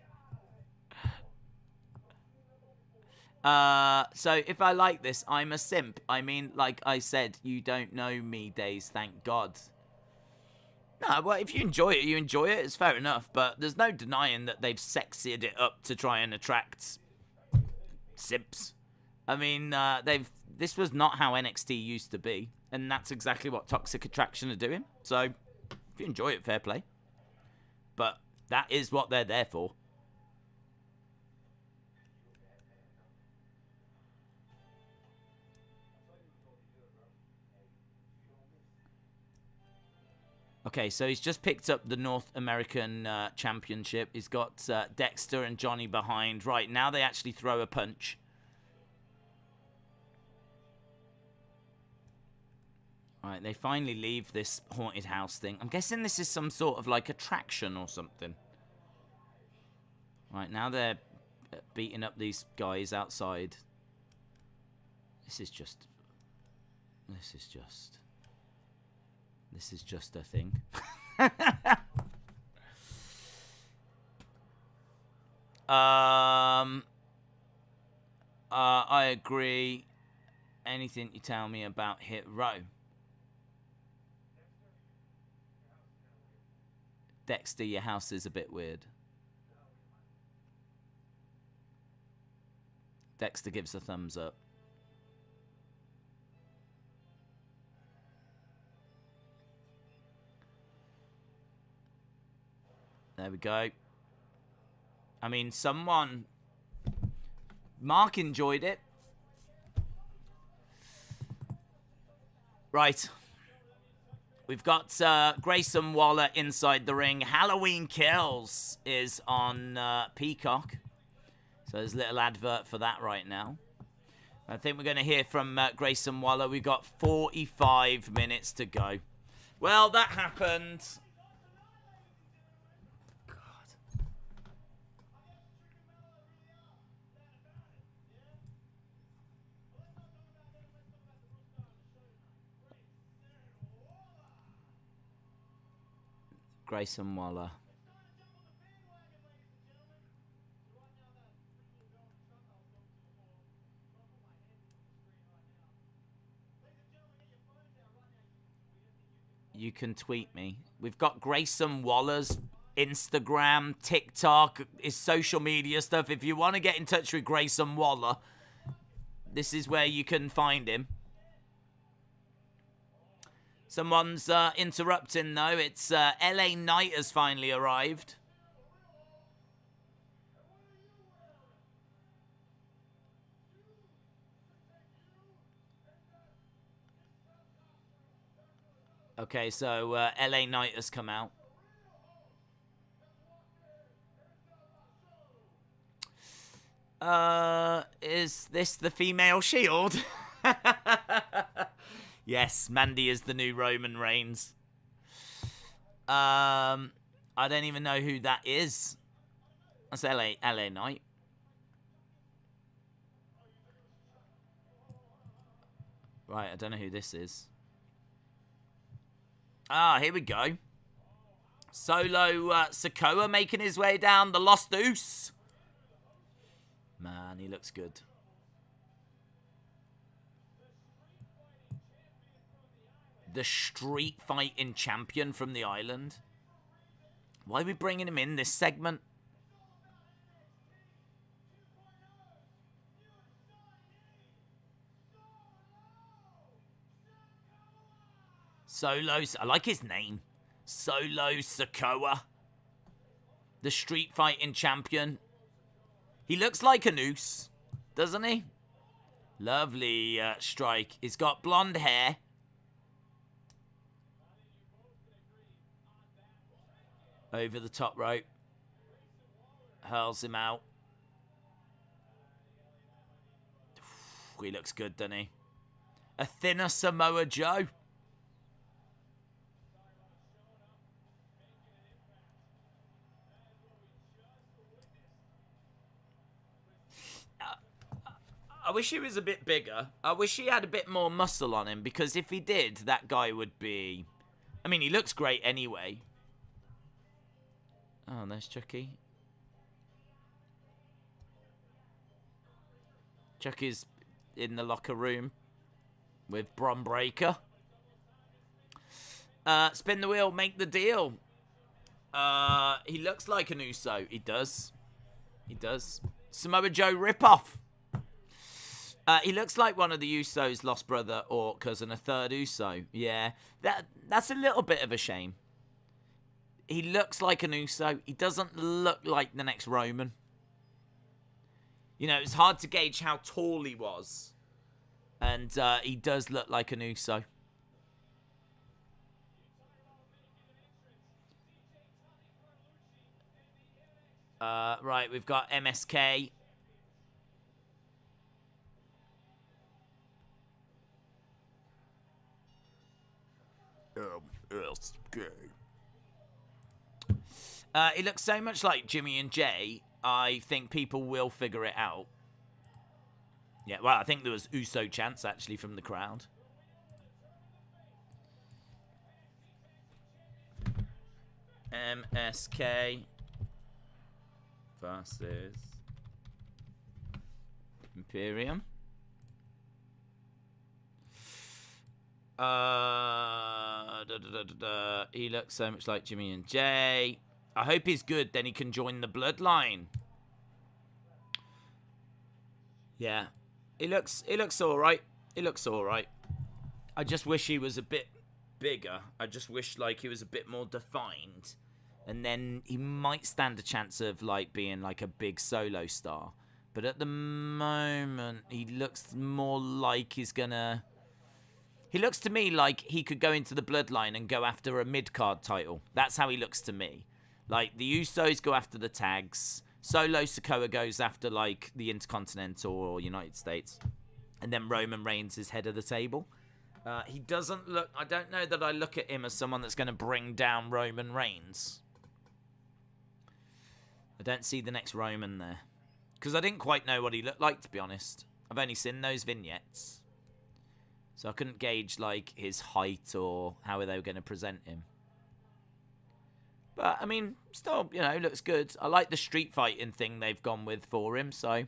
Speaker 1: So if I like this, I'm a simp. I mean, like I said, you don't know me days, thank God. No, well, if you enjoy it, you enjoy it. It's fair enough. But there's no denying that they've sexied it up to try and attract simps. I mean, this was not how NXT used to be. And that's exactly what Toxic Attraction are doing. So, if you enjoy it, fair play. But that is what they're there for. Okay, so he's just picked up the North American Championship. He's got Dexter and Johnny behind. Right, now they actually throw a punch. Right, they finally leave this haunted house thing. I'm guessing this is some sort of, like, attraction or something. Right, now they're beating up these guys outside. This is just a thing. I agree. Anything you tell me about Hit Row. Dexter, your house is a bit weird. Dexter gives a thumbs up. There we go. I mean, someone... Mark enjoyed it. Right. We've got Grayson Waller inside the ring. Halloween Kills is on Peacock. So there's a little advert for that right now. I think we're going to hear from Grayson Waller. We've got 45 minutes to go. Well, that happened. Grayson Waller. You can tweet me. We've got Grayson Waller's Instagram, TikTok, his social media stuff. If you want to get in touch with Grayson Waller, this is where you can find him. Someone's interrupting, though. It's LA Knight has finally arrived. Okay, so LA Knight has come out. Is this the female Shield? Yes, Mandy is the new Roman Reigns. I don't even know who that is. That's LA Knight. Right, I don't know who this is. Ah, here we go. Solo Sikoa making his way down the Lost Deuce. Man, he looks good. The street fighting champion from the island. Why are we bringing him in this segment? Solo, I like his name. Solo Sikoa. The street fighting champion. He looks like a noose, doesn't he? Lovely strike. He's got blonde hair. Over the top rope. Hurls him out. He looks good, doesn't he? A thinner Samoa Joe. I wish he was a bit bigger. I wish he had a bit more muscle on him, because if he did, that guy would be... I mean, he looks great anyway. Oh, there's Chucky. Chucky's in the locker room with Bron Breakker. Spin the wheel, make the deal. He looks like an Uso. He does. He does. Samoa Joe ripoff. He looks like one of the Usos' lost brother or cousin, a third Uso. Yeah, that's a little bit of a shame. He looks like an Uso. He doesn't look like the next Roman. You know, it's hard to gauge how tall he was. And he does look like an Uso. Right, we've got MSK. MSK. It looks so much like Jimmy and Jay. I think people will figure it out. Yeah, well, I think there was Uso chants, actually, from the crowd. MSK versus Imperium. He looks so much like Jimmy and Jay. I hope he's good, then he can join the bloodline. Yeah. He looks alright. He looks alright. I just wish he was a bit bigger. I just wish like he was a bit more defined. And then he might stand a chance of like being like a big solo star. But at the moment, he looks more like he's gonna... He looks to me like he could go into the bloodline and go after a mid-card title. That's how he looks to me. Like, the Usos go after the tags. Solo Sikoa goes after, like, the Intercontinental or United States. And then Roman Reigns is head of the table. He doesn't look... I don't know that I look at him as someone that's going to bring down Roman Reigns. I don't see the next Roman there. Because I didn't quite know what he looked like, to be honest. I've only seen those vignettes. So I couldn't gauge, like, his height or how they were going to present him. But, I mean, still, you know, looks good. I like the street fighting thing they've gone with for him, so...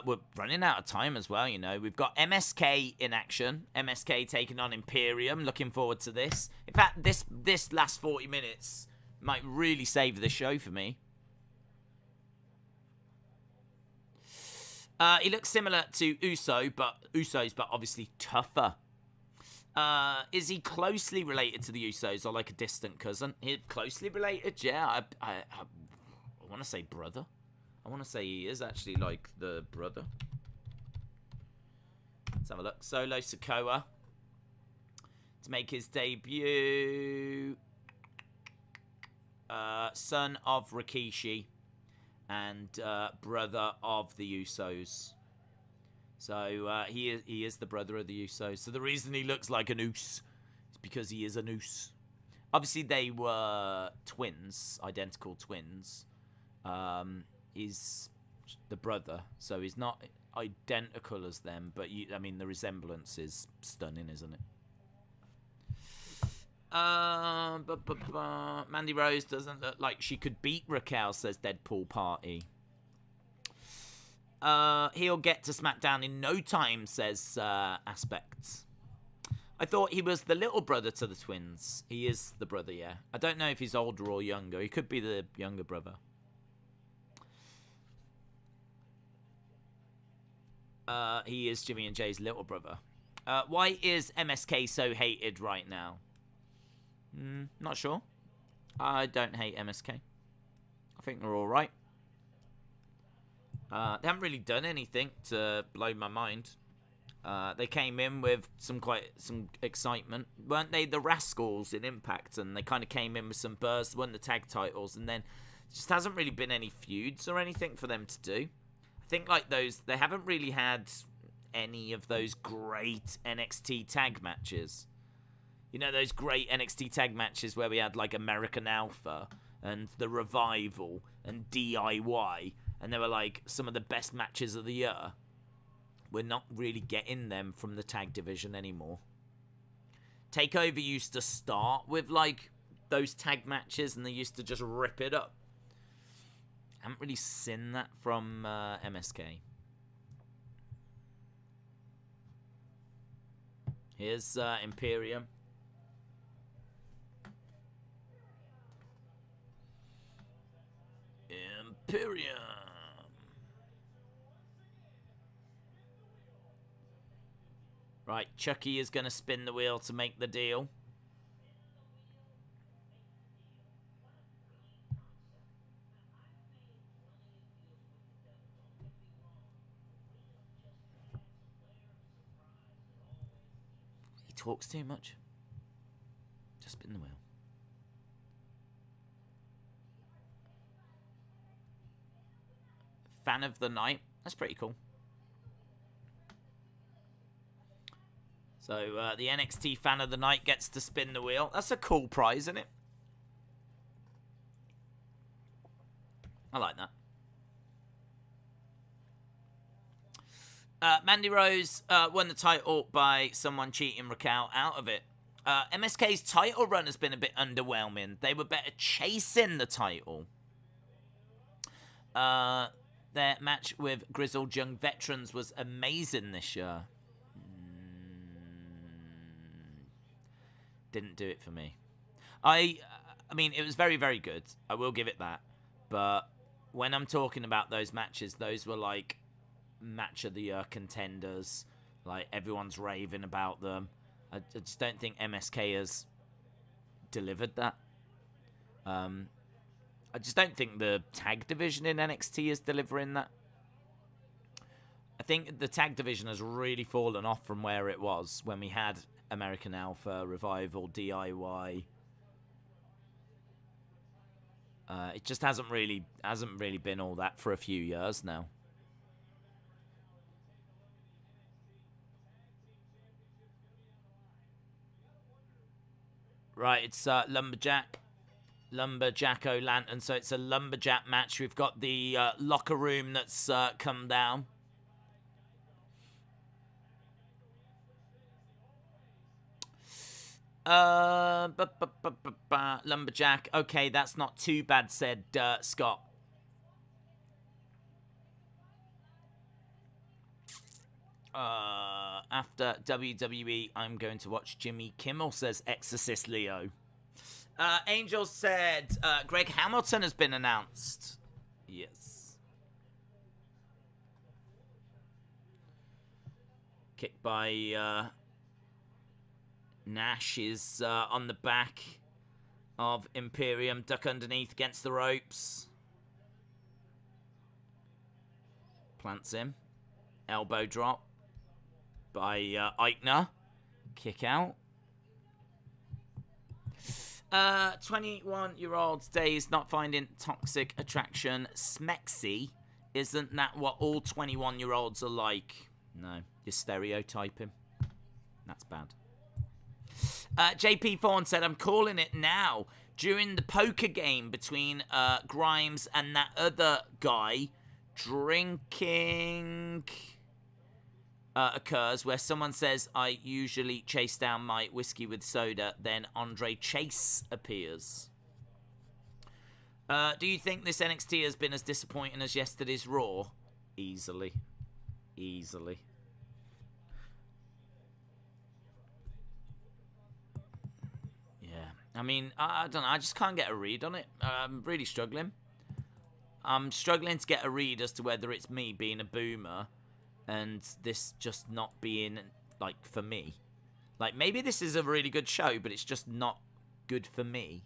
Speaker 1: we're running out of time as well, you know. We've got MSK in action. MSK taking on Imperium. Looking forward to this. In fact, this last 40 minutes might really save the show for me. He looks similar to Usos, but obviously tougher. Is he closely related to the Usos or like a distant cousin? He's closely related, yeah. I want to say brother. I want to say he is actually like the brother. Let's have a look. Solo Sikoa to make his debut. Son of Rikishi and brother of the Usos. So he is the brother of the Usos. So the reason he looks like an Us is because he is an Us. Obviously they were twins, identical twins. He's the brother, so he's not identical as them, but I mean the resemblance is stunning, isn't it? Mandy Rose doesn't look like she could beat Raquel, says Deadpool Party. He'll get to SmackDown in no time, says Aspects. I thought he was the little brother to the twins. He is the brother, yeah. I don't know if he's older or younger. He could be the younger brother. He is Jimmy and Jay's little brother. Why is MSK so hated right now? Not sure. I don't hate MSK. I think they're all right. They haven't really done anything to blow my mind. They came in with some excitement. Weren't they the Rascals in Impact? And they kind of came in with some bursts, won the tag titles, and then just hasn't really been any feuds or anything for them to do. I think like those, they haven't really had any of those great NXT tag matches. You know, those great NXT tag matches where we had like American Alpha and The Revival and DIY, and they were like some of the best matches of the year. We're not really getting them from the tag division anymore. TakeOver used to start with like those tag matches and they used to just rip it up. I haven't really seen that from MSK. Here's Imperium. Imperium. Right, Chucky is going to spin the wheel to make the deal. He talks too much. Just spin the wheel. Fan of the night. That's pretty cool. So, the NXT fan of the night gets to spin the wheel. That's a cool prize, isn't it? I like that. Mandy Rose won the title by someone cheating Raquel out of it. MSK's title run has been a bit underwhelming. They were better chasing the title. their match with Grizzled Young Veterans was amazing this year. Didn't do it for me. I mean, it was very, very good. I will give it that. But when I'm talking about those matches, those were like match of the year contenders. Like, everyone's raving about them. I just don't think MSK has delivered that. I just don't think the tag division in NXT is delivering that. I think the tag division has really fallen off from where it was when we had American Alpha, Revival, DIY. It just hasn't really been all that for a few years now. Right, it's Lumberjack. Lumberjack O'Lantern, so it's a Lumberjack match. We've got the locker room that's come down. Lumberjack. Okay, that's not too bad, said Scott. After WWE, I'm going to watch Jimmy Kimmel, says Exorcist Leo. Angel said Greg Hamilton has been announced. Yes. Kick by Nash is on the back of Imperium. Duck underneath against the ropes. Plants him. Elbow drop by Eichner. Kick out. 21-year-old Days not finding toxic attraction smexy. Isn't that what all 21-year-olds are like? No, you're stereotyping. That's bad. JP Thorne said, I'm calling it now. During the poker game between Grimes and that other guy, drinking occurs where someone says, I usually chase down my whiskey with soda. Then Andre Chase appears. Do you think this NXT has been as disappointing as yesterday's Raw? Easily. Easily. Yeah. I mean, I don't know. I just can't get a read on it. I'm really struggling. I'm struggling to get a read as to whether it's me being a boomer and this just not being, like, for me. Like, maybe this is a really good show, but it's just not good for me.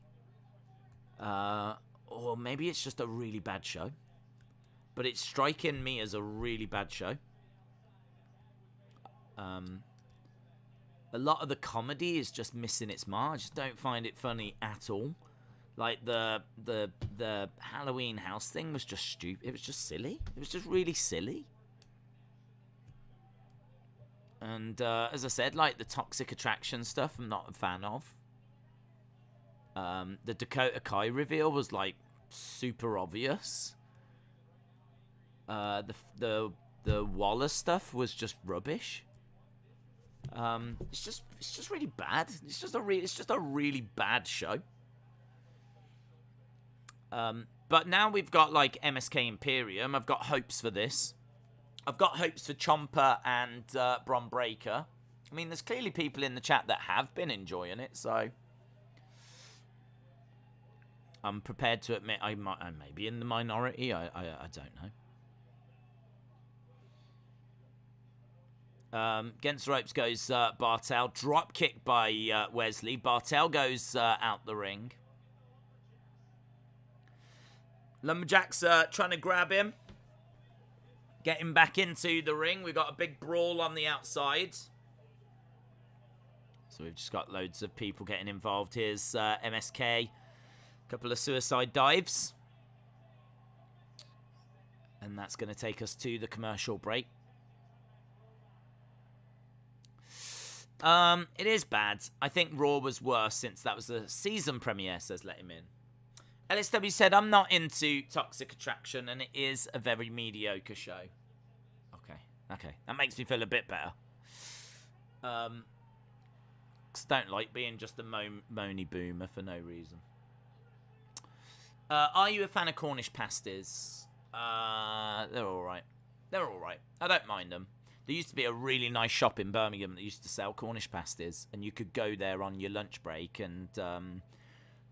Speaker 1: Or maybe it's just a really bad show. But it's striking me as a really bad show. A lot of the comedy is just missing its mark. I just don't find it funny at all. Like, the Halloween house thing was just stupid. It was just silly. It was just really silly. And as I said, like, the toxic attraction stuff, I'm not a fan of. The Dakota Kai reveal was, like, super obvious. The Wallace stuff was just rubbish. It's just really bad. It's just a really bad show. But now we've got, like, MSK Imperium. I've got hopes for this. I've got hopes for Ciampa and Bron Breakker. I mean, there's clearly people in the chat that have been enjoying it, so I'm prepared to admit I may be in the minority. I don't know. Against the ropes goes Bartel. Drop kick by Wesley. Bartel goes out the ring. Lumberjack's trying to grab him. Get him back into the ring. We've got a big brawl on the outside. So we've just got loads of people getting involved. Here's MSK. A couple of suicide dives. And that's going to take us to the commercial break. It is bad. I think Raw was worse since that was the season premiere, says Let Him In. LSW said, I'm not into Toxic Attraction, and it is a very mediocre show. Okay. That makes me feel a bit better. 'Cause I don't like being just a moany boomer for no reason. Are you a fan of Cornish pasties? They're all right. They're all right. I don't mind them. There used to be a really nice shop in Birmingham that used to sell Cornish pasties, and you could go there on your lunch break, and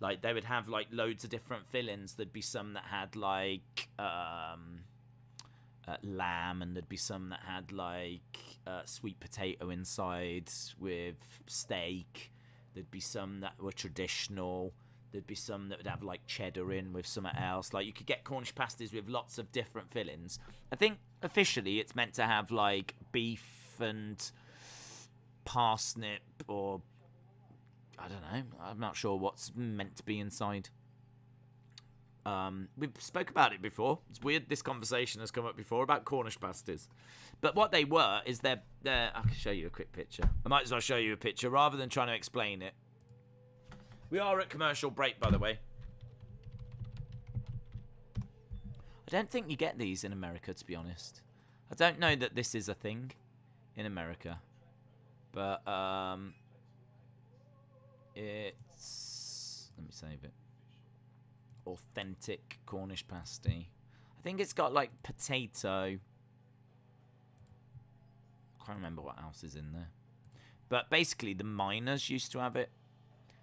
Speaker 1: like they would have like loads of different fillings. There'd be some that had like lamb, and there'd be some that had like sweet potato inside with steak. There'd be some that were traditional. There'd be some that would have like cheddar in with something else. Like you could get Cornish pasties with lots of different fillings. I think officially it's meant to have like beef and parsnip, or I don't know. I'm not sure what's meant to be inside. We've spoke about it before. It's weird this conversation has come up before about Cornish pasties. But what they were is they're I can show you a quick picture. I might as well show you a picture rather than trying to explain it. We are at commercial break, by the way. I don't think you get these in America, to be honest. I don't know that this is a thing in America. But, it's... Let me save it. Authentic Cornish pasty. I think it's got, like, potato. I can't remember what else is in there. But basically, the miners used to have it.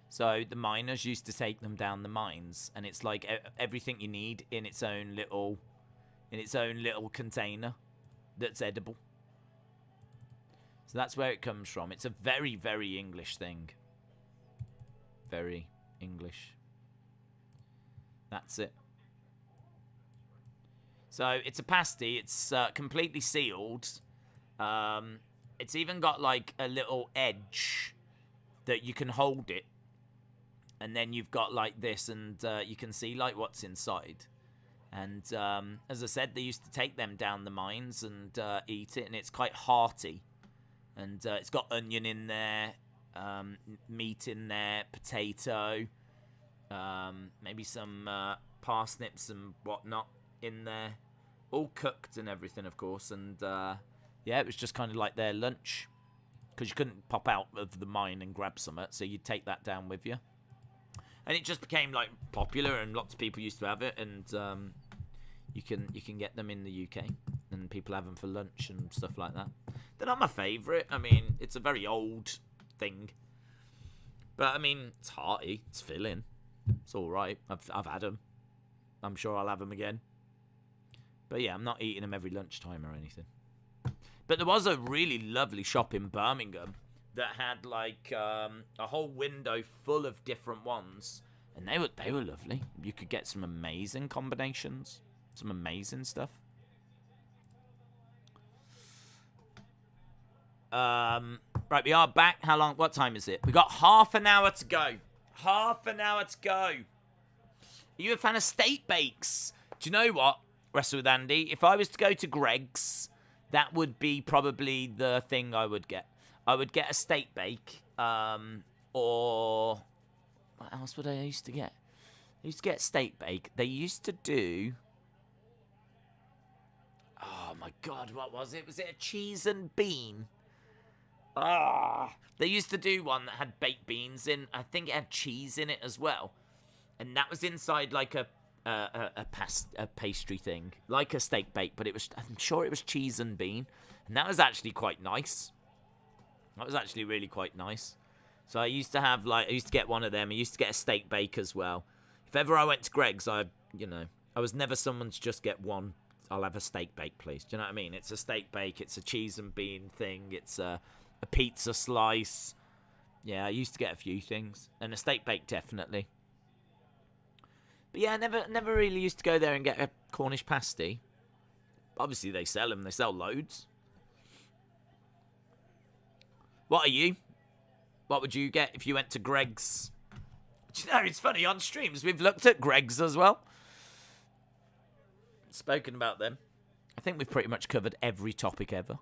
Speaker 1: So the miners used to take them down the mines, and it's like everything you need in its own little container that's edible. So that's where it comes from. It's a very, very English thing. Very English. That's it. So it's a pasty. It's completely sealed. It's even got like a little edge that you can hold it. And then you've got like this, and you can see like what's inside. And as I said, they used to take them down the mines and eat it, and it's quite hearty. And it's got onion in there, meat in there, potato, maybe some parsnips and whatnot in there, all cooked and everything, of course. And yeah, it was just kind of like their lunch, because you couldn't pop out of the mine and grab some, so you'd take that down with you. And it just became like popular, and lots of people used to have it, and you can get them in the UK, and people have them for lunch and stuff like that. They're not my favourite. I mean, it's a very old thing, but I mean, it's hearty, it's filling, it's all right. I've had them. I'm sure I'll have them again. But yeah, I'm not eating them every lunchtime or anything. But there was a really lovely shop in Birmingham that had like a whole window full of different ones, and they were lovely. You could get some amazing combinations, some amazing stuff. Right, we are back. How long? What time is it? We got half an hour to go. Half an hour to go. Are you a fan of steak bakes? Do you know what, Wrestle with Andy? If I was to go to Greg's, that would be probably the thing I would get. I would get a steak bake, or what else would I used to get? I used to get steak bake. They used to do, oh my God, what was it? Was it a cheese and bean? They used to do one that had baked beans in. I think it had cheese in it as well, and that was inside like a pastry thing, like a steak bake, but I'm sure it was cheese and bean, and that was actually quite nice. That was actually really quite nice. So I used to get one of them. I used to get a steak bake as well. If ever I went to Greg's, I was never someone to just get one. I'll have a steak bake, please. Do you know what I mean? It's a steak bake. It's a cheese and bean thing. It's a pizza slice. Yeah, I used to get a few things. And a steak bake, definitely. But yeah, I never really used to go there and get a Cornish pasty. Obviously, they sell them. They sell loads. What are you? What would you get if you went to Greg's? You know, it's funny, on streams, we've looked at Greg's as well. Spoken about them. I think we've pretty much covered every topic ever.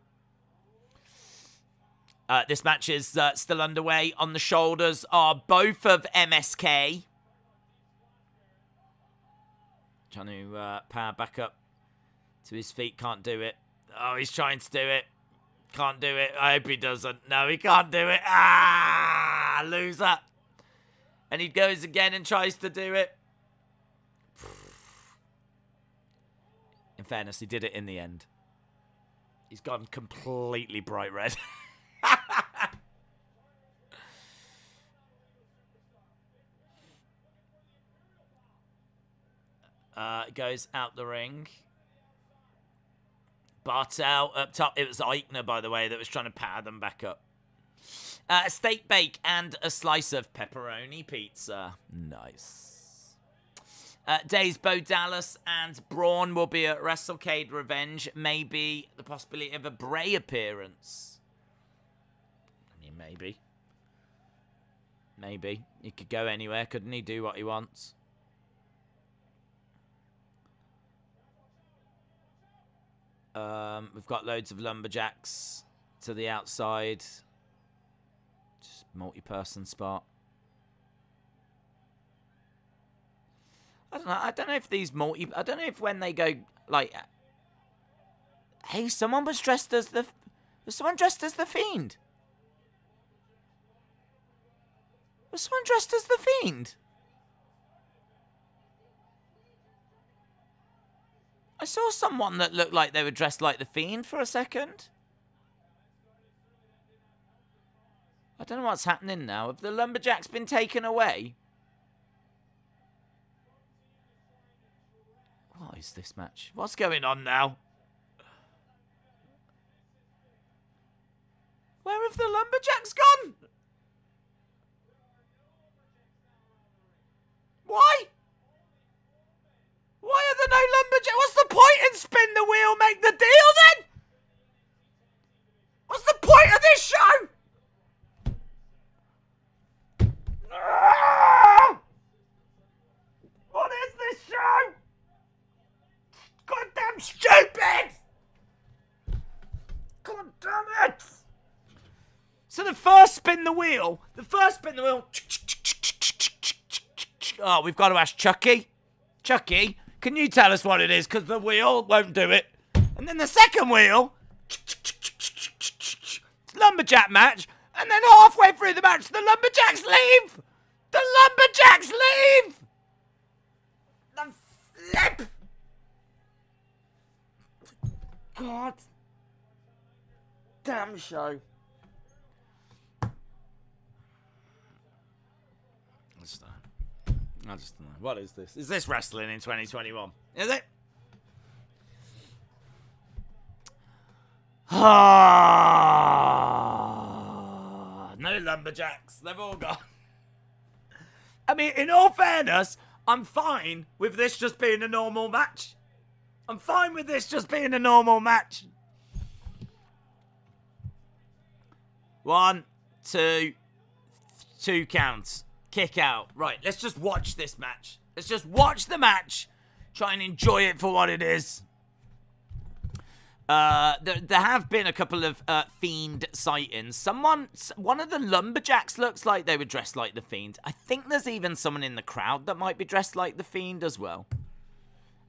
Speaker 1: This match is still underway. On the shoulders are both of MSK. Trying to power back up to his feet. Can't do it. Oh, he's trying to do it. Can't do it. I hope he doesn't. No, he can't do it. Loser. And he goes again and tries to do it. In fairness, he did it in the end. He's gone completely bright red. Goes out the ring. Bartel up top. It was Eichner, by the way, that was trying to power them back up. A steak bake and a slice of pepperoni pizza. Nice. Days, Bo Dallas and Braun will be at WrestleCade Revenge. Maybe the possibility of a Bray appearance. I mean, maybe. Maybe. He could go anywhere, couldn't he? Do what he wants. We've got loads of lumberjacks to the outside. Just multi-person spot. I don't know. I don't know if these I don't know if when they go like, hey, someone was dressed as the. Was someone dressed as the Fiend? Was someone dressed as the Fiend? I saw someone that looked like they were dressed like the Fiend for a second. I don't know what's happening now. Have the lumberjacks been taken away? What is this match? What's going on now? Where have the lumberjacks gone? Why? Why are there no lumberjacks? What's the point in spin the wheel, make the deal then? What's the point of this show? What is this show? Goddamn stupid! God damn it! So the first spin the wheel. Oh, we've got to ask Chucky. Chucky, can you tell us what it is? Because the wheel won't do it. And then the second wheel. Lumberjack match. And then halfway through the match, the lumberjacks leave. The lumberjacks leave. The flip. God damn show. I just don't know. What is this? Is this wrestling in 2021? Is it? No lumberjacks. They've all gone. I mean, in all fairness, I'm fine with this just being a normal match. I'm fine with this just being a normal match. 1, 2, 2 counts. Kick out. Right, let's just watch this match. Let's just watch the match. Try and enjoy it for what it is. There have been a couple of Fiend sightings. One of the lumberjacks looks like they were dressed like the Fiend. I think there's even someone in the crowd that might be dressed like the Fiend as well.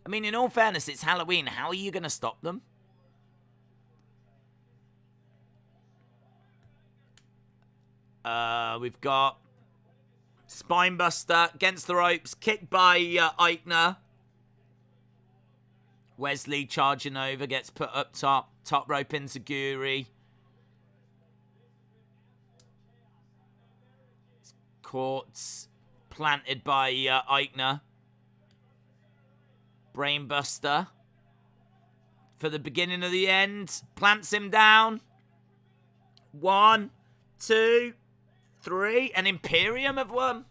Speaker 1: I mean, in all fairness, it's Halloween. How are you going to stop them? We've got Spinebuster against the ropes, kicked by Eichner. Wesley charging over, gets put up top. Top rope enziguri. Caught, planted by Eichner. Brainbuster. For the beginning of the end. Plants him down. 1, 2, 3. And Imperium have won.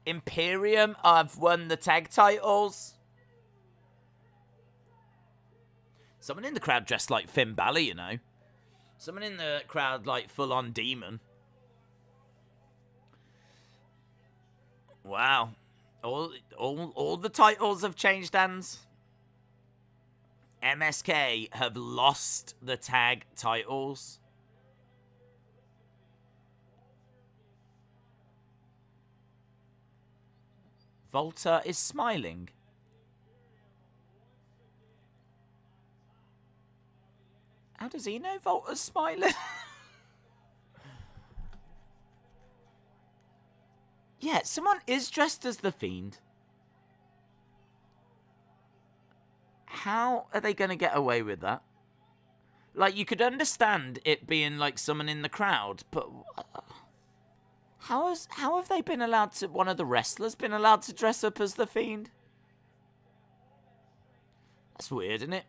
Speaker 1: Imperium have won the tag titles. Someone in the crowd dressed like Finn Balor, you know. Someone in the crowd like full-on demon. Wow. All the titles have changed hands. MSK have lost the tag titles. Volta is smiling. How does he know Volta's smiling? Yeah, someone is dressed as the Fiend. How are they going to get away with that? Like, you could understand it being, like, someone in the crowd, but how have they been allowed to, one of the wrestlers been allowed to dress up as the Fiend? That's weird, isn't it?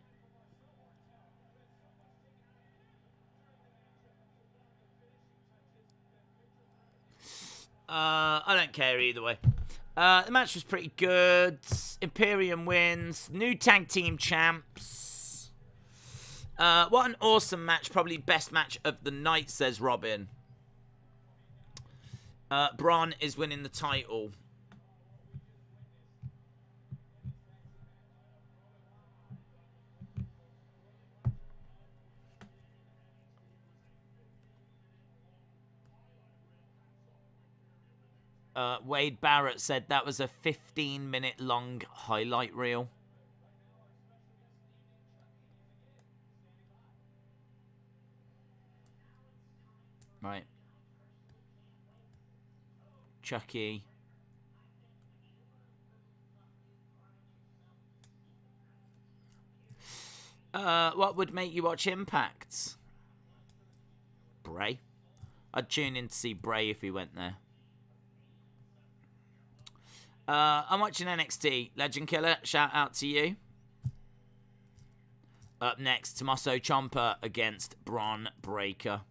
Speaker 1: I don't care either way. The match was pretty good. Imperium wins. New tag team champs. What an awesome match. Probably best match of the night, says Robin. Bron is winning the title. Wade Barrett said that was a 15-minute long highlight reel. Right. Chucky. What would make you watch Impact? Bray. I'd tune in to see Bray if he went there. I'm watching NXT. Legend Killer, shout out to you. Up next, Tommaso Ciampa against Bron Breakker.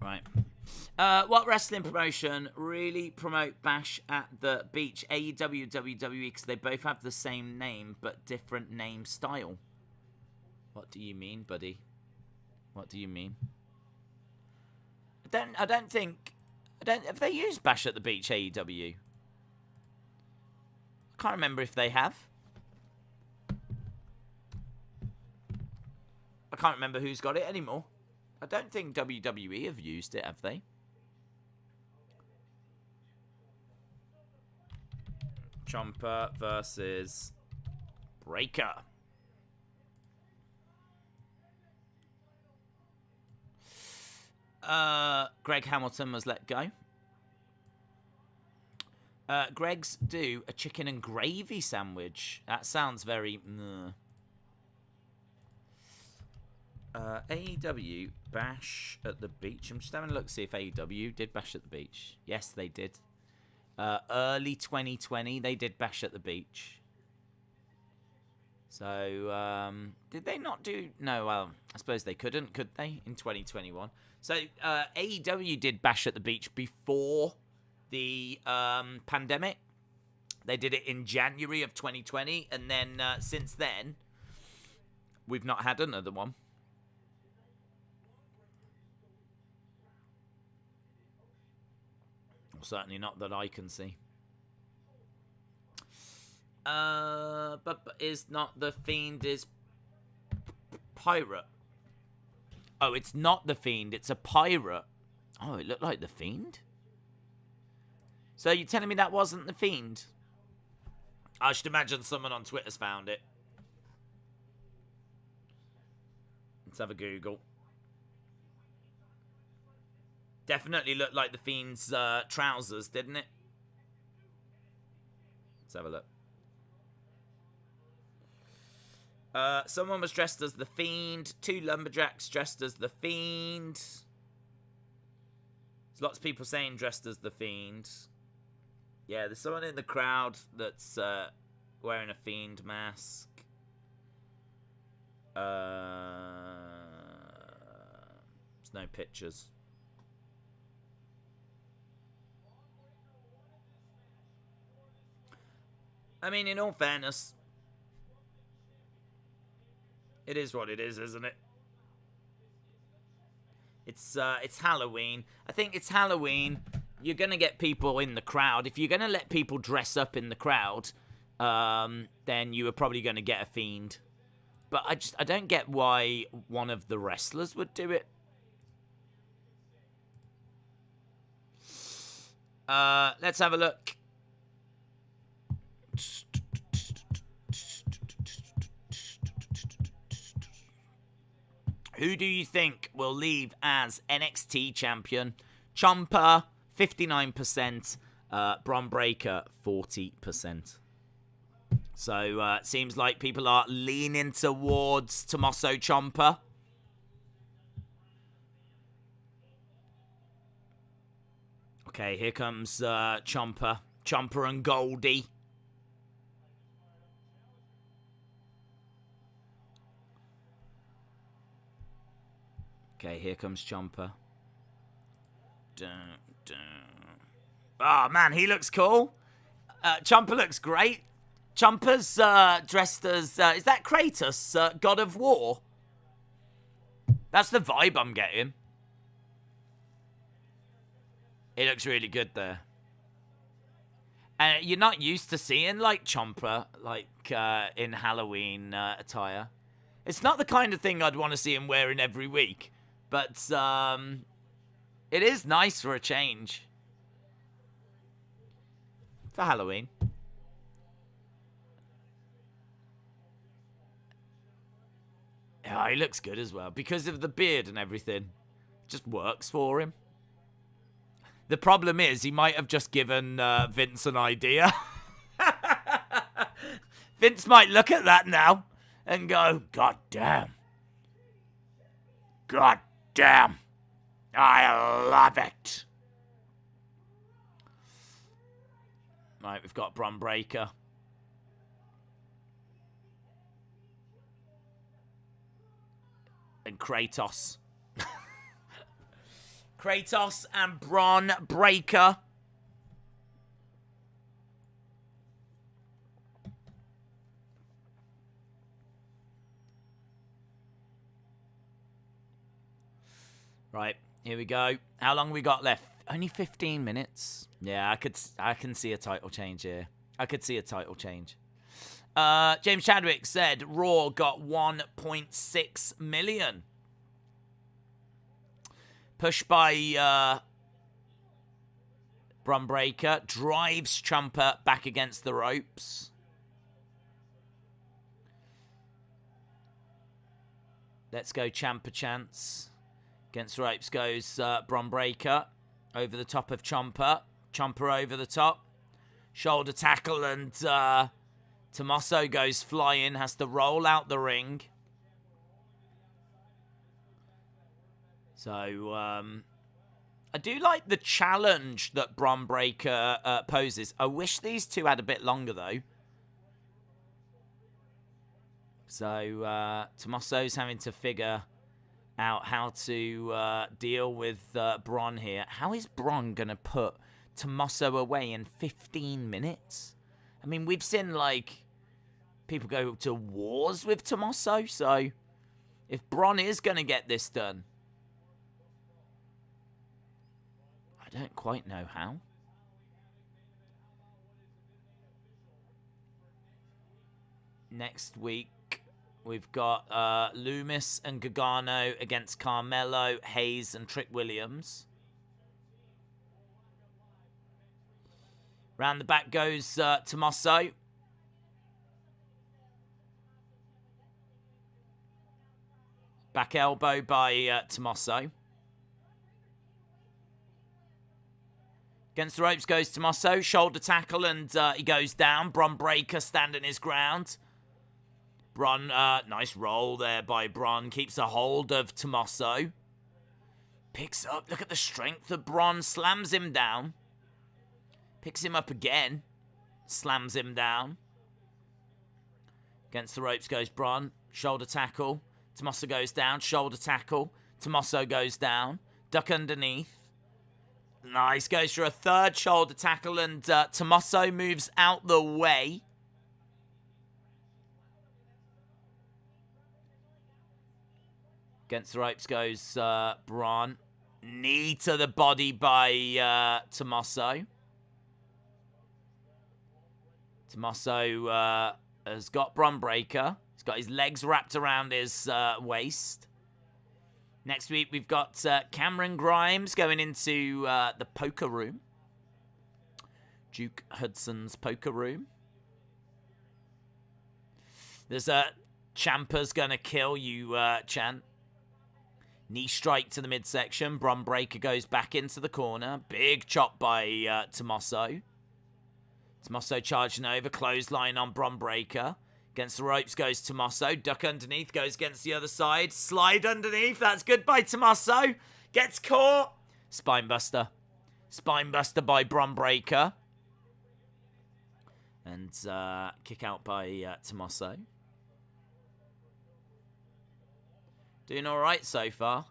Speaker 1: Right. What wrestling promotion really promote Bash at the Beach? AEW, WWE, because they both have the same name but different name style. What do you mean, buddy? What do you mean? I don't think have they used Bash at the Beach, AEW? I can't remember if they have. I can't remember who's got it anymore. I don't think WWE have used it, have they? Ciampa versus Breakker. Greg Hamilton was let go. Greg's do a chicken and gravy sandwich. That sounds very... AEW Bash at the Beach. I'm just having a look to see if AEW did Bash at the Beach. Yes, they did. Early 2020, they did Bash at the Beach. So, did they not do... No, well, I suppose they couldn't, could they, in 2021? So, AEW did Bash at the Beach before the pandemic. They did it in January of 2020, and then since then, we've not had another one. Certainly not that I can see. But is not the Fiend is pirate. Oh, it's not the Fiend, it's a pirate. Oh, it looked like the Fiend? So you're telling me that wasn't the Fiend? I should imagine someone on Twitter's found it. Let's have a Google. Definitely looked like the Fiend's trousers, didn't it? Let's have a look. Someone was dressed as the Fiend. 2 lumberjacks dressed as the Fiend. There's lots of people saying dressed as the Fiend. Yeah, there's someone in the crowd that's wearing a Fiend mask. There's no pictures. I mean, in all fairness, it is what it is, isn't it? It's Halloween. I think it's Halloween. You're gonna get people in the crowd. If you're gonna let people dress up in the crowd, then you are probably gonna get a Fiend. But I don't get why one of the wrestlers would do it. Let's have a look. Who do you think will leave as NXT champion? Ciampa, 59%. Bron Breakker, 40%. So, it seems like people are leaning towards Tommaso Ciampa. Okay, here comes Ciampa. Ciampa and Goldie. Okay, here comes Ciampa. Dun, dun. Oh, man, he looks cool. Ciampa looks great. Ciampa's dressed as... is that Kratos, God of War? That's the vibe I'm getting. It looks really good there. And you're not used to seeing, like, Ciampa, like, in Halloween attire. It's not the kind of thing I'd want to see him wearing every week. But, it is nice for a change. For Halloween. Oh, he looks good as well. Because of the beard and everything. Just works for him. The problem is, he might have just given Vince an idea. Vince might look at that now and go, God damn. God damn. I love it. Right, we've got Bron Breakker. And Kratos. Kratos and Bron Breakker. Right, here we go. How long we got left? Only 15 minutes. Yeah, I can see a title change here. I could see a title change. James Chadwick said Raw got 1.6 million. Pushed by Bron Breakker. Drives Ciampa back against the ropes. Let's go Ciampa chance. Against the ropes goes Bron Breakker. Over the top of Ciampa. Ciampa over the top. Shoulder tackle and Tommaso goes flying. Has to roll out the ring. So, I do like the challenge that Bron Breakker poses. I wish these two had a bit longer, though. So, Tommaso's having to figure out how to deal with Bron here. How is Bron going to put Tommaso away in 15 minutes? I mean, we've seen, like, people go to wars with Tommaso. So, if Bron is going to get this done, I don't quite know how. Next week, we've got Loomis and Gargano against Carmelo, Hayes, and Trick Williams. Round the back goes Tommaso. Back elbow by Tommaso. Against the ropes goes Tommaso. Shoulder tackle and he goes down. Bron Breakker standing his ground. Bron, nice roll there by Bron. Keeps a hold of Tommaso. Picks up. Look at the strength of Bron. Slams him down. Picks him up again. Slams him down. Against the ropes goes Bron. Shoulder tackle. Tommaso goes down. Shoulder tackle. Tommaso goes down. Duck underneath. Nice. Goes for a third shoulder tackle and Tommaso moves out the way. Against the ropes goes Bron. Knee to the body by Tommaso. Tommaso has got Bron Breakker. He's got his legs wrapped around his waist. Next week, we've got Cameron Grimes going into the poker room. Duke Hudson's poker room. There's a Ciampa's gonna kill you chant. Knee strike to the midsection. Bron Breakker goes back into the corner. Big chop by Tommaso. Tommaso charging over. Clothesline on Bron Breakker. Against the ropes goes Tommaso. Duck underneath. Goes against the other side. Slide underneath. That's good by Tommaso. Gets caught. Spinebuster. Spinebuster by Bron Breakker. And kick out by Tommaso. Doing all right so far.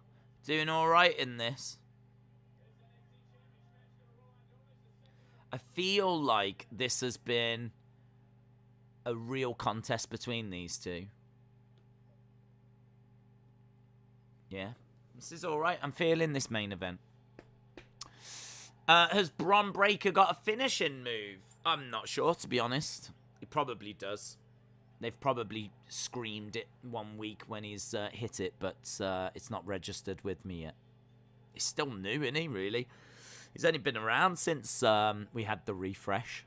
Speaker 1: Doing all right in this. I feel like this has been a real contest between these two. Yeah, this is all right. I'm feeling this main event. Has Bron Breakker got a finishing move? I'm not sure, to be honest. He probably does. They've probably screamed it one week when he's hit it, but it's not registered with me yet. He's still new, isn't he, really? He's only been around since we had the refresh.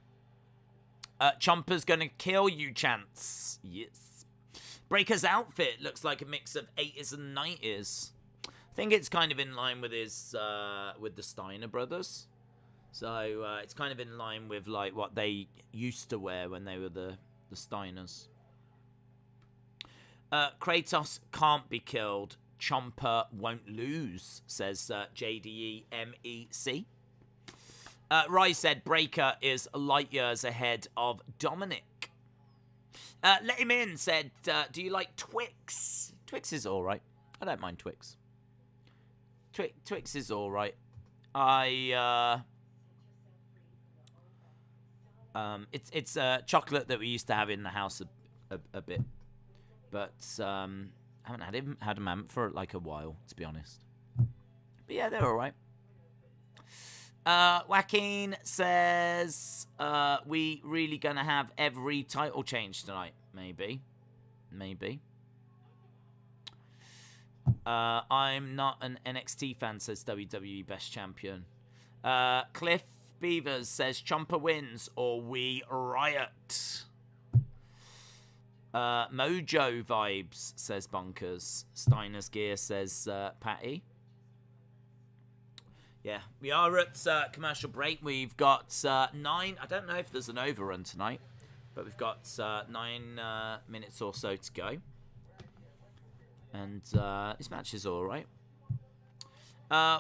Speaker 1: Ciampa's gonna kill you, Chance. Yes. Breakker's outfit looks like a mix of 80s and 90s. I think it's kind of in line with his with the Steiner brothers. So it's kind of in line with like what they used to wear when they were the Steiners. Kratos can't be killed. Ciampa won't lose, says JDE MEC. Rai said Breakker is light years ahead of Dominic. Let him in said, do you like Twix? Twix is alright. I don't mind Twix. Twix is alright. It's chocolate that we used to have in the house a bit. But I haven't had them for like a while, to be honest. But yeah, they're alright. Joaquin says, we really gonna have every title change tonight? Maybe. I'm not an NXT fan, says WWE Best Champion. Cliff Beavers says, Ciampa wins or we riot. Mojo vibes, says Bonkers. Steiner's Gear, says Patty. Yeah, we are at commercial break. We've got 9. I don't know if there's an overrun tonight, but we've got 9 minutes or so to go. And this match is all right.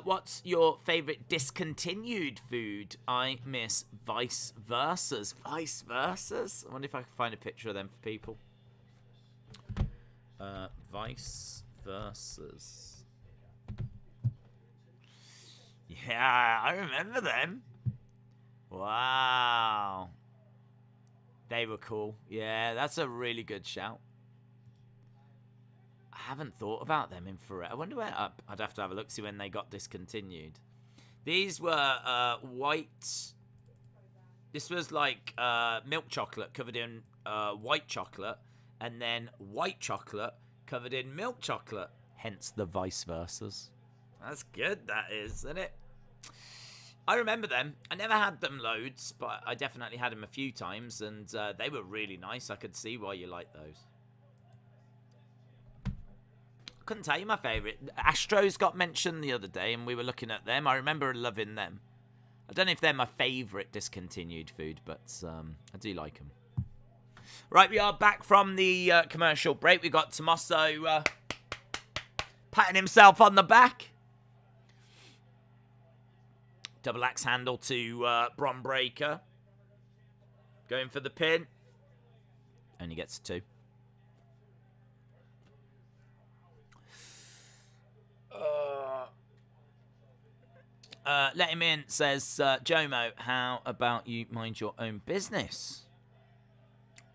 Speaker 1: What's your favourite discontinued food? I miss Vice Versas. Vice Versas? I wonder if I can find a picture of them for people. Vice Versas. Yeah, I remember them. Wow. They were cool. Yeah, that's a really good shout. I haven't thought about them in forever. I wonder where... I'd have to have a look, see when they got discontinued. These were white... This was like milk chocolate covered in white chocolate, and then white chocolate covered in milk chocolate. Hence the Vice Versas. That's good, that is, isn't it? I remember them. I never had them loads, but I definitely had them a few times, and they were really nice. I could see why you liked those. Couldn't tell you my favourite. Astros got mentioned the other day, and we were looking at them. I remember loving them. I don't know if they're my favourite discontinued food, but I do like them. Right, we are back from the commercial break. We got Tommaso patting himself on the back. Double axe handle to Bron Breakker. Going for the pin. Only gets 2. Let him in, says Jomo. How about you mind your own business?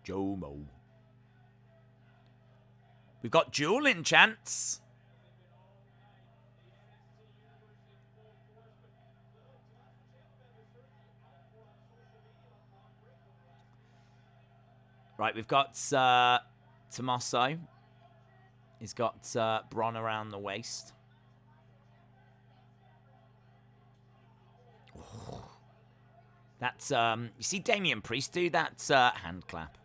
Speaker 1: Jomo. We've got dueling chance. Right, we've got Tommaso. He's got Bron around the waist. Oh. That's, you see Damian Priest do that hand clap.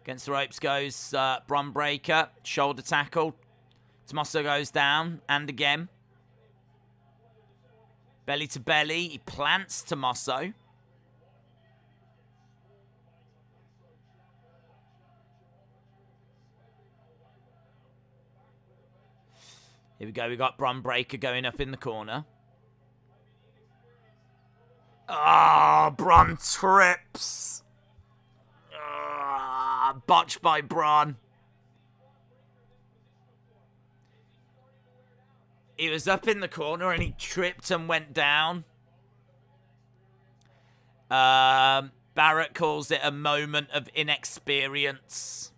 Speaker 1: Against the ropes goes Bron Breakker. Shoulder tackle. Tommaso goes down. And again. Belly to belly. He plants Tommaso. Here we go. We got Bron Breakker going up in the corner. Ah, Bron trips. Botched by Bron. He was up in the corner and he tripped and went down. Barrett calls it a moment of inexperience.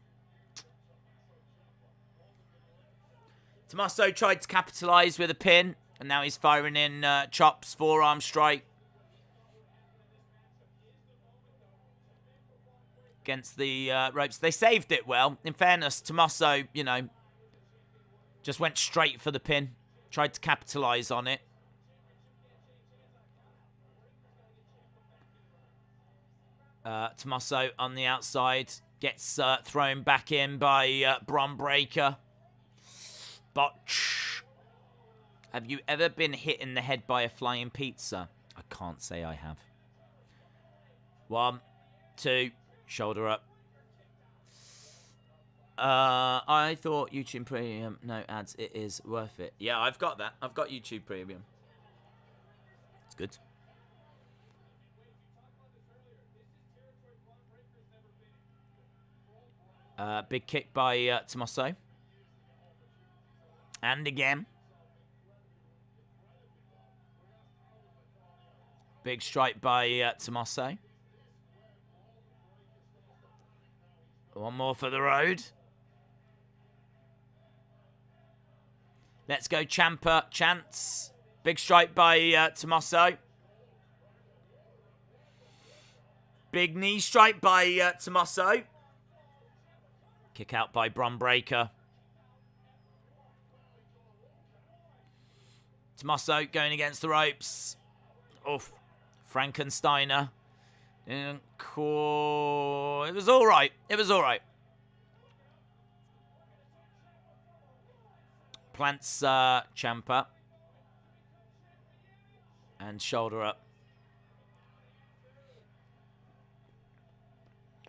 Speaker 1: Tommaso tried to capitalize with a pin, and now he's firing in chops, forearm strike. Against the ropes. They saved it well. In fairness, Tommaso, you know, just went straight for the pin. Tried to capitalize on it. Tommaso on the outside. Gets thrown back in by Bron Breakker. Botch. Have you ever been hit in the head by a flying pizza? I can't say I have. 1, 2, shoulder up. I thought YouTube Premium, no ads, it is worth it. Yeah, I've got that. I've got YouTube Premium. It's good. Big kick by Tommaso. And again. Big strike by Tommaso. One more for the road. Let's go Ciampa. Chance. Big strike by Tommaso. Big knee strike by Tommaso. Kick out by Bron Breakker. Tommaso going against the ropes. Oof. Frankensteiner. It was all right. It was all right. Plants Ciampa. And shoulder up.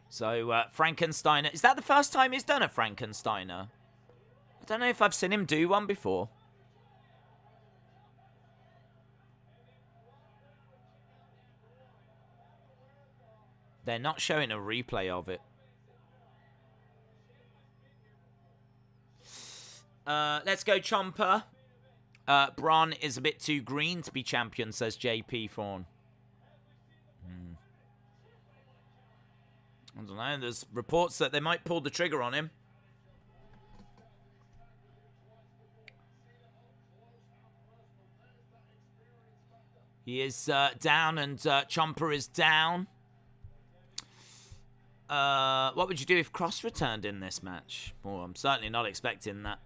Speaker 1: So, Frankensteiner. Is that the first time he's done a Frankensteiner? I don't know if I've seen him do one before. They're not showing a replay of it. Let's go Ciampa. Bron is a bit too green to be champion, says JP Fawn. I don't know. There's reports that they might pull the trigger on him. He is down and Ciampa is down. What would you do if Cross returned in this match? Well, I'm certainly not expecting that.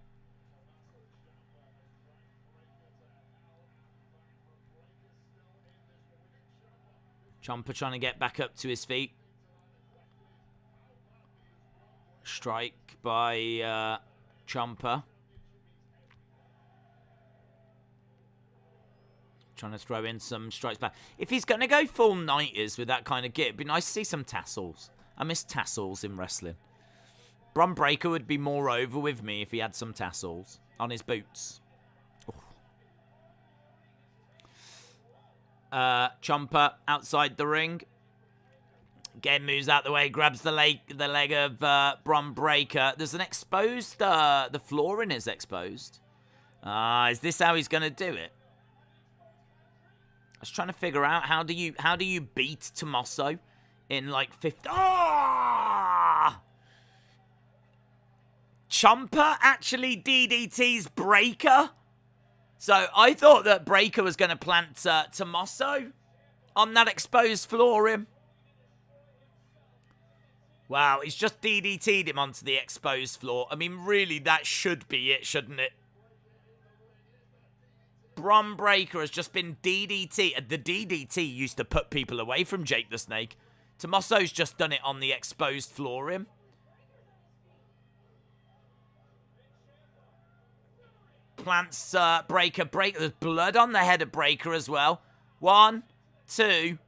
Speaker 1: Ciampa trying to get back up to his feet. Strike by Ciampa. Trying to throw in some strikes back. If he's going to go full 90s with that kind of gear, it'd be nice to see some tassels. I miss tassels in wrestling. Bron Breakker would be more over with me if he had some tassels on his boots. Ciampa outside the ring. Again moves out the way, grabs the leg of Bron Breakker. There's an exposed, the flooring is exposed. Is this how he's going to do it? I was trying to figure out how do you beat Tommaso in like 50. Ah! Ciampa actually DDT's Breakker. So I thought that Breakker was going to plant Tommaso on that exposed flooring. Wow, he's just DDT'd him onto the exposed floor. I mean, really, that should be it, shouldn't it? Bron Breakker has just been DDT. The DDT used to put people away from Jake the Snake. Tommaso's just done it on the exposed flooring. plants Breakker. There's blood on the head of Breakker as well. 1, 2.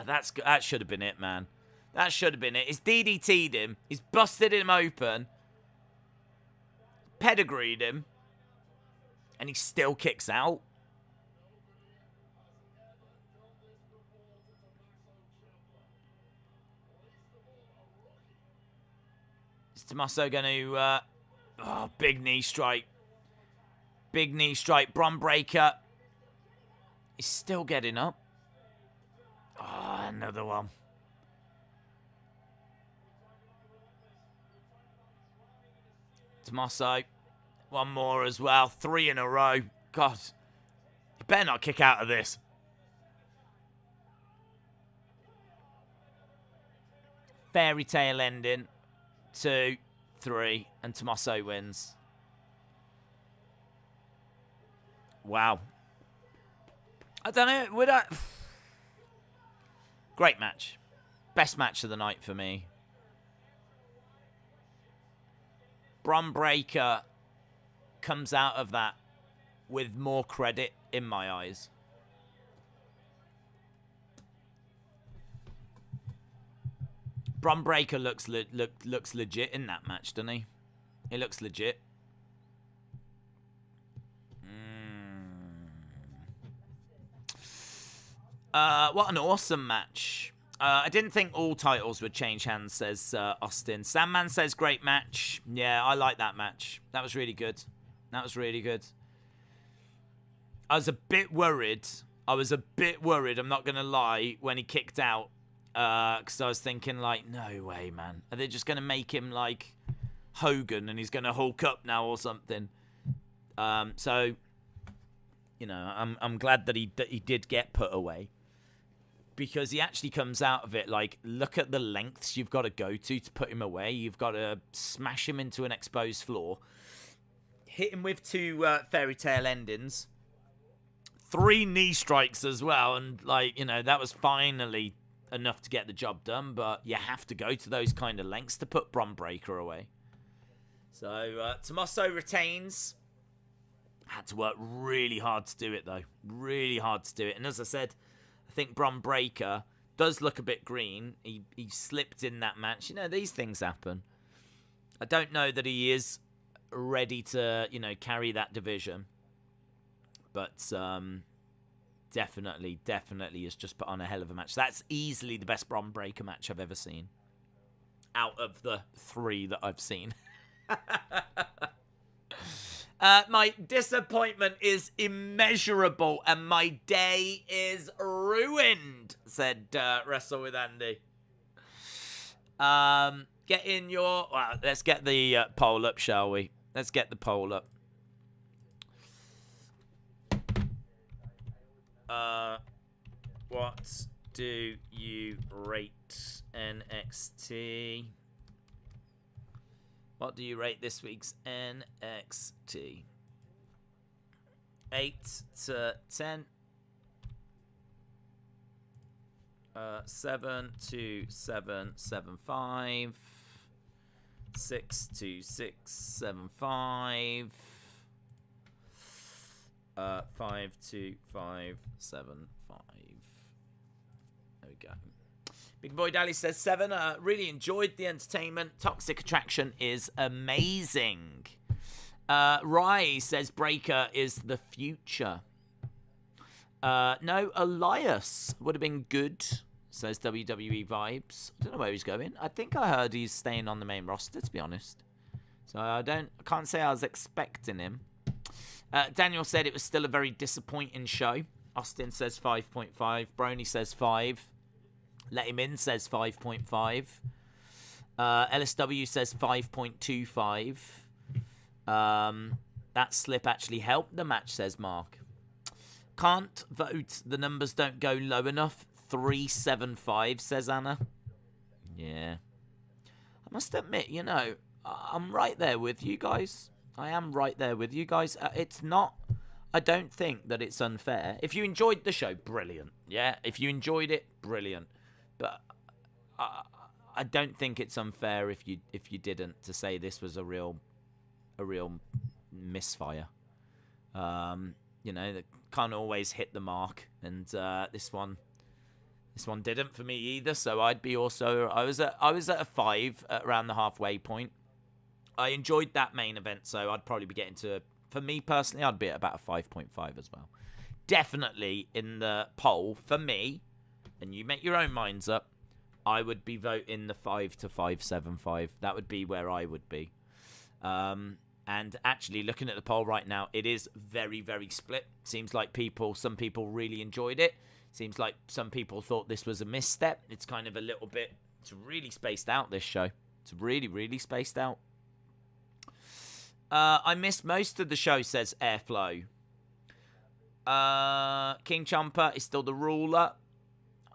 Speaker 1: That should have been it, man. That should have been it. He's DDT'd him. He's busted him open. Pedigreed him. And he still kicks out. Is Tommaso going to... big knee strike. Big knee strike. Bron Breakker. He's still getting up. Oh, another one. Tommaso. One more as well. 3 in a row. God. You better not kick out of this. Fairy tale ending. 2, 3. And Tommaso wins. Wow. I don't know. Would I... Great match. Best match of the night for me. Bron Breakker comes out of that with more credit in my eyes. Bron Breakker looks legit in that match, doesn't he? He looks legit. What an awesome match. I didn't think all titles would change hands, says Austin. Sandman says, great match. Yeah, I like that match. That was really good. That was really good. I was a bit worried. I'm not going to lie, when he kicked out. Because I was thinking, like, no way, man. Are they just going to make him, like, Hogan and he's going to Hulk up now or something? So, you know, I'm glad that he did get put away. Because he actually comes out of it, like, look at the lengths you've got to go to put him away. You've got to smash him into an exposed floor. Hit him with 2 fairy tale endings. 3 knee strikes as well. And, like, you know, that was finally enough to get the job done. But you have to go to those kind of lengths to put Bron Breakker away. So, Tommaso retains. Had to work really hard to do it, though. Really hard to do it. And as I said... I think Bron Breakker does look a bit green. He slipped in that match. You know, these things happen. I don't know that he is ready to, you know, carry that division. But definitely has just put on a hell of a match. That's easily the best Bron Breakker match I've ever seen. Out of the 3 that I've seen. My disappointment is immeasurable and my day is ruined, said Wrestle with Andy. Get in your... Well, let's get the poll up, shall we? Let's get the poll up. What do you rate NXT? What do you rate this week's NXT? 8 to 10. 7 to 7.75. 6 to 6.75. 5 to 5.75. There we go. Big Boy Dally says 7. Really enjoyed the entertainment. Toxic Attraction is amazing. Rai says Breakker is the future. No, Elias would have been good, says WWE Vibes. I don't know where he's going. I think I heard he's staying on the main roster, to be honest. So I can't say I was expecting him. Daniel said it was still a very disappointing show. Austin says 5.5. Brony says 5. Let Him In says 5.5. LSW says 5.25. That slip actually helped the match, says Mark. Can't vote. The numbers don't go low enough. 375, says Anna. Yeah. I must admit, you know, I'm right there with you guys. I am right there with you guys. It's not... I don't think that it's unfair. If you enjoyed the show, brilliant. Yeah, if you enjoyed it, brilliant. But I don't think it's unfair if you didn't, to say this was a real misfire. They can't always hit the mark, and this one didn't for me either. So I was at a 5 around the halfway point. I enjoyed that main event, so I'd probably be getting to, for me personally, I'd be at about a 5.5 as well. Definitely in the poll for me, and you make your own minds up, I would be voting the 5 to 5.75. That would be where I would be. And actually, looking at the poll right now, it is very, very split. Seems like some people really enjoyed it. Seems like some people thought this was a misstep. It's kind of a little bit, it's really spaced out, this show. It's really, really spaced out. I missed most of the show, says Airflow. King Ciampa is still the ruler.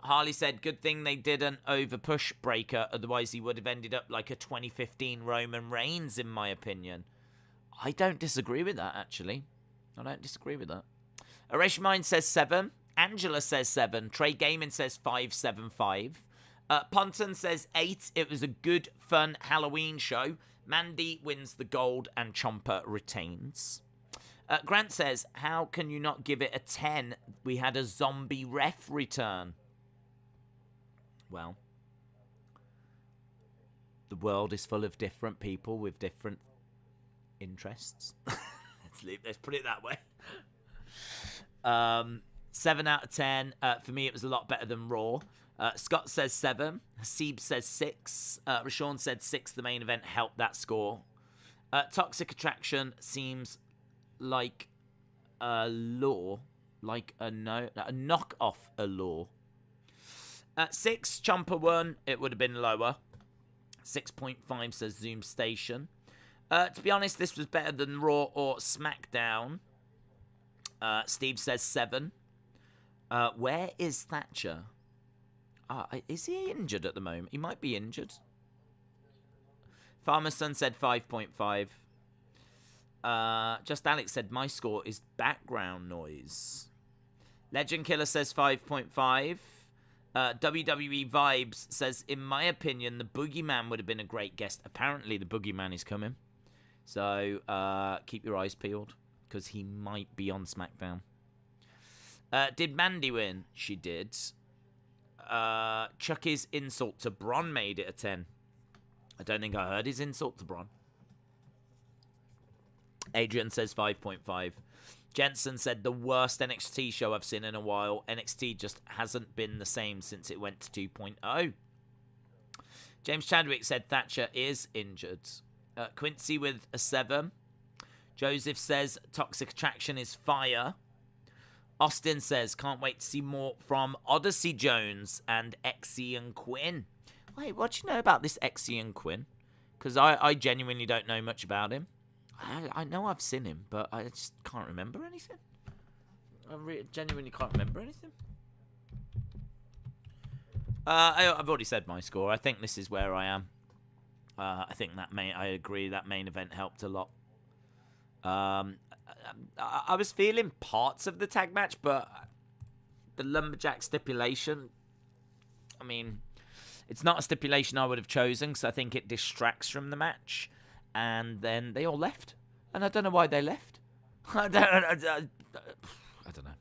Speaker 1: Harley said, good thing they didn't over-push Breakker, otherwise he would have ended up like a 2015 Roman Reigns, in my opinion. I don't disagree with that, actually. I don't disagree with that. Erasure Mind says 7. Angela says 7. Trey Gaiman says 5.75. Ponton says 8. It was a good, fun Halloween show. Mandy wins the gold and Ciampa retains. Grant says, how can you not give it a 10? We had a zombie ref return. Well, the world is full of different people with different interests. Let's put it that way. 7 out of 10. For me, it was a lot better than Raw. Scott says 7. Hasib says 6. Rashawn said 6. The main event helped that score. Toxic Attraction seems like a law, like a knock-off a law. 6, Ciampa won. It would have been lower. 6.5 says Zoom Station. To be honest, this was better than Raw or SmackDown. Steve says 7. Where is Thatcher? Is he injured at the moment? He might be injured. Farmer Son said 5.5. Just Alex said, my score is background noise. Legend Killer says 5.5. WWE Vibes says, in my opinion, the Boogeyman would have been a great guest. Apparently, the Boogeyman is coming. So, keep your eyes peeled, because he might be on SmackDown. Did Mandy win? She did. Chucky's insult to Bron made it a 10. I don't think I heard his insult to Bron. Adrian says 5.5. Jensen said, the worst NXT show I've seen in a while. NXT just hasn't been the same since it went to 2.0. James Chadwick said Thatcher is injured. Quincy with a 7. Joseph says Toxic Attraction is fire. Austin says, can't wait to see more from Odyssey Jones and Exian Quinn. Wait, what do you know about this Exian Quinn? Because I genuinely don't know much about him. I know I've seen him, but I just can't remember anything. I genuinely can't remember anything. I've already said my score. I think this is where I am. I think I agree that main event helped a lot. I was feeling parts of the tag match, but the Lumberjack stipulation, I mean, it's not a stipulation I would have chosen because I think it distracts from the match. And then they all left. And I don't know why they left. I don't know.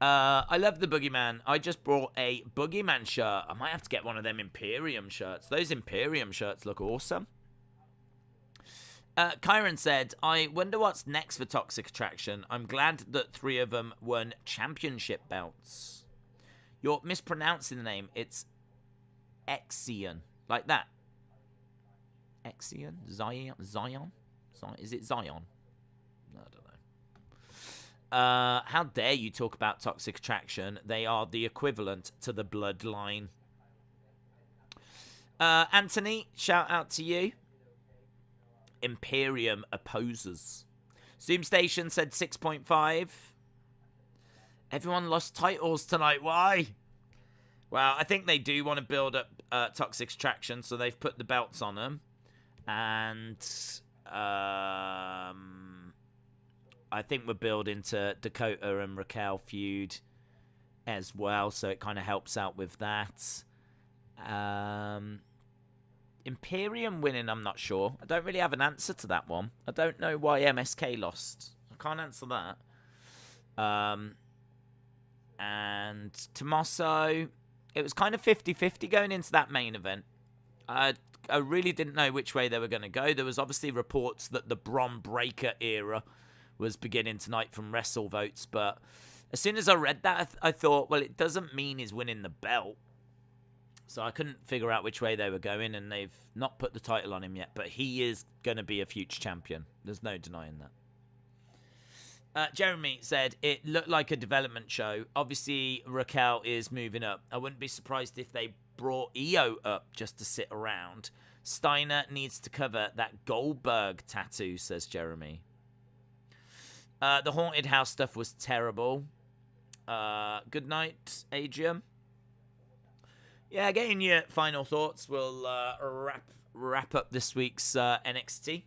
Speaker 1: I love the Boogeyman. I just brought a Boogeyman shirt. I might have to get one of them Imperium shirts. Those Imperium shirts look awesome. Kyron said, I wonder what's next for Toxic Attraction. I'm glad that 3 of them won championship belts. You're mispronouncing the name. It's Exian. Like that. Exian? Zion? Is it Zion? I don't know. How dare you talk about Toxic Attraction? They are the equivalent to the Bloodline. Anthony, shout out to you. Imperium opposers. Zoom Station said 6.5. Everyone lost titles tonight. Why? Well, I think they do want to build up Toxic Attraction, so they've put the belts on them. And I think we're building to Dakota and Raquel feud as well, so it kind of helps out with that. Imperium winning, I'm not sure. I don't really have an answer to that one. I don't know why MSK lost. I can't answer that. And Tommaso, it was kind of 50-50 going into that main event. I really didn't know which way they were going to go. There was obviously reports that the Bron Breakker era was beginning tonight from WrestleVotes, but as soon as I read that, I thought, well, it doesn't mean he's winning the belt. So I couldn't figure out which way they were going, and they've not put the title on him yet, but he is going to be a future champion. There's no denying that. Jeremy said, it looked like a development show. Obviously, Raquel is moving up. I wouldn't be surprised if they brought Io up just to sit around. Steiner needs to cover that Goldberg tattoo, says Jeremy. The Haunted House stuff was terrible. Good night, Adrian. Yeah, getting your final thoughts. We'll wrap up this week's NXT.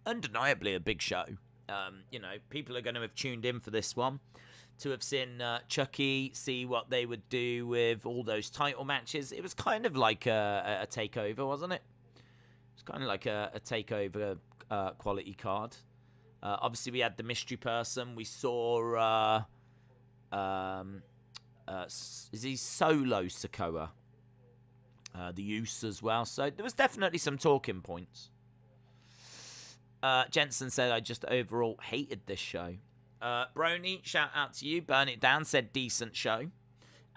Speaker 1: Undeniably a big show. People are going to have tuned in for this one to have seen Chucky, see what they would do with all those title matches. It was kind of like a takeover, wasn't it? It's kind of like a takeover quality card. Obviously, we had the mystery person. We saw is he Solo Sikoa? The use as well. So there was definitely some talking points. Jensen said, I just overall hated this show. Brony, shout out to you. Burn It Down said, decent show.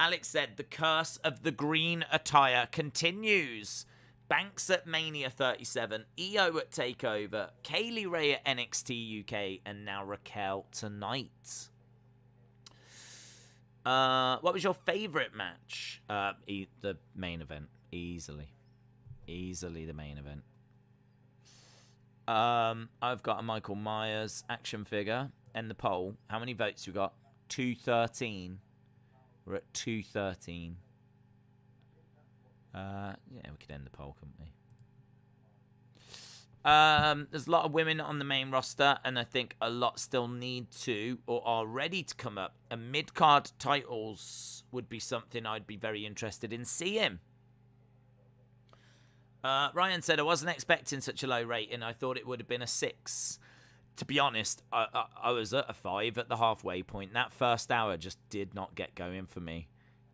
Speaker 1: Alex said, the curse of the green attire continues. Banks at Mania 37, Io at TakeOver, Kaylee Ray at NXT UK, and now Raquel tonight. What was your favourite match? The main event. Easily the main event. I've got a Michael Myers action figure and the poll. How many votes we got? 213. We're at 213. Yeah, we could end the poll, couldn't we? There's a lot of women on the main roster, and I think a lot still need to or are ready to come up. And mid-card titles would be something I'd be very interested in seeing. Ryan said, I wasn't expecting such a low rating. I thought it would have been a 6. To be honest, I was at a 5 at the halfway point. That first hour just did not get going for me.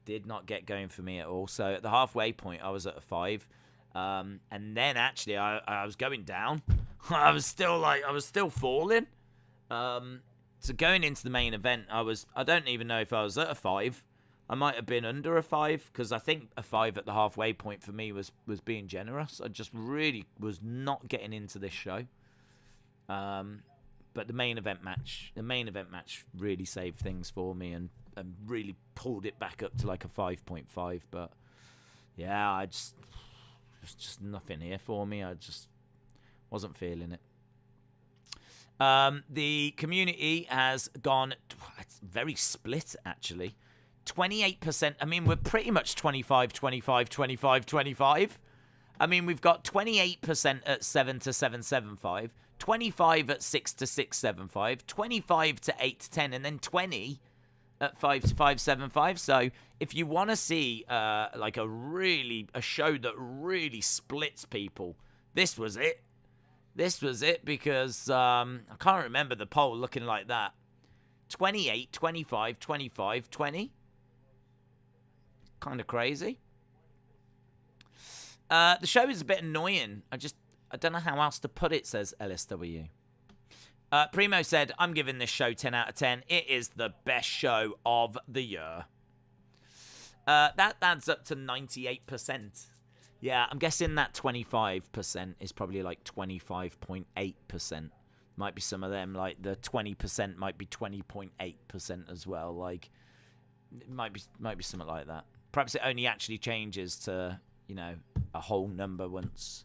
Speaker 1: Did not get going for me at all. So at the halfway point, I was at a 5. And then actually, I was going down. I was still falling. So going into the main event, I don't even know if I was at a 5. I might have been under a 5, because I think a 5 at the halfway point for me was being generous. I just really was not getting into this show. But the main event match really saved things for me and really pulled it back up to like a 5.5. But yeah, there's just nothing here for me. I just wasn't feeling it. The community has gone, it's very split actually. 28%. I mean, we're pretty much 25, 25, 25, 25. I mean, we've got 28% at 7 to 775, 25 at 6 to 675, 25 to 8 to 10, and then 20 at 5 to 575. So if you want to see like a show that really splits people, this was it. This was it, because I can't remember the poll looking like that. 28, 25, 25, 20. Kind of crazy. The show is a bit annoying. I don't know how else to put it, says LSW. Primo said, I'm giving this show 10 out of 10. It is the best show of the year. That adds up to 98%. Yeah, I'm guessing that 25% is probably like 25.8%. Might be some of them, like the 20% might be 20.8% as well. Like, it might be something like that. Perhaps it only actually changes to, a whole number once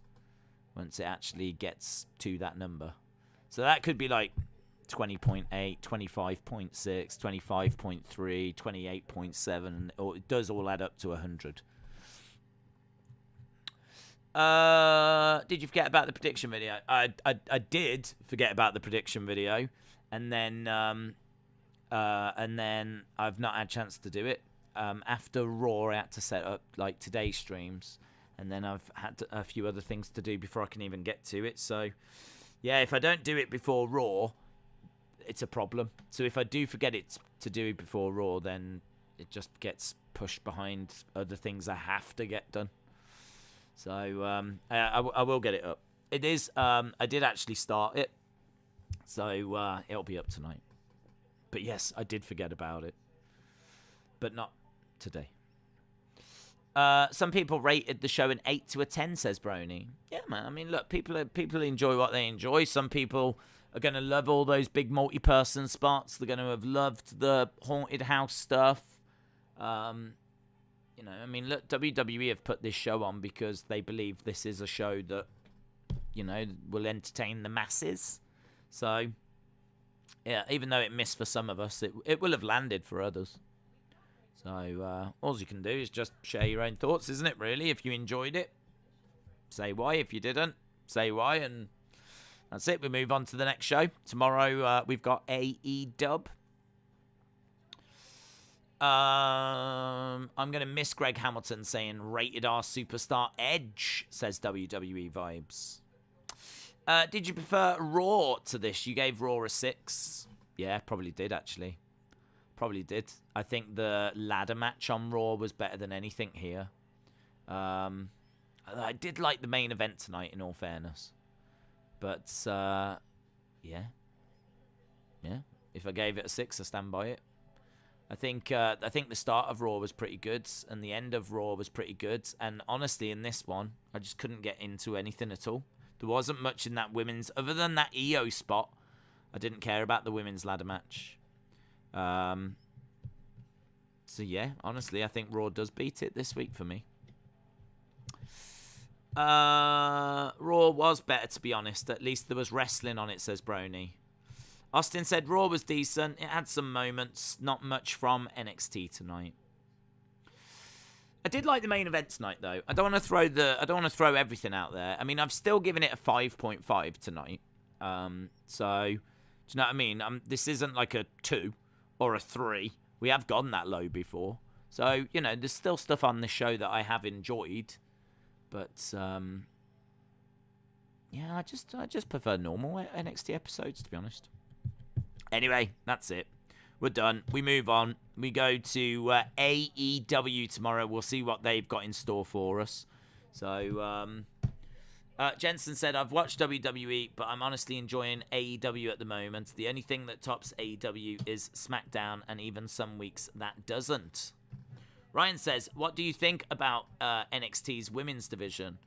Speaker 1: it actually gets to that number. So that could be like 20.8, 25.6, 25.3, 28.7, or it does all add up to 100. Did you forget about the prediction video? I did forget about the prediction video, and then I've not had a chance to do it. After Raw, I had to set up like today's streams, And then I've had a few other things to do before I can even get to it. So, yeah, if I don't do it before Raw, it's a problem. So if I do forget it to do it before Raw, then it just gets pushed behind other things I have to get done. So I will get it up. It is. I did actually start it, so it'll be up tonight. But yes, I did forget about it, but not today. Some people rated the show an 8 to a 10, says Brony. Yeah, man. I mean, look, people enjoy what they enjoy. Some people are going to love all those big multi-person spots. They're going to have loved the haunted house stuff. You know, I mean, look, WWE have put this show on because they believe this is a show that, you know, will entertain the masses. So, yeah, even though it missed for some of us, it will have landed for others. So, all you can do is just share your own thoughts, isn't it, really? If you enjoyed it, say why. If you didn't, say why. And that's it. We move on to the next show. Tomorrow, we've got AEW. I'm going to miss Greg Hamilton saying rated R superstar Edge, says WWE Vibes. Did you prefer Raw to this? You gave Raw a 6. Yeah, probably did, actually. Probably did. I think the ladder match on Raw was better than anything here. I did like the main event tonight, in all fairness. But, yeah. Yeah. If I gave it a 6, I stand by it. I think the start of Raw was pretty good, and the end of Raw was pretty good. And honestly, in this one, I just couldn't get into anything at all. There wasn't much in that women's, other than that EO spot. I didn't care about the women's ladder match. So yeah, honestly, I think Raw does beat it this week for me. Raw was better, to be honest. At least there was wrestling on it, says Brony. Austin said Raw was decent. It had some moments. Not much from NXT tonight. I did like the main event tonight, though. I don't want to throw everything out there. I mean, I've still given it a 5.5 tonight. So, do you know what I mean? This isn't like a 2 or a 3. We have gone that low before. So, you know, there's still stuff on this show that I have enjoyed. But, yeah, I just prefer normal NXT episodes, to be honest. Anyway, that's it. We're done. We move on. We go to AEW tomorrow. We'll see what they've got in store for us. So, Jensen said, I've watched WWE, but I'm honestly enjoying AEW at the moment. The only thing that tops AEW is SmackDown, and even some weeks that doesn't. Ryan says, what do you think about NXT's women's division?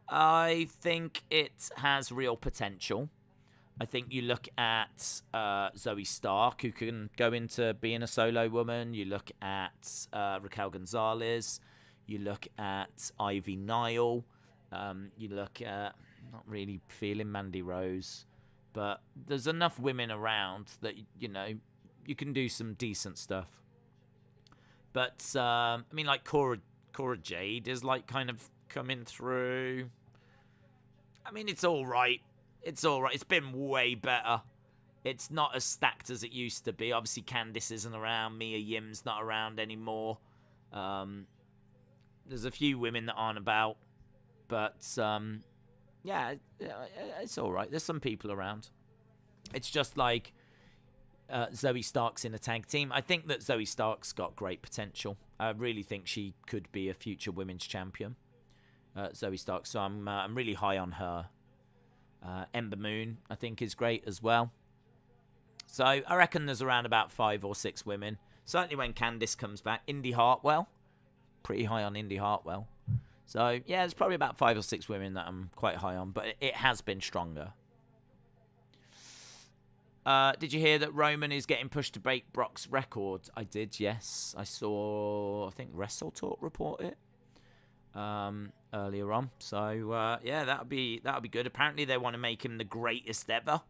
Speaker 1: I think it has real potential. I think you look at Zoey Stark, who can go into being a solo woman. You look at Raquel Gonzalez. You look at Ivy Nile. You look at, not really feeling Mandy Rose. But there's enough women around that, you know, you can do some decent stuff. But, I mean, like Cora Jade is, like, kind of coming through. I mean, it's all right. It's all right. It's been way better. It's not as stacked as it used to be. Obviously, Candice isn't around. Mia Yim's not around anymore. There's a few women that aren't about. But, yeah, it's all right. There's some people around. It's just like Zoey Stark's in a tag team. I think that Zoey Stark's got great potential. I really think she could be a future women's champion, Zoey Stark. So I'm really high on her. Ember Moon, I think, is great as well. So I reckon there's around about 5 or 6 women. Certainly when Candice comes back. Indi Hartwell. Pretty high on Indi Hartwell. So, yeah, there's probably about 5 or 6 women that I'm quite high on. But it has been stronger. Did you hear that Roman is getting pushed to break Brock's record? I did, yes. I saw, I think, Wrestle Talk report it. Earlier on. So, yeah, that'll be good. Apparently, they want to make him the greatest ever.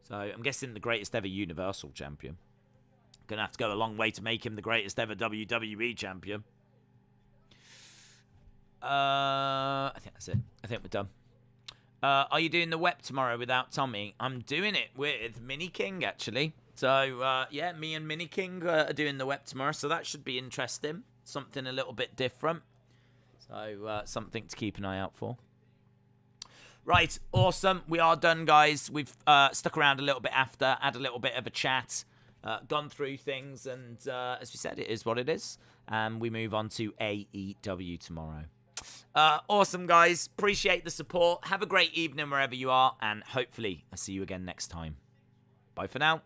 Speaker 1: So, I'm guessing the greatest ever Universal Champion. Gonna have to go a long way to make him the greatest ever WWE Champion. I think that's it. I think we're done. Are you doing the WEP tomorrow without Tommy? I'm doing it with Mini King, actually. So, yeah, me and Mini King are doing the WEP tomorrow. So, that should be interesting. Something a little bit different. So something to keep an eye out for. Right, awesome. We are done, guys. We've stuck around a little bit after, had a little bit of a chat, gone through things, and as we said, it is what it is. And we move on to AEW tomorrow. Awesome, guys. Appreciate the support. Have a great evening wherever you are, and hopefully I'll see you again next time. Bye for now.